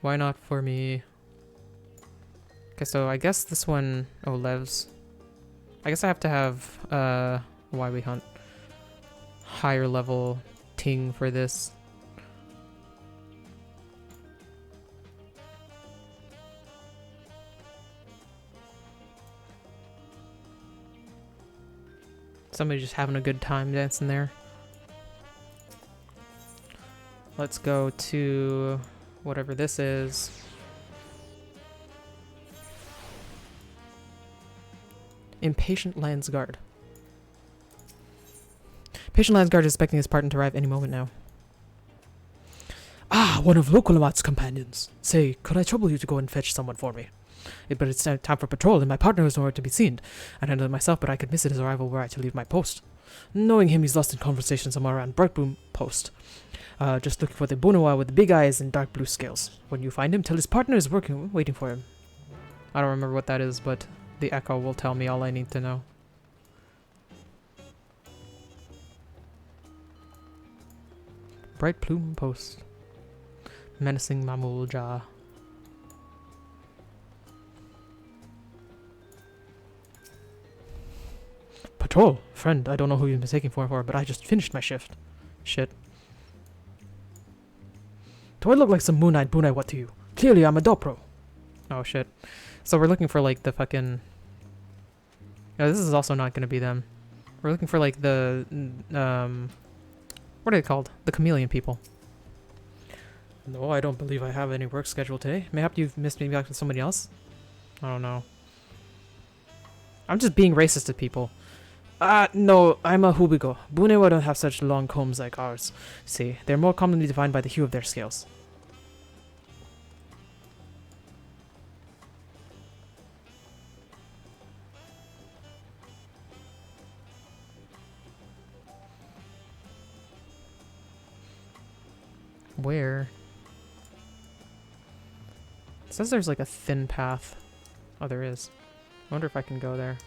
Why not for me? Okay, so I guess this one... Oh, Levs. I guess I have to have, Why We Hunt. Higher level ting for this. Somebody just having a good time dancing there. Let's go to whatever this is. Impatient Landsguard. Patient Landsguard is expecting his partner to arrive any moment now. Ah, one of Lokulamat's companions. Say, could I trouble you to go and fetch someone for me? But it's time for patrol, and my partner is nowhere to be seen. I handled it myself, but I could miss at his arrival were I to leave my post. Knowing him, he's lost in conversation somewhere around Brightboom Post. Just looking for the Bonoa with the big eyes and dark blue scales. When you find him, tell his partner is waiting for him. I don't remember what that is, but the echo will tell me all I need to know. Bright Plume Post. Menacing Mamulja. Patrol! Friend, I don't know who you're mistaken for, but I just finished my shift. Shit. Do I look like some Moon-Eyed Bunai what to you? Clearly I'm a Dopro. Oh shit. So we're looking for like the fucking... Yeah, this is also not gonna be them. We're looking for like the what are they called? The chameleon people. No, I don't believe I have any work scheduled today. Mayhap you've missed me back with somebody else? I don't know. I'm just being racist to people. No, I'm a Hubigo. Bunewa don't have such long combs like ours. See, they're more commonly defined by the hue of their scales. Where? It says there's like a thin path. Oh, there is. I wonder if I can go there.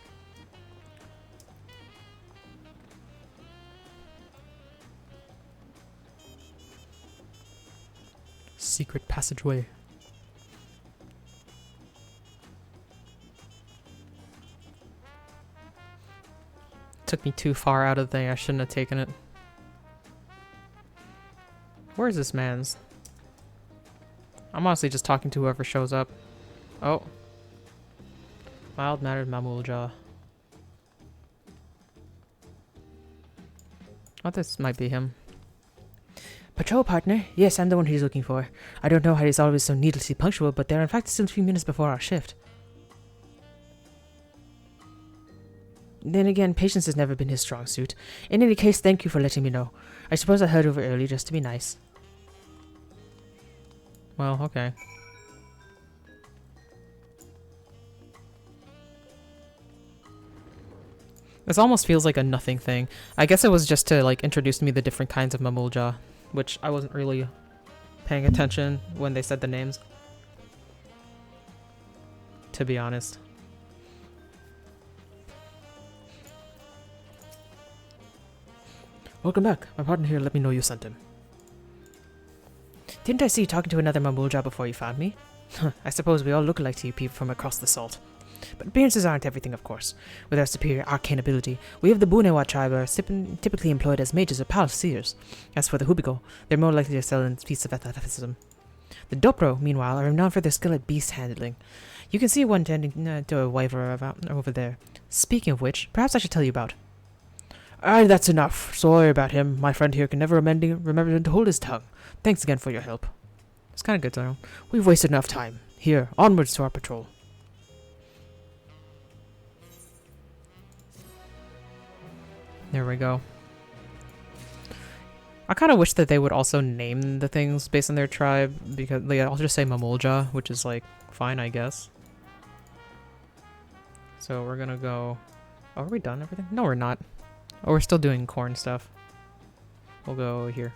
Secret passageway. Took me too far out of the thing. I shouldn't have taken it. Where's this man's? I'm honestly just talking to whoever shows up. Oh. Mild-mannered Mamulja. Oh, this might be him. Patrol partner? Yes, I'm the one he's looking for. I don't know how he's always so needlessly punctual, but they're in fact still a few minutes before our shift. Then again, patience has never been his strong suit. In any case, thank you for letting me know. I suppose I heard over early just to be nice. Well, okay. This almost feels like a nothing thing. I guess it was just to like introduce me the different kinds of Mamulja, which I wasn't really paying attention when they said the names. To be honest. Welcome back. My partner here let me know you sent him. Didn't I see you talking to another Mamulja before you found me? I suppose we all look alike to you people from across the salt. But appearances aren't everything, of course. With our superior arcane ability, we of the Bunewa tribe are typically employed as mages or palace seers. As for the Hubigo, they're more likely to excel in feats of athleticism. The Dopro, meanwhile, are renowned for their skill at beast handling. You can see one tending to a wyvern over there. Speaking of which, perhaps I should tell you about. That's enough. Sorry about him. My friend here can never remember to hold his tongue. Thanks again for your help. It's kind of good to know. We've wasted enough time. Here, onwards to our patrol. There we go. I kind of wish that they would also name the things based on their tribe, because I'll just say Mamulja, which is like fine, I guess. So we're gonna go. Oh, are we done everything? No, we're not. Oh, we're still doing corn stuff. We'll go here.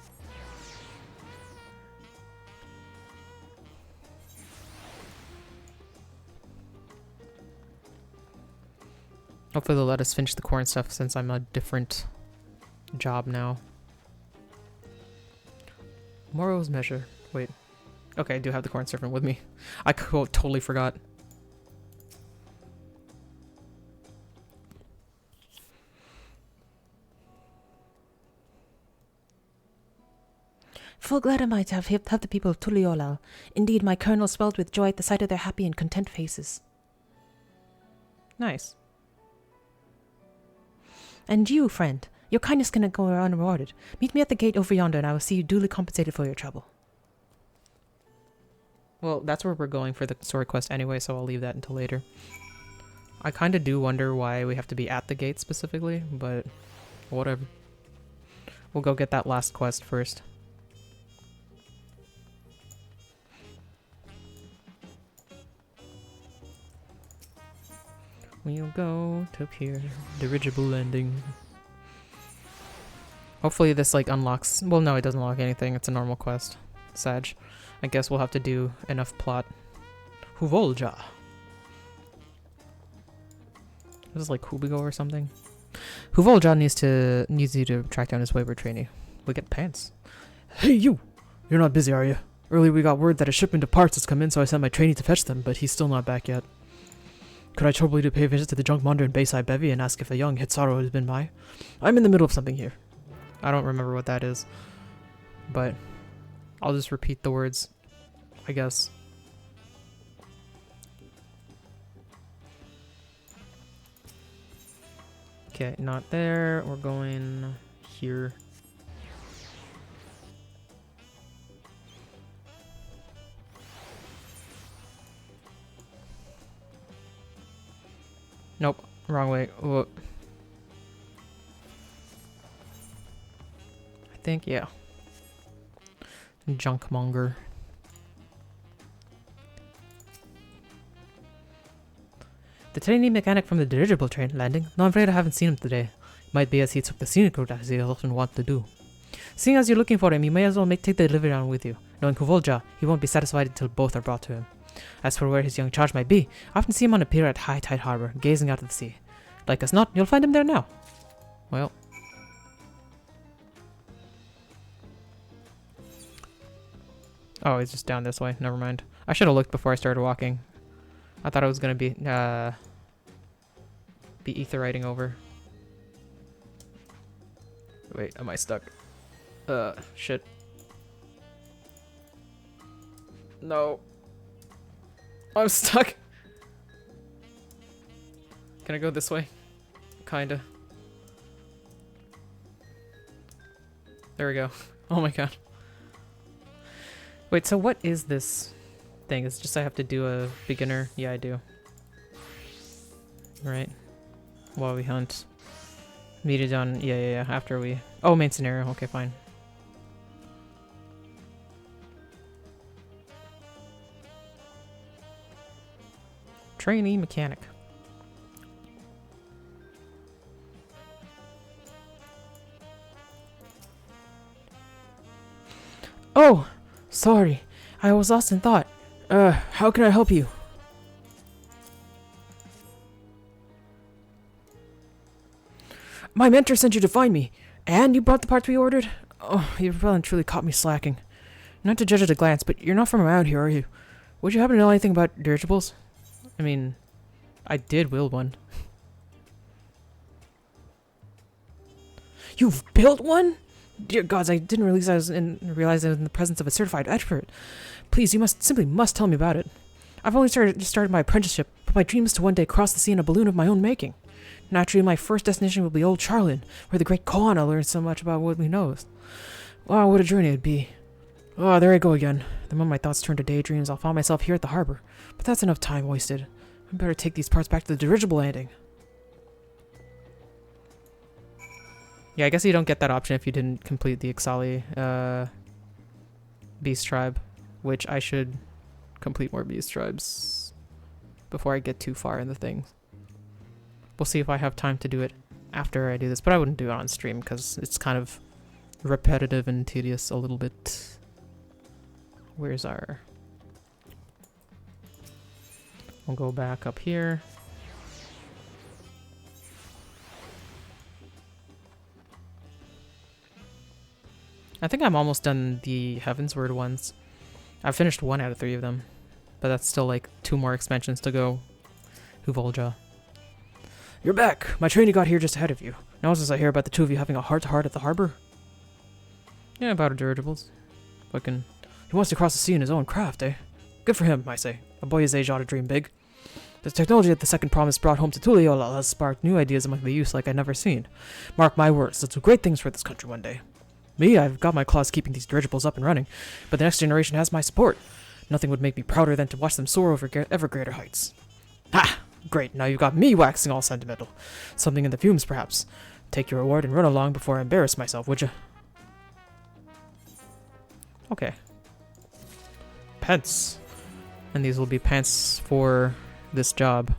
Hopefully they'll let us finish the corn stuff since I'm a different job now. Morrow's measure. Wait. Okay, I do have the corn servant with me. I totally forgot. Full glad am I to have helped the people of Tuliolal. Indeed, my colonel swelled with joy at the sight of their happy and content faces. Nice. And you, friend, your kindness cannot go unrewarded. Meet me at the gate over yonder and I will see you duly compensated for your trouble. Well, that's where we're going for the story quest anyway, so I'll leave that until later. I kind of do wonder why we have to be at the gate specifically, but whatever. We'll go get that last quest first. We'll go to pier, dirigible landing. Hopefully this like unlocks, well no, it doesn't unlock anything, it's a normal quest. Sag. I guess we'll have to do enough plot. Huvolja. This is like Hubigo or something. Huvolja needs you to track down his wayward trainee. We get pants. Hey you! You're not busy, are you? Earlier we got word that a shipment of parts has come in, so I sent my trainee to fetch them, but he's still not back yet. Could I trouble you to pay a visit to the junk monder in Bayside Bevy and ask if a young Hitsaru has been by? I'm in the middle of something here. I don't remember what that is, but I'll just repeat the words, I guess. Okay, not there. We're going here. Nope, wrong way. Whoop. I think, yeah. Junkmonger. The tiny mechanic from the dirigible train landing. No, I'm afraid I haven't seen him today. Might be as he took the scenic route as he often wants to do. Seeing as you're looking for him, you may as well take the delivery on with you. Knowing Kuvolja, he won't be satisfied until both are brought to him. As for where his young charge might be, I often see him on a pier at High Tide Harbor, gazing out at the sea. Like as not, you'll find him there now. Well. Oh, he's just down this way. Never mind. I should have looked before I started walking. I thought it was gonna be ether riding over. Wait, am I stuck? Shit. No. I'm stuck. Can I go this way? Kinda. There we go. Oh my god. Wait, so what is this thing? It's just I have to do a beginner? Yeah, I do. Right. While we hunt. Meet it on... Yeah. After we... Oh, main scenario. Okay, fine. Trainee mechanic. Oh! Sorry. I was lost in thought. How can I help you? My mentor sent you to find me. And you brought the parts we ordered? Oh, you've well and truly caught me slacking. Not to judge at a glance, but you're not from around here, are you? Would you happen to know anything about dirigibles? I mean, I did build one. You've built one? Dear gods, I didn't realize I was in the presence of a certified expert. Please, you must tell me about it. I've only started my apprenticeship, but my dream is to one day cross the sea in a balloon of my own making. Naturally, my first destination will be Old Charlin, where the great Koana learned so much about what we know. Wow, what a journey it'd be. Oh, there I go again. The moment my thoughts turn to daydreams, I'll find myself here at the harbor. But that's enough time wasted. I better take these parts back to the dirigible landing. Yeah, I guess you don't get that option if you didn't complete the Ixali Beast Tribe, which I should complete more Beast Tribes before I get too far in the things. We'll see if I have time to do it after I do this, but I wouldn't do it on stream because it's kind of repetitive and tedious a little bit. Where's our... We'll go back up here. I think I'm almost done the Heavensward ones. I've finished 1 out of 3 of them, but that's still like 2 more expansions to go. Huvolja. You're back! My trainee got here just ahead of you. Now as I hear about the 2 of you having a heart-to-heart at the harbor. Yeah, about dirigibles. Fucking... He wants to cross the sea in his own craft, eh? Good for him, I say. A boy his age ought to dream big. The technology that the second promise brought home to Tuliyola has sparked new ideas among the youth like I'd never seen. Mark my words, let's do great things for this country one day. Me, I've got my claws keeping these dirigibles up and running, but the next generation has my support. Nothing would make me prouder than to watch them soar over ever greater heights. Ha! Great, now you've got me waxing all sentimental. Something in the fumes, perhaps. Take your reward and run along before I embarrass myself, would you? Okay. Pants. And these will be pants for this job.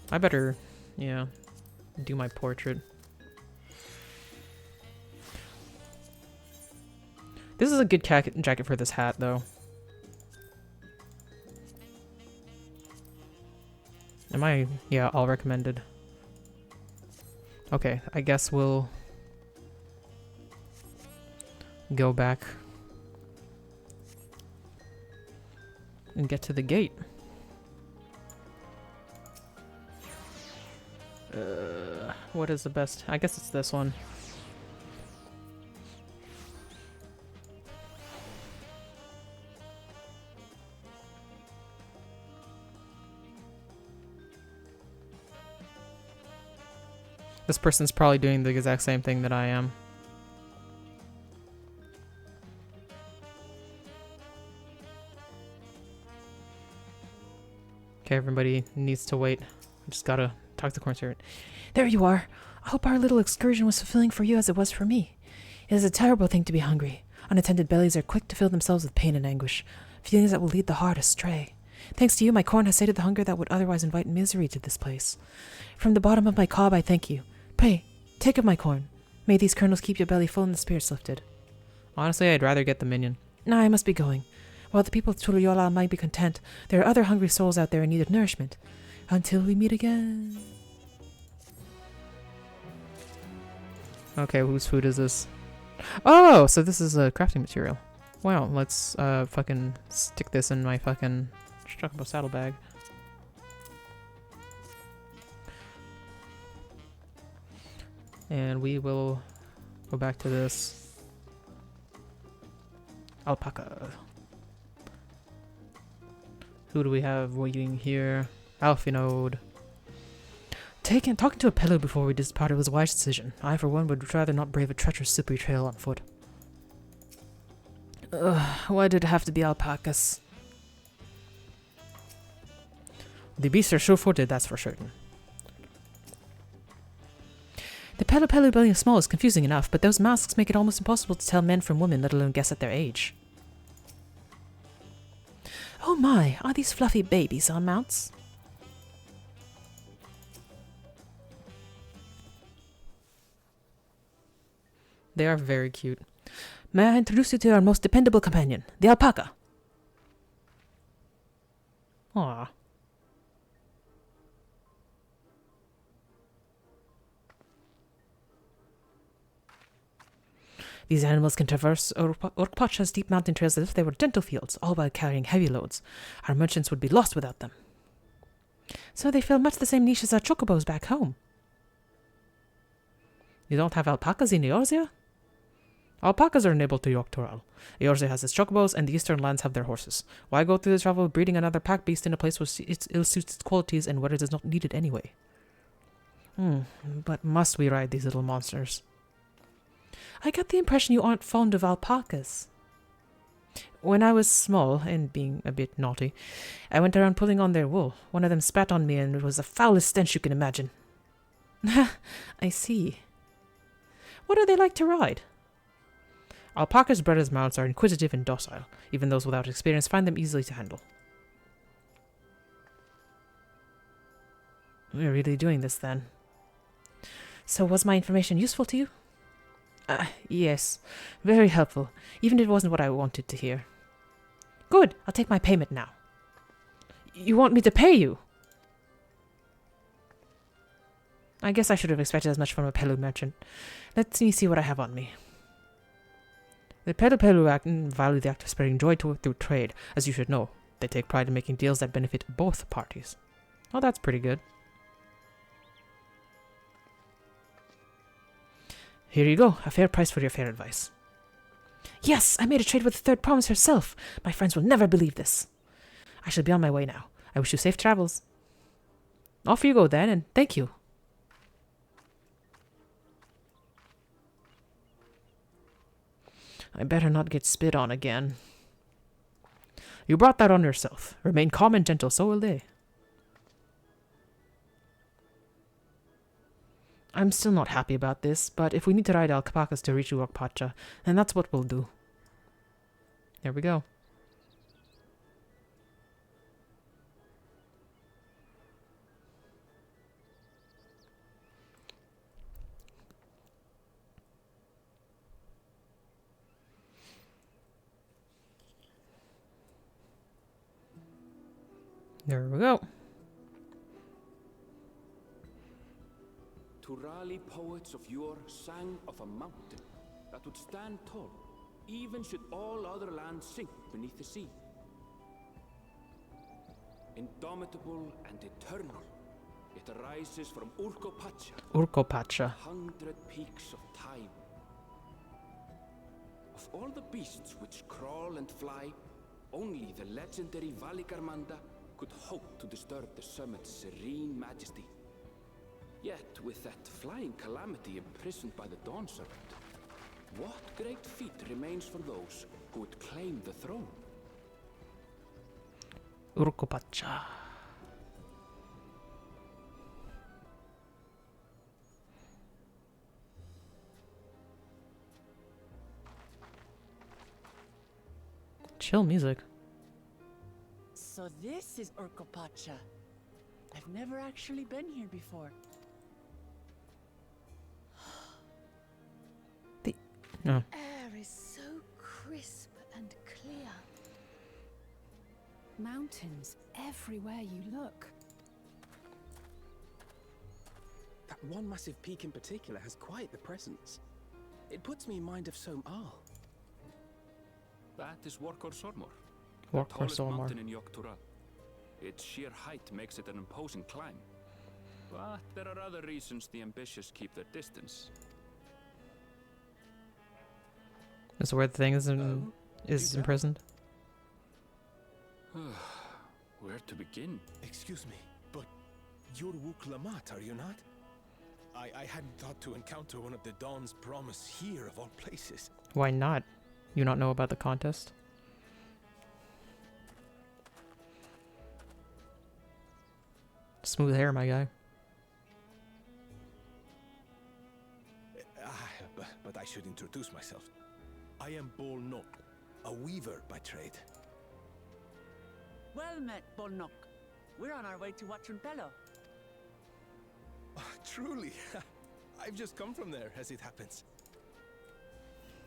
I better, yeah, do my portrait. This is a good jacket for this hat, though. Am I? Yeah, all recommended. Okay, I guess we'll go back and get to the gate. What is the best? I guess it's this one. This person's probably doing the exact same thing that I am. Okay, everybody needs to wait. I just gotta talk to Corn Spirit. There you are. I hope our little excursion was fulfilling for you as it was for me. It is a terrible thing to be hungry. Unattended bellies are quick to fill themselves with pain and anguish, feelings that will lead the heart astray. Thanks to you, my corn has sated the hunger that would otherwise invite misery to this place. From the bottom of my cob, I thank you. Pray, take of my corn. May these kernels keep your belly full and the spirits lifted. Honestly, I'd rather get the minion. Now I must be going. While the people of Tuliola might be content, there are other hungry souls out there in need of nourishment. Until we meet again. Okay, whose food is this? Oh, so this is a crafting material. Wow, let's fucking stick this in my fucking Struckable saddlebag. And we will go back to this alpaca. Who do we have waiting here? Alfinode. Talking to a Pelu before we departed was a wise decision. I, for one, would rather not brave a treacherous, slippery trail on foot. Why did it have to be alpacas? The beasts are sure-footed, that's for certain. The Pelu being small is confusing enough, but those masks make it almost impossible to tell men from women, let alone guess at their age. Oh my, are these fluffy babies on mounts? They are very cute. May I introduce you to our most dependable companion, the alpaca? Aww. These animals can traverse Orkpacha's deep mountain trails as if they were gentle fields, all while carrying heavy loads. Our merchants would be lost without them. So they fill much the same niche as our chocobos back home. You don't have alpacas in Eorzea? Alpacas are enabled to Yogg-Toral. Eorzea has its chocobos, and the eastern lands have their horses. Why go through the trouble of breeding another pack beast in a place where it ill-suits its qualities and where it is not needed anyway? But must we ride these little monsters? I got the impression you aren't fond of alpacas. When I was small, and being a bit naughty, I went around pulling on their wool. One of them spat on me, and it was the foulest stench you can imagine. I see. What are they like to ride? Alpacas bred as mounts are inquisitive and docile. Even those without experience find them easily to handle. We're really doing this then. So was my information useful to you? Yes. Very helpful. Even if it wasn't what I wanted to hear. Good. I'll take my payment now. You want me to pay you? I guess I should have expected as much from a Pelu merchant. Let me see what I have on me. The Pelu value the act of spreading joy through trade, as you should know. They take pride in making deals that benefit both parties. Oh, that's pretty good. Here you go, a fair price for your fair advice. Yes, I made a trade with the third promise herself. My friends will never believe this. I shall be on my way now. I wish you safe travels. Off you go then, and thank you. I better not get spit on again. You brought that on yourself. Remain calm and gentle, so will they. I'm still not happy about this, but if we need to ride alpacas to reach Orkpacha, then that's what we'll do. There we go. There we go. Turali poets of yore sang of a mountain that would stand tall, even should all other lands sink beneath the sea. Indomitable and eternal, it arises from Orkpacha. Orkpacha. 100 peaks of time. Of all the beasts which crawl and fly, only the legendary Valigarmanda could hope to disturb the summit's serene majesty. Yet, with that flying calamity imprisoned by the Dawn Serpent, what great feat remains for those who would claim the throne? Urkopacha. Chill music. So this is Urkopacha. I've never actually been here before. No. Air is so crisp and clear. Mountains everywhere you look. That one massive peak in particular has quite the presence. It puts me in mind of Som-Al. That is Workor Sormor, Workor the tallest Sormor. mountain in Yogg-Tural. Its sheer height makes it an imposing climb. But there are other reasons the ambitious keep their distance. Is where the thing is imprisoned? Where to begin? Excuse me, but you're Wuk Lamat, are you not? I hadn't thought to encounter one of the Dawn's promise here of all places. Why not? You not know about the contest? Smooth hair, my guy. But I should introduce myself. I am Bolnok, a weaver by trade. Well met, Bolnok. We're on our way to Watranpello. Truly, I've just come from there, as it happens.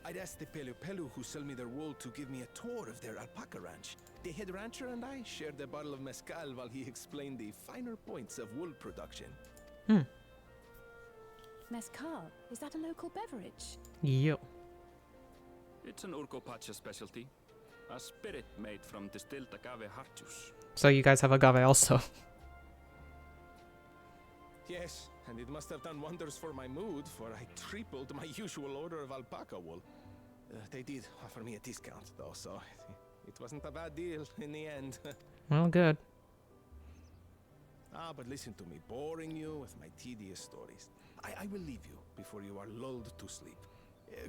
I'd asked the Pelu who sell me their wool to give me a tour of their alpaca ranch. The head rancher and I shared a bottle of mezcal while he explained the finer points of wool production. Mezcal, is that a local beverage? Yo. It's an Urkopacha specialty. A spirit made from distilled agave heart juice. So you guys have agave also. Yes, and it must have done wonders for my mood, for I tripled my usual order of alpaca wool. They did offer me a discount, though, so it wasn't a bad deal in the end. Well, good. But listen to me, boring you with my tedious stories. I will leave you before you are lulled to sleep.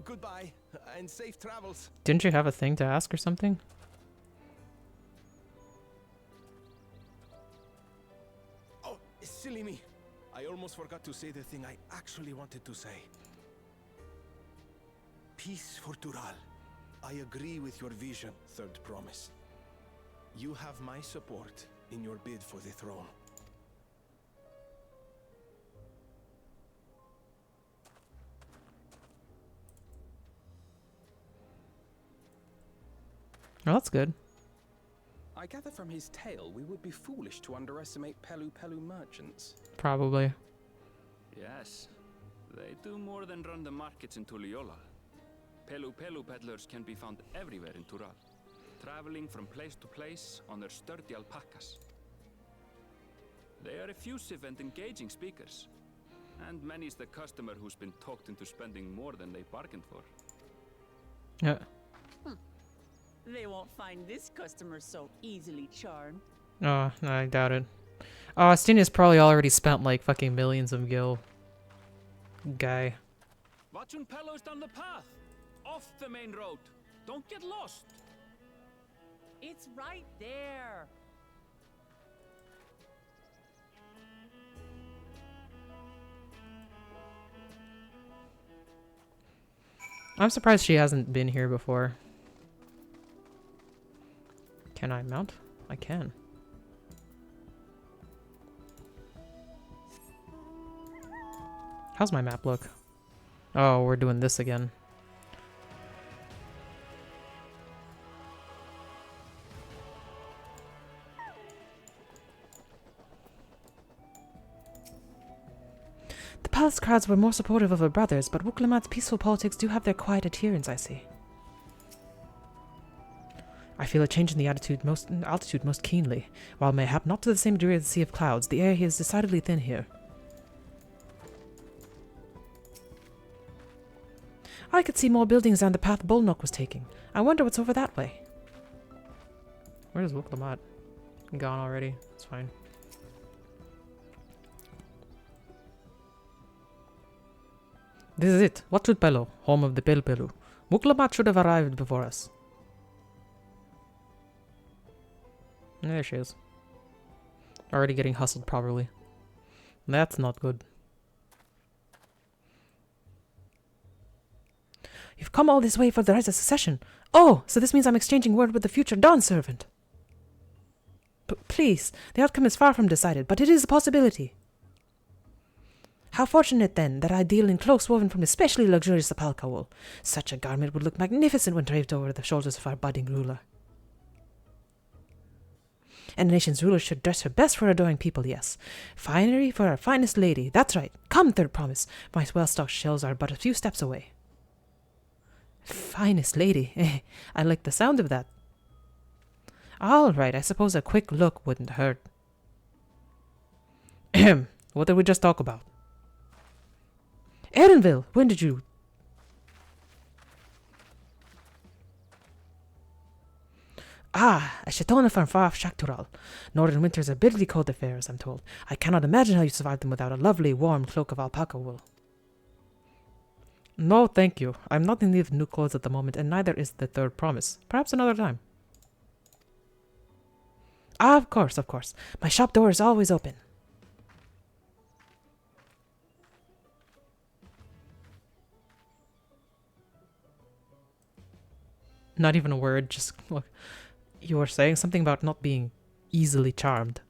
Goodbye, and safe travels. Didn't you have a thing to ask or something? Oh, silly me. I almost forgot to say the thing I actually wanted to say. Peace for Tural. I agree with your vision, Third Promise. You have my support in your bid for the throne. Oh, that's good. I gather from his tale we would be foolish to underestimate Pelu merchants. Probably. Yes, they do more than run the markets in Tuliyollal. Pelu peddlers can be found everywhere in Tural, traveling from place to place on their sturdy alpacas. They are effusive and engaging speakers, and many's the customer who's been talked into spending more than they bargained for. Yeah. They won't find this customer so easily charmed. Oh, no, I doubt it. Oh, Astinia's probably already spent like fucking millions of gil. Guy. Watranpello's down the path, off the main road. Don't get lost. It's right there. I'm surprised she hasn't been here before. Can I mount? I can. How's my map look? Oh, we're doing this again. The palace crowds were more supportive of her brothers, but Wuk Lamat's peaceful politics do have their quiet adherents, I see. I feel a change in the altitude most keenly. While mayhap not to the same degree as the Sea of Clouds, the air here is decidedly thin here. I could see more buildings down the path Bolnok was taking. I wonder what's over that way. Where's Wuk Lamat? Gone already. It's fine. This is it. What should Pelo, home of the Pelu? Muklamat should have arrived before us. There she is. Already getting hustled properly. That's not good. You've come all this way for the right of succession. Oh, so this means I'm exchanging word with the future Dawn servant. Please, the outcome is far from decided, but it is a possibility. How fortunate, then, that I deal in cloaks woven from especially luxurious alpaca wool. Such a garment would look magnificent when draped over the shoulders of our budding ruler. And a nation's ruler should dress her best for adoring people, yes. Finery for our finest lady, that's right. Come, third promise. My well-stocked shelves are but a few steps away. Finest lady. I like the sound of that. All right, I suppose a quick look wouldn't hurt. Ahem. What did we just talk about? Erenville, when did you... Ah, a Shatona from far off Shaktural. Northern winters are bitterly cold affairs, I'm told. I cannot imagine how you survived them without a lovely, warm cloak of alpaca wool. No, thank you. I'm not in need of new clothes at the moment, and neither is the third promise. Perhaps another time. Ah, of course, of course. My shop door is always open. Not even a word, just look. You were saying something about not being easily charmed.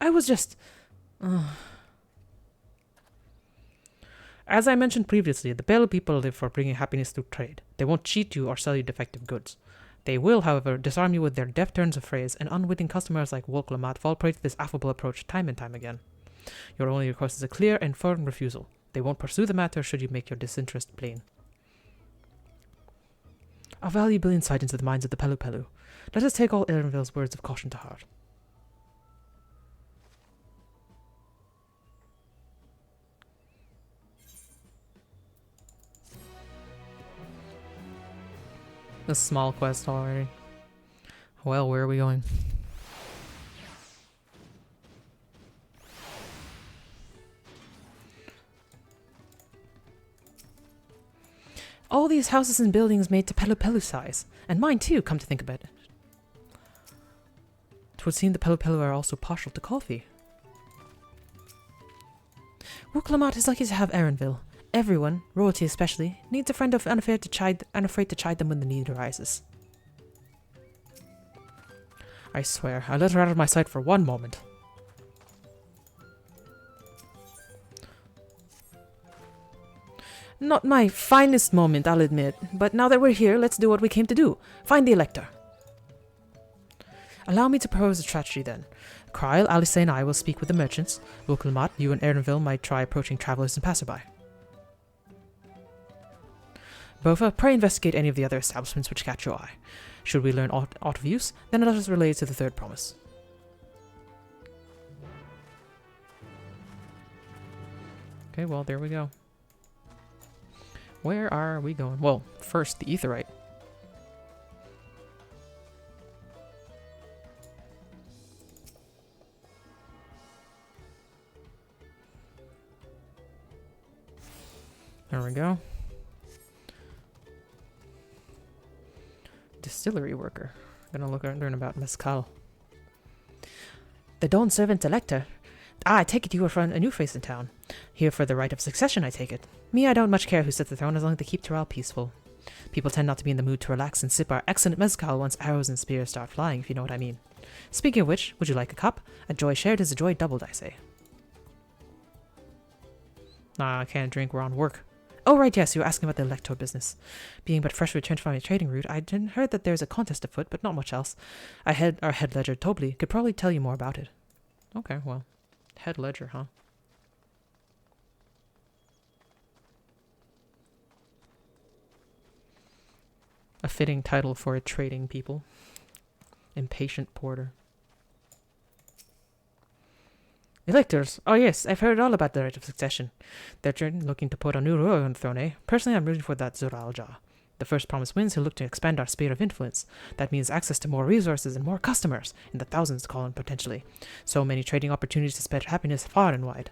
I was just... As I mentioned previously, the Pale people live for bringing happiness through trade. They won't cheat you or sell you defective goods. They will, however, disarm you with their deft turns of phrase, and unwitting customers like Wolklamat fall prey to this affable approach time and time again. Your only request is a clear and firm refusal. They won't pursue the matter should you make your disinterest plain. A valuable insight into the minds of the Pelu Pelu. Let us take all Erenville's words of caution to heart. A small quest already. Well, where are we going? All these houses and buildings made to Pelu Pelu size. And mine too, come to think about it. It would seem the Pelu Pelu are also partial to coffee. Wuklamat is lucky to have Erenville. Everyone, royalty especially, needs a friend unafraid to chide them when the need arises. I swear, I let her out of my sight for one moment. Not my finest moment, I'll admit, but now that we're here, let's do what we came to do. Find the Elector. Allow me to propose a strategy then. Kryl, Alice and I will speak with the merchants. Wuklamat, you and Erenville might try approaching travelers and passerby. Bofa, pray investigate any of the other establishments which catch your eye. Should we learn aught of use, then let us relay it to the third promise. Okay, well, there we go. Where are we going? Well, first, the Aetheryte. There we go. Distillery worker. Gonna learn about Mezcal. The Dawn servant Elector. Ah, I take it you are from a new face in town. Here for the right of succession, I take it. Me, I don't much care who sits the throne as long as they keep Tural peaceful. People tend not to be in the mood to relax and sip our excellent mezcal once arrows and spears start flying, if you know what I mean. Speaking of which, would you like a cup? A joy shared is a joy doubled, I say. Nah, I can't drink, we're on work. Oh, right, yes, you were asking about the Elector business. Being but fresh returned from my trading route, I heard that there's a contest afoot, but not much else. Our head ledger, Tobly, could probably tell you more about it. Okay, well, head ledger, huh? A fitting title for a trading people. Impatient porter. Electors! Oh yes, I've heard all about the right of succession. They're looking to put a new ruler on the throne, eh? Personally, I'm rooting for that Zuralja. The first promise wins, he'll look to expand our sphere of influence. That means access to more resources and more customers, in the thousands, Colin, potentially. So many trading opportunities to spread happiness far and wide.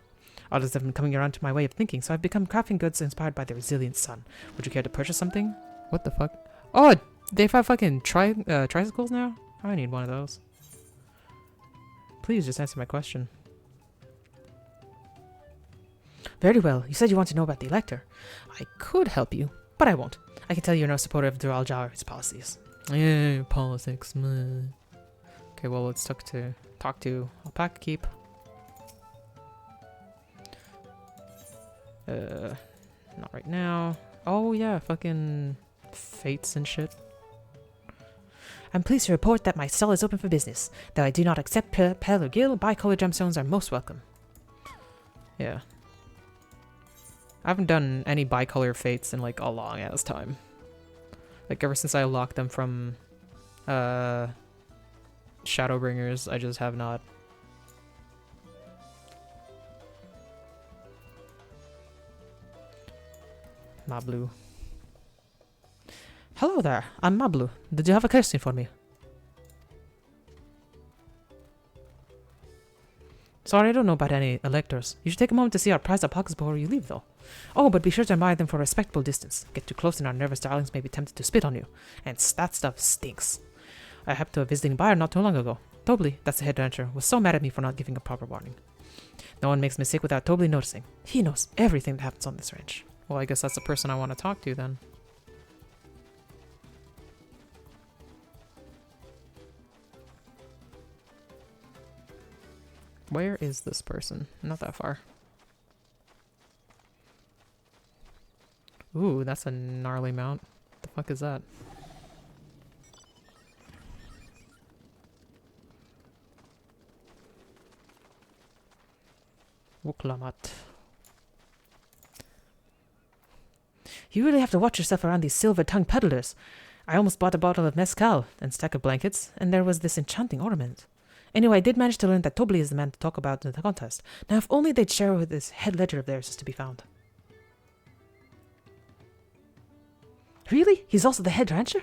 Others have been coming around to my way of thinking, so I've become crafting goods inspired by the resilient sun. Would you care to purchase something? What the fuck? Oh, they have fucking tricycles now? I need one of those. Please just answer my question. Very well. You said you want to know about the Elector. I could help you, but I won't. I can tell you're no supporter of Dural Jawa's policies. Yeah, politics. Meh. Okay, well, let's talk to Alpaca Keep. Not right now. Oh yeah, fucking fates and shit. I'm pleased to report that my stall is open for business. Though I do not accept Pale or Gil, bicolor gemstones are most welcome. Yeah. I haven't done any bicolor fates in like a long ass time. Like ever since I unlocked them from Shadowbringers, I just have not. Mablu. Hello there, I'm Mablu. Did you have a question for me? Sorry, I don't know about any electors. You should take a moment to see our prized alpacas before you leave, though. Oh, but be sure to admire them for a respectable distance. Get too close and our nervous darlings may be tempted to spit on you. And that stuff stinks. I happened to a visiting buyer not too long ago. Tobly, that's the head rancher, was so mad at me for not giving a proper warning. No one makes a mistake without Tobly noticing. He knows everything that happens on this ranch. Well, I guess that's the person I want to talk to, then. Where is this person? Not that far. Ooh, that's a gnarly mount. What the fuck is that? Wuklamat. You really have to watch yourself around these silver-tongued peddlers. I almost bought a bottle of mezcal and stack of blankets, and there was this enchanting ornament. Anyway, I did manage to learn that Tobly is the man to talk about in the contest. Now, if only they'd share with this head ledger of theirs is to be found. Really? He's also the head rancher?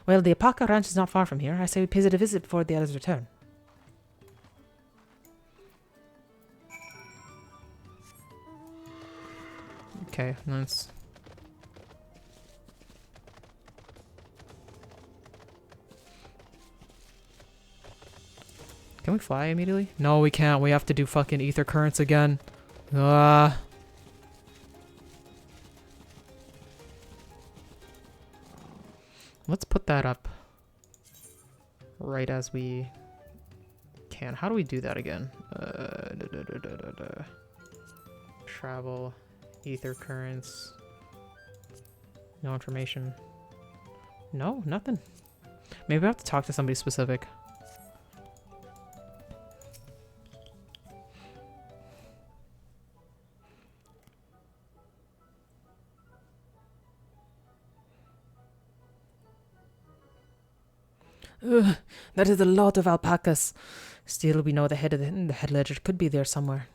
Well, the Alpaca ranch is not far from here. I say we pay it a visit before the others return. Okay, nice. Can we fly immediately? No, we can't. We have to do fucking ether currents again. Let's put that up right as we can. How do we do that again? Travel, ether currents. No information. No, nothing. Maybe I have to talk to somebody specific. Ugh, that is a lot of alpacas. Still, we know the head ledger could be there somewhere.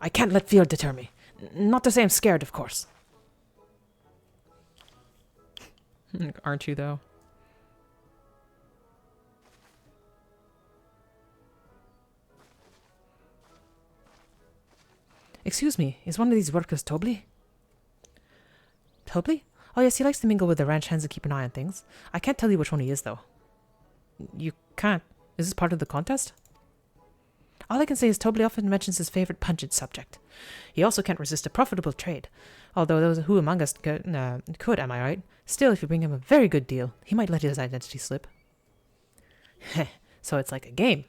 I can't let fear deter me. Not to say I'm scared, of course. Aren't you, though? Excuse me, is one of these workers Tobly? Tobly? Oh yes, he likes to mingle with the ranch hands and keep an eye on things. I can't tell you which one he is, though. You can't? Is this part of the contest? All I can say is Tobly often mentions his favorite pungent subject. He also can't resist a profitable trade. Although those who among us could, am I right? Still, if you bring him a very good deal, he might let his identity slip. Heh, so it's like a game.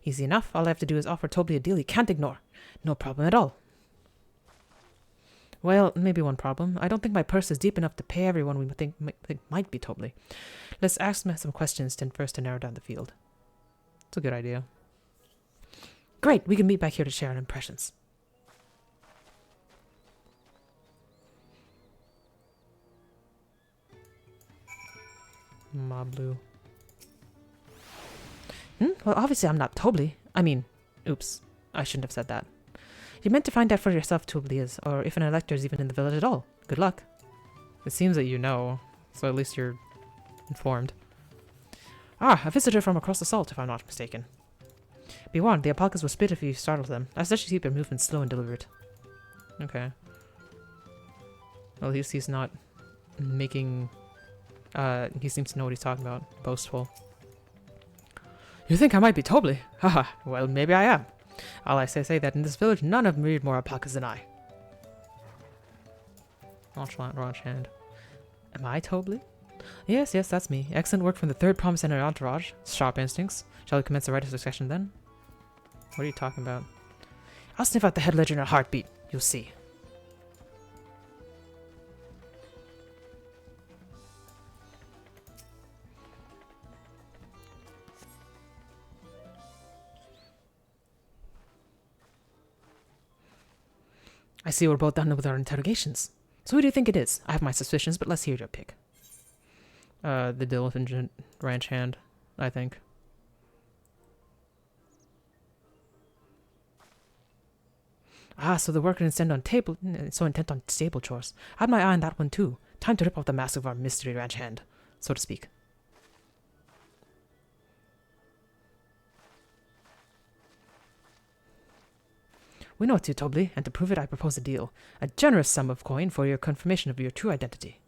Easy enough. All I have to do is offer Tobly a deal he can't ignore. No problem at all. Well, maybe one problem. I don't think my purse is deep enough to pay everyone we think might be Tobly. Let's ask him some questions first to narrow down the field. It's a good idea. Great, we can meet back here to share our impressions. Mablu. Well, obviously I'm not Tobly. I mean, oops, I shouldn't have said that. You meant to find out for yourself who Tobly is, or if an elector is even in the village at all. Good luck. It seems that you know, so at least you're informed. Ah, a visitor from across the salt, if I'm not mistaken. Be warned, the alpacas will spit if you startle them. I suggest you keep your movements slow and deliberate. Okay. Well, at least he's not making... he seems to know what he's talking about. Boastful. You think I might be Tobli? Haha, well, maybe I am. All I say that in this village, none of them read more alpacas than I. Nonchalant ranch hand. Am I Tobli? Yes, that's me. Excellent work from the third promise in our entourage. Sharp instincts. Shall we commence the rite of succession then? What are you talking about? I'll sniff out the head ledger in a heartbeat. You'll see. I see we're both done with our interrogations. So who do you think it is? I have my suspicions, but let's hear your pick. The diligent ranch hand, I think. Ah, so the worker is so intent on stable chores. I had my eye on that one too. Time to rip off the mask of our mystery ranch hand, so to speak. We know it's you, Tobli, and to prove it I propose a deal. A generous sum of coin for your confirmation of your true identity.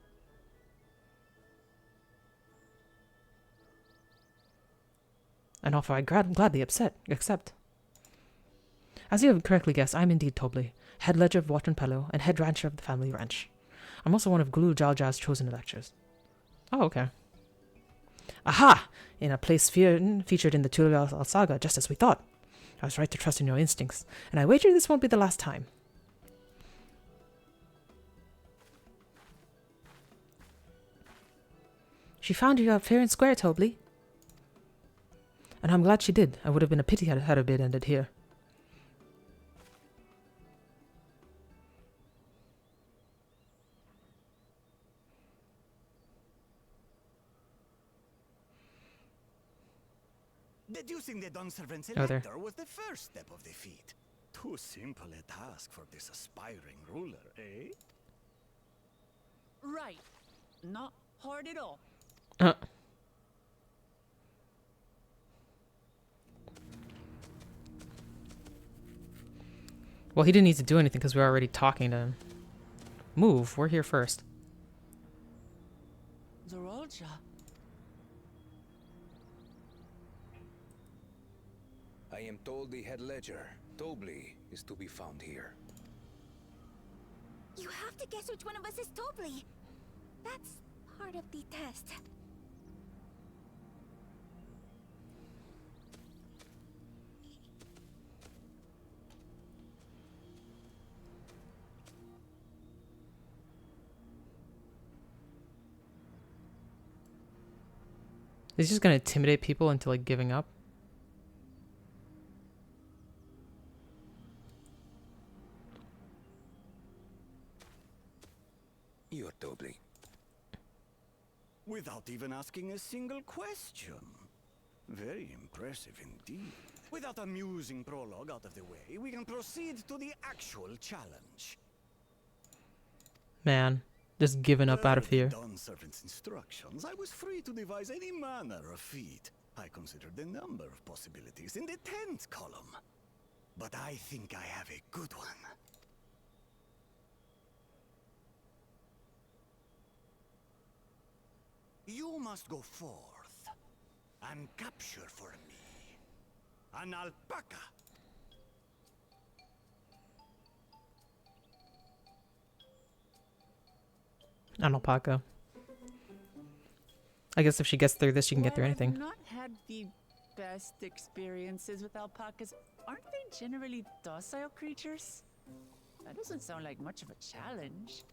An offer I gladly accept. As you have correctly guessed, I am indeed Tobli, head ledger of Watton Pello and head rancher of the family ranch. I'm also one of Gulu Jalja's chosen electors. Oh, okay. Aha! In a place featured in the Tulal saga, just as we thought. I was right to trust in your instincts, and I wager this won't be the last time. She found you out fair and square, Tobli. And I'm glad she did. It would have been a pity had her bid ended here. Deducing the Dawnservant's Oh, there. elector was the first step of the feat. Too simple a task for this aspiring ruler, eh? Right. Not hard at all. Well, he didn't need to do anything because we were already talking to him. Move. We're here first. Zorolja. I am told the head ledger, Tobli, is to be found here. You have to guess which one of us is Tobli. That's part of the test. He's just gonna intimidate people into like giving up. You're Tobli. Without even asking a single question. Very impressive indeed. With that amusing prologue out of the way, we can proceed to the actual challenge. Man, just giving up out of fear. Dawnservant's instructions, I was free to devise any manner of feat. I considered the number of possibilities in the 10th column. But I think I have a good one. You must go forth and capture for me an alpaca. An alpaca. I guess if she gets through this, she can get through anything. I've not had the best experiences with alpacas. Aren't they generally docile creatures? That doesn't sound like much of a challenge.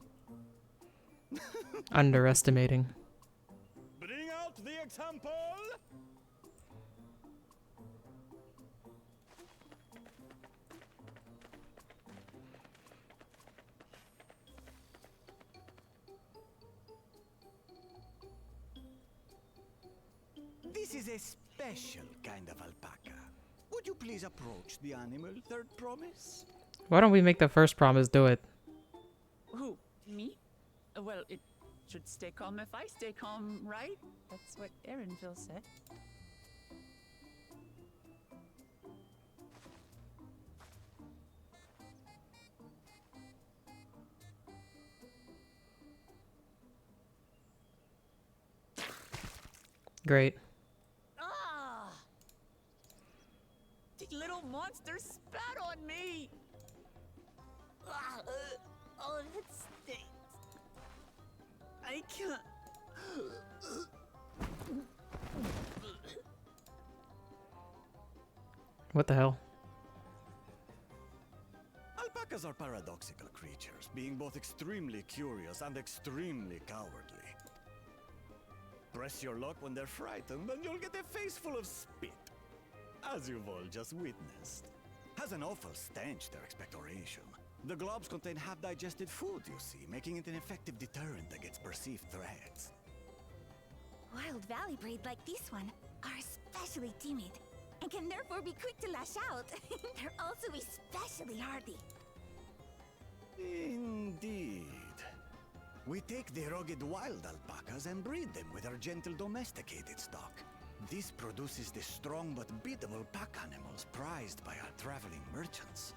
Underestimating. Bring out the example! This is a special kind of alpaca. Would you please approach the animal, third promise? Why don't we make the first promise do it? Who? Me? Well, it should stay calm if I stay calm, right? That's what Erinville said. Great. Ah! The little monster spat on me! Ah, oh, it stinks. I can't. What the hell? Alpacas are paradoxical creatures, being both extremely curious and extremely cowardly. Press your luck when they're frightened, and you'll get a face full of spit, as you've all just witnessed. Has an awful stench, their expectoration. The globs contain half-digested food, you see, making it an effective deterrent against perceived threats. Wild valley breed like this one are especially timid and can therefore be quick to lash out. They're also especially hardy. Indeed. We take the rugged wild alpacas and breed them with our gentle domesticated stock. This produces the strong but beatable pack animals prized by our traveling merchants.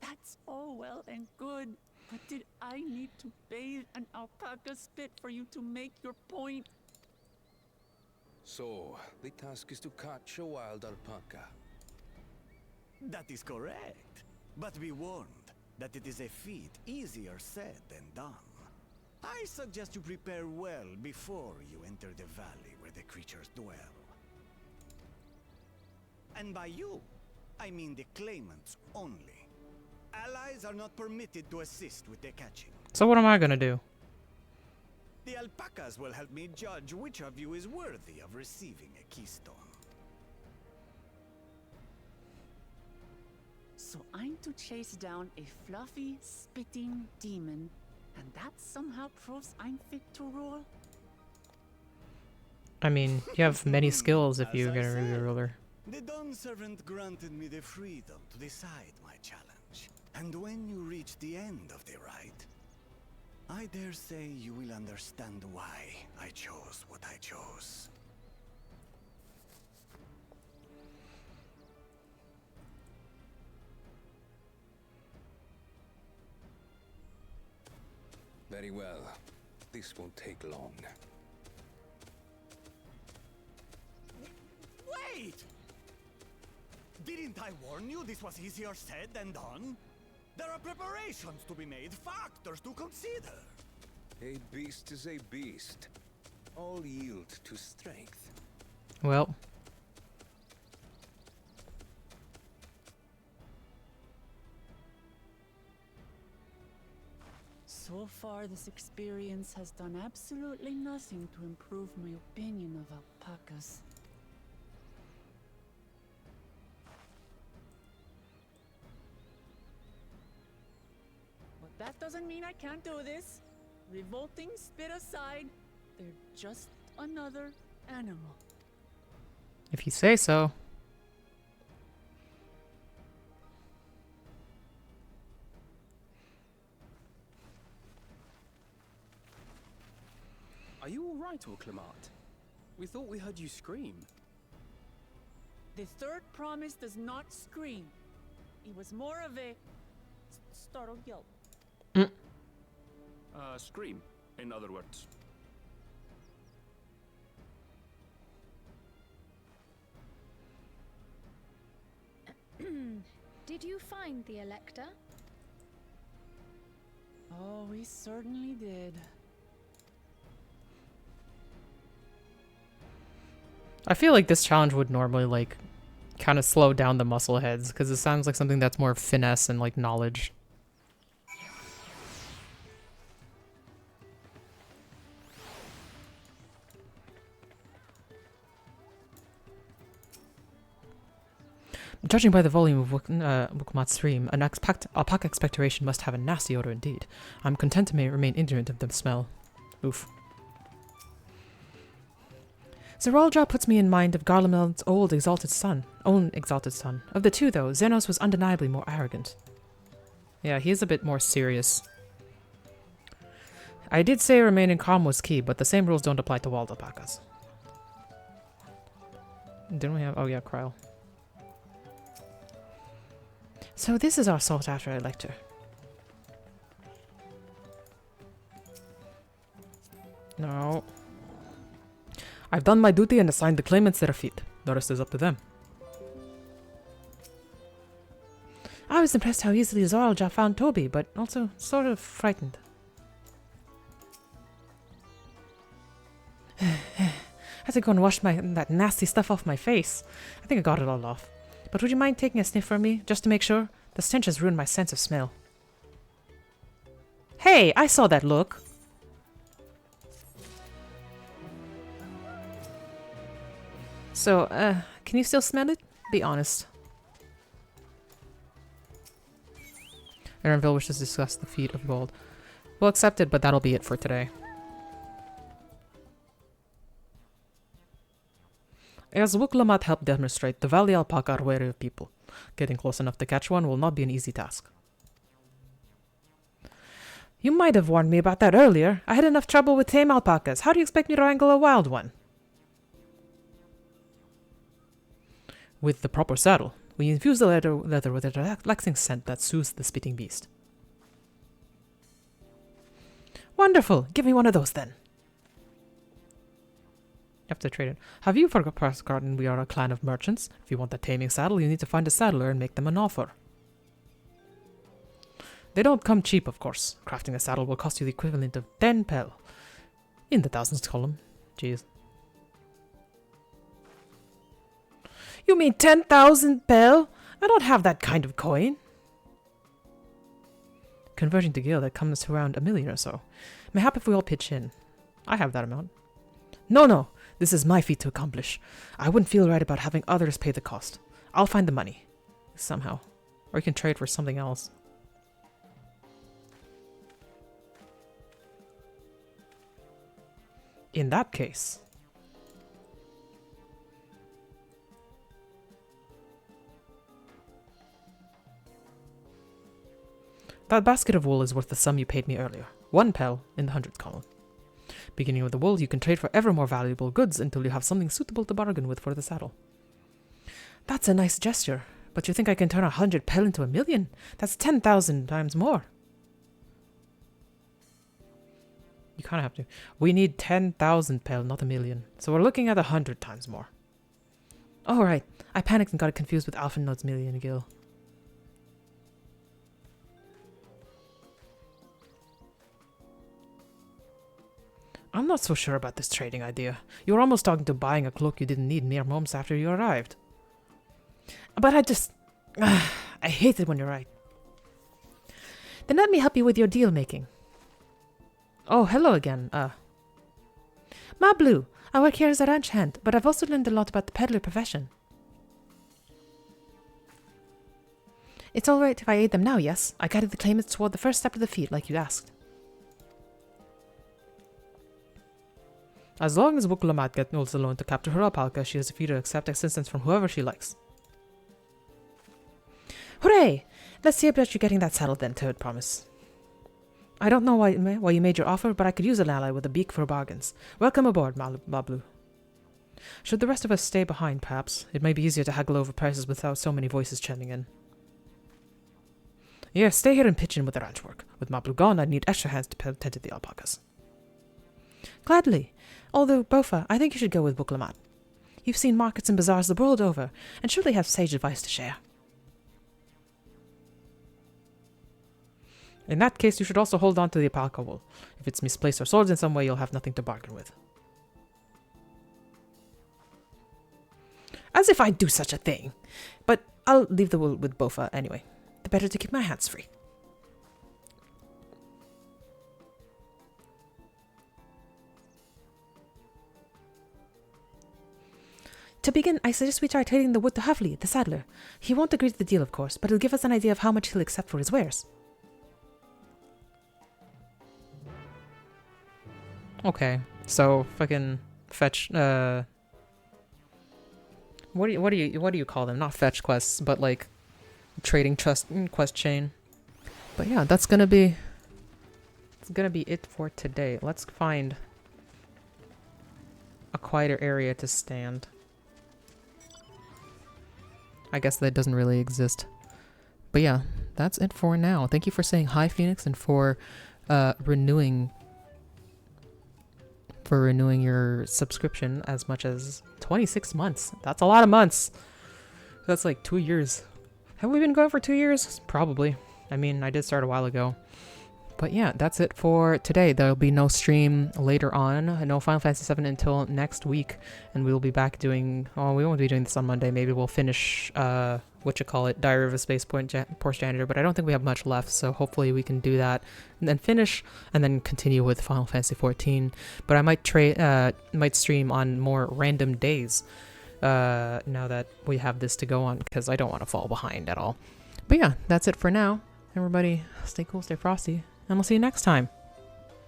That's all well and good, but did I need to bathe an alpaca spit for you to make your point? So, the task is to catch a wild alpaca. That is correct. But be warned that it is a feat easier said than done. I suggest you prepare well before you enter the valley where the creatures dwell. And by you, I mean the claimants only. Allies are not permitted to assist with their catching. So what am I gonna do? The alpacas will help me judge which of you is worthy of receiving a keystone. So I'm to chase down a fluffy, spitting demon, and that somehow proves I'm fit to rule? I mean, you have many skills if As you I get a said, ruler. The Dawn Servant granted me the freedom to decide my challenge. And when you reach the end of the ride, I dare say you will understand why I chose what I chose. Very well. This won't take long. Wait! Didn't I warn you this was easier said than done? There are preparations to be made, factors to consider. A beast is a beast. All yield to strength. Well. So far, this experience has done absolutely nothing to improve my opinion of alpacas. But that doesn't mean I can't do this. Revolting spit aside, they're just another animal. If you say so. Are you all right, Orclamart? We thought we heard you scream. The third promise does not scream. It was more of a startled yelp. Scream, in other words. Did you find the Elector? Oh, we certainly did. I feel like this challenge would normally, like, kind of slow down the muscle heads, because it sounds like something that's more finesse and, like, knowledge. Judging by the volume of Wukmat's stream, an alpaca expectoration must have a nasty odor indeed. I'm content to remain ignorant of the smell. Oof. Zeralja puts me in mind of Garlemel's own exalted son. Of the two, though, Xenos was undeniably more arrogant. Yeah, he is a bit more serious. I did say remaining calm was key, but the same rules don't apply to wild alpacas. Didn't we have... Oh yeah, Kryl. So this is our sought-after Elector. No. I've done my duty and assigned the claimants their feet. The rest is up to them. I was impressed how easily Zoralja found Toby, but also sort of frightened. I had to go and wash that nasty stuff off my face. I think I got it all off. But would you mind taking a sniff from me, just to make sure? The stench has ruined my sense of smell. Hey, I saw that look. So, can you still smell it? Be honest. Erenville wishes to discuss the feat of gold. We'll accept it, but that'll be it for today. As Wuklamat helped demonstrate, the Valley Alpaca are wary of people. Getting close enough to catch one will not be an easy task. You might have warned me about that earlier. I had enough trouble with tame alpacas. How do you expect me to wrangle a wild one? With the proper saddle, we infuse the leather with a relaxing scent that soothes the spitting beast. Wonderful! Give me one of those then. You have to trade it. Have you forgotten we are a clan of merchants? If you want that taming saddle, you need to find a saddler and make them an offer. They don't come cheap, of course. Crafting a saddle will cost you the equivalent of 10 pel. In the thousands column. Jeez. You mean 10,000 pel? I don't have that kind of coin. Converting to gil, that comes to around 1 million or so. Mayhap if we all pitch in. I have that amount. No. This is my feat to accomplish. I wouldn't feel right about having others pay the cost. I'll find the money. Somehow. Or you can trade for something else. In that case... that basket of wool is worth the sum you paid me earlier. 1 pel in the 100th column. Beginning with the wool, you can trade for ever more valuable goods until you have something suitable to bargain with for the saddle. That's a nice gesture, but you think I can turn 100 pel into 1 million? That's 10,000 times more. You kind of have to. We need 10,000 pel, not 1 million. So we're looking at 100 times more. Oh, right. I panicked and got it confused with Alphenod's million gil. I'm not so sure about this trading idea. You were almost talking to buying a cloak you didn't need mere moments after you arrived. But I hate it when you're right. Then let me help you with your deal making. Oh, hello again. Mablu, I work here as a ranch hand, but I've also learned a lot about the peddler profession. It's alright if I aid them now, yes? I guided the claimants toward the first step of the feat, like you asked. As long as Wukulamat gets alone to capture her alpaca, she is free to accept assistance from whoever she likes. Hooray! Let's see about you getting that saddle then, Toad Promise. I don't know why you made your offer, but I could use an ally with a beak for bargains. Welcome aboard, Mablu. Should the rest of us stay behind, perhaps? It may be easier to haggle over prices without so many voices chiming in. Yes, stay here and pitch in with the ranch work. With Mablu gone, I'd need extra hands to tend to the alpacas. Gladly. Although, Bofa, I think you should go with Wukulamat. You've seen markets and bazaars the world over, and surely have sage advice to share. In that case, you should also hold on to the alpaca wool. If it's misplaced or sold in some way, you'll have nothing to bargain with. As if I'd do such a thing. But I'll leave the wool with Bofa anyway. The better to keep my hands free. To begin, I suggest we try trading the wood to Havli, the saddler. He won't agree to the deal, of course, but it'll give us an idea of how much he'll accept for his wares. Okay, so fucking fetch. What do you call them? Not fetch quests, but like trading quest chain. But yeah, it's gonna be it for today. Let's find a quieter area to stand. I guess that doesn't really exist. But yeah, that's it for now. Thank you for saying hi, Phoenix, and for renewing for renewing your subscription as much as 26 months. That's a lot of months. That's like 2 years. Have we been going for 2 years? Probably. I mean, I did start a while ago. But yeah, that's it for today. There'll be no stream later on. No Final Fantasy VII until next week. And we'll be back doing... Oh, we won't be doing this on Monday. Maybe we'll finish, Diary of a Space Port Janitor. But I don't think we have much left. So hopefully we can do that. And then finish. And then continue with Final Fantasy XIV. But I might stream on more random days. Now that we have this to go on. Because I don't want to fall behind at all. But yeah, that's it for now. Everybody, stay cool, stay frosty. And we'll see you next time.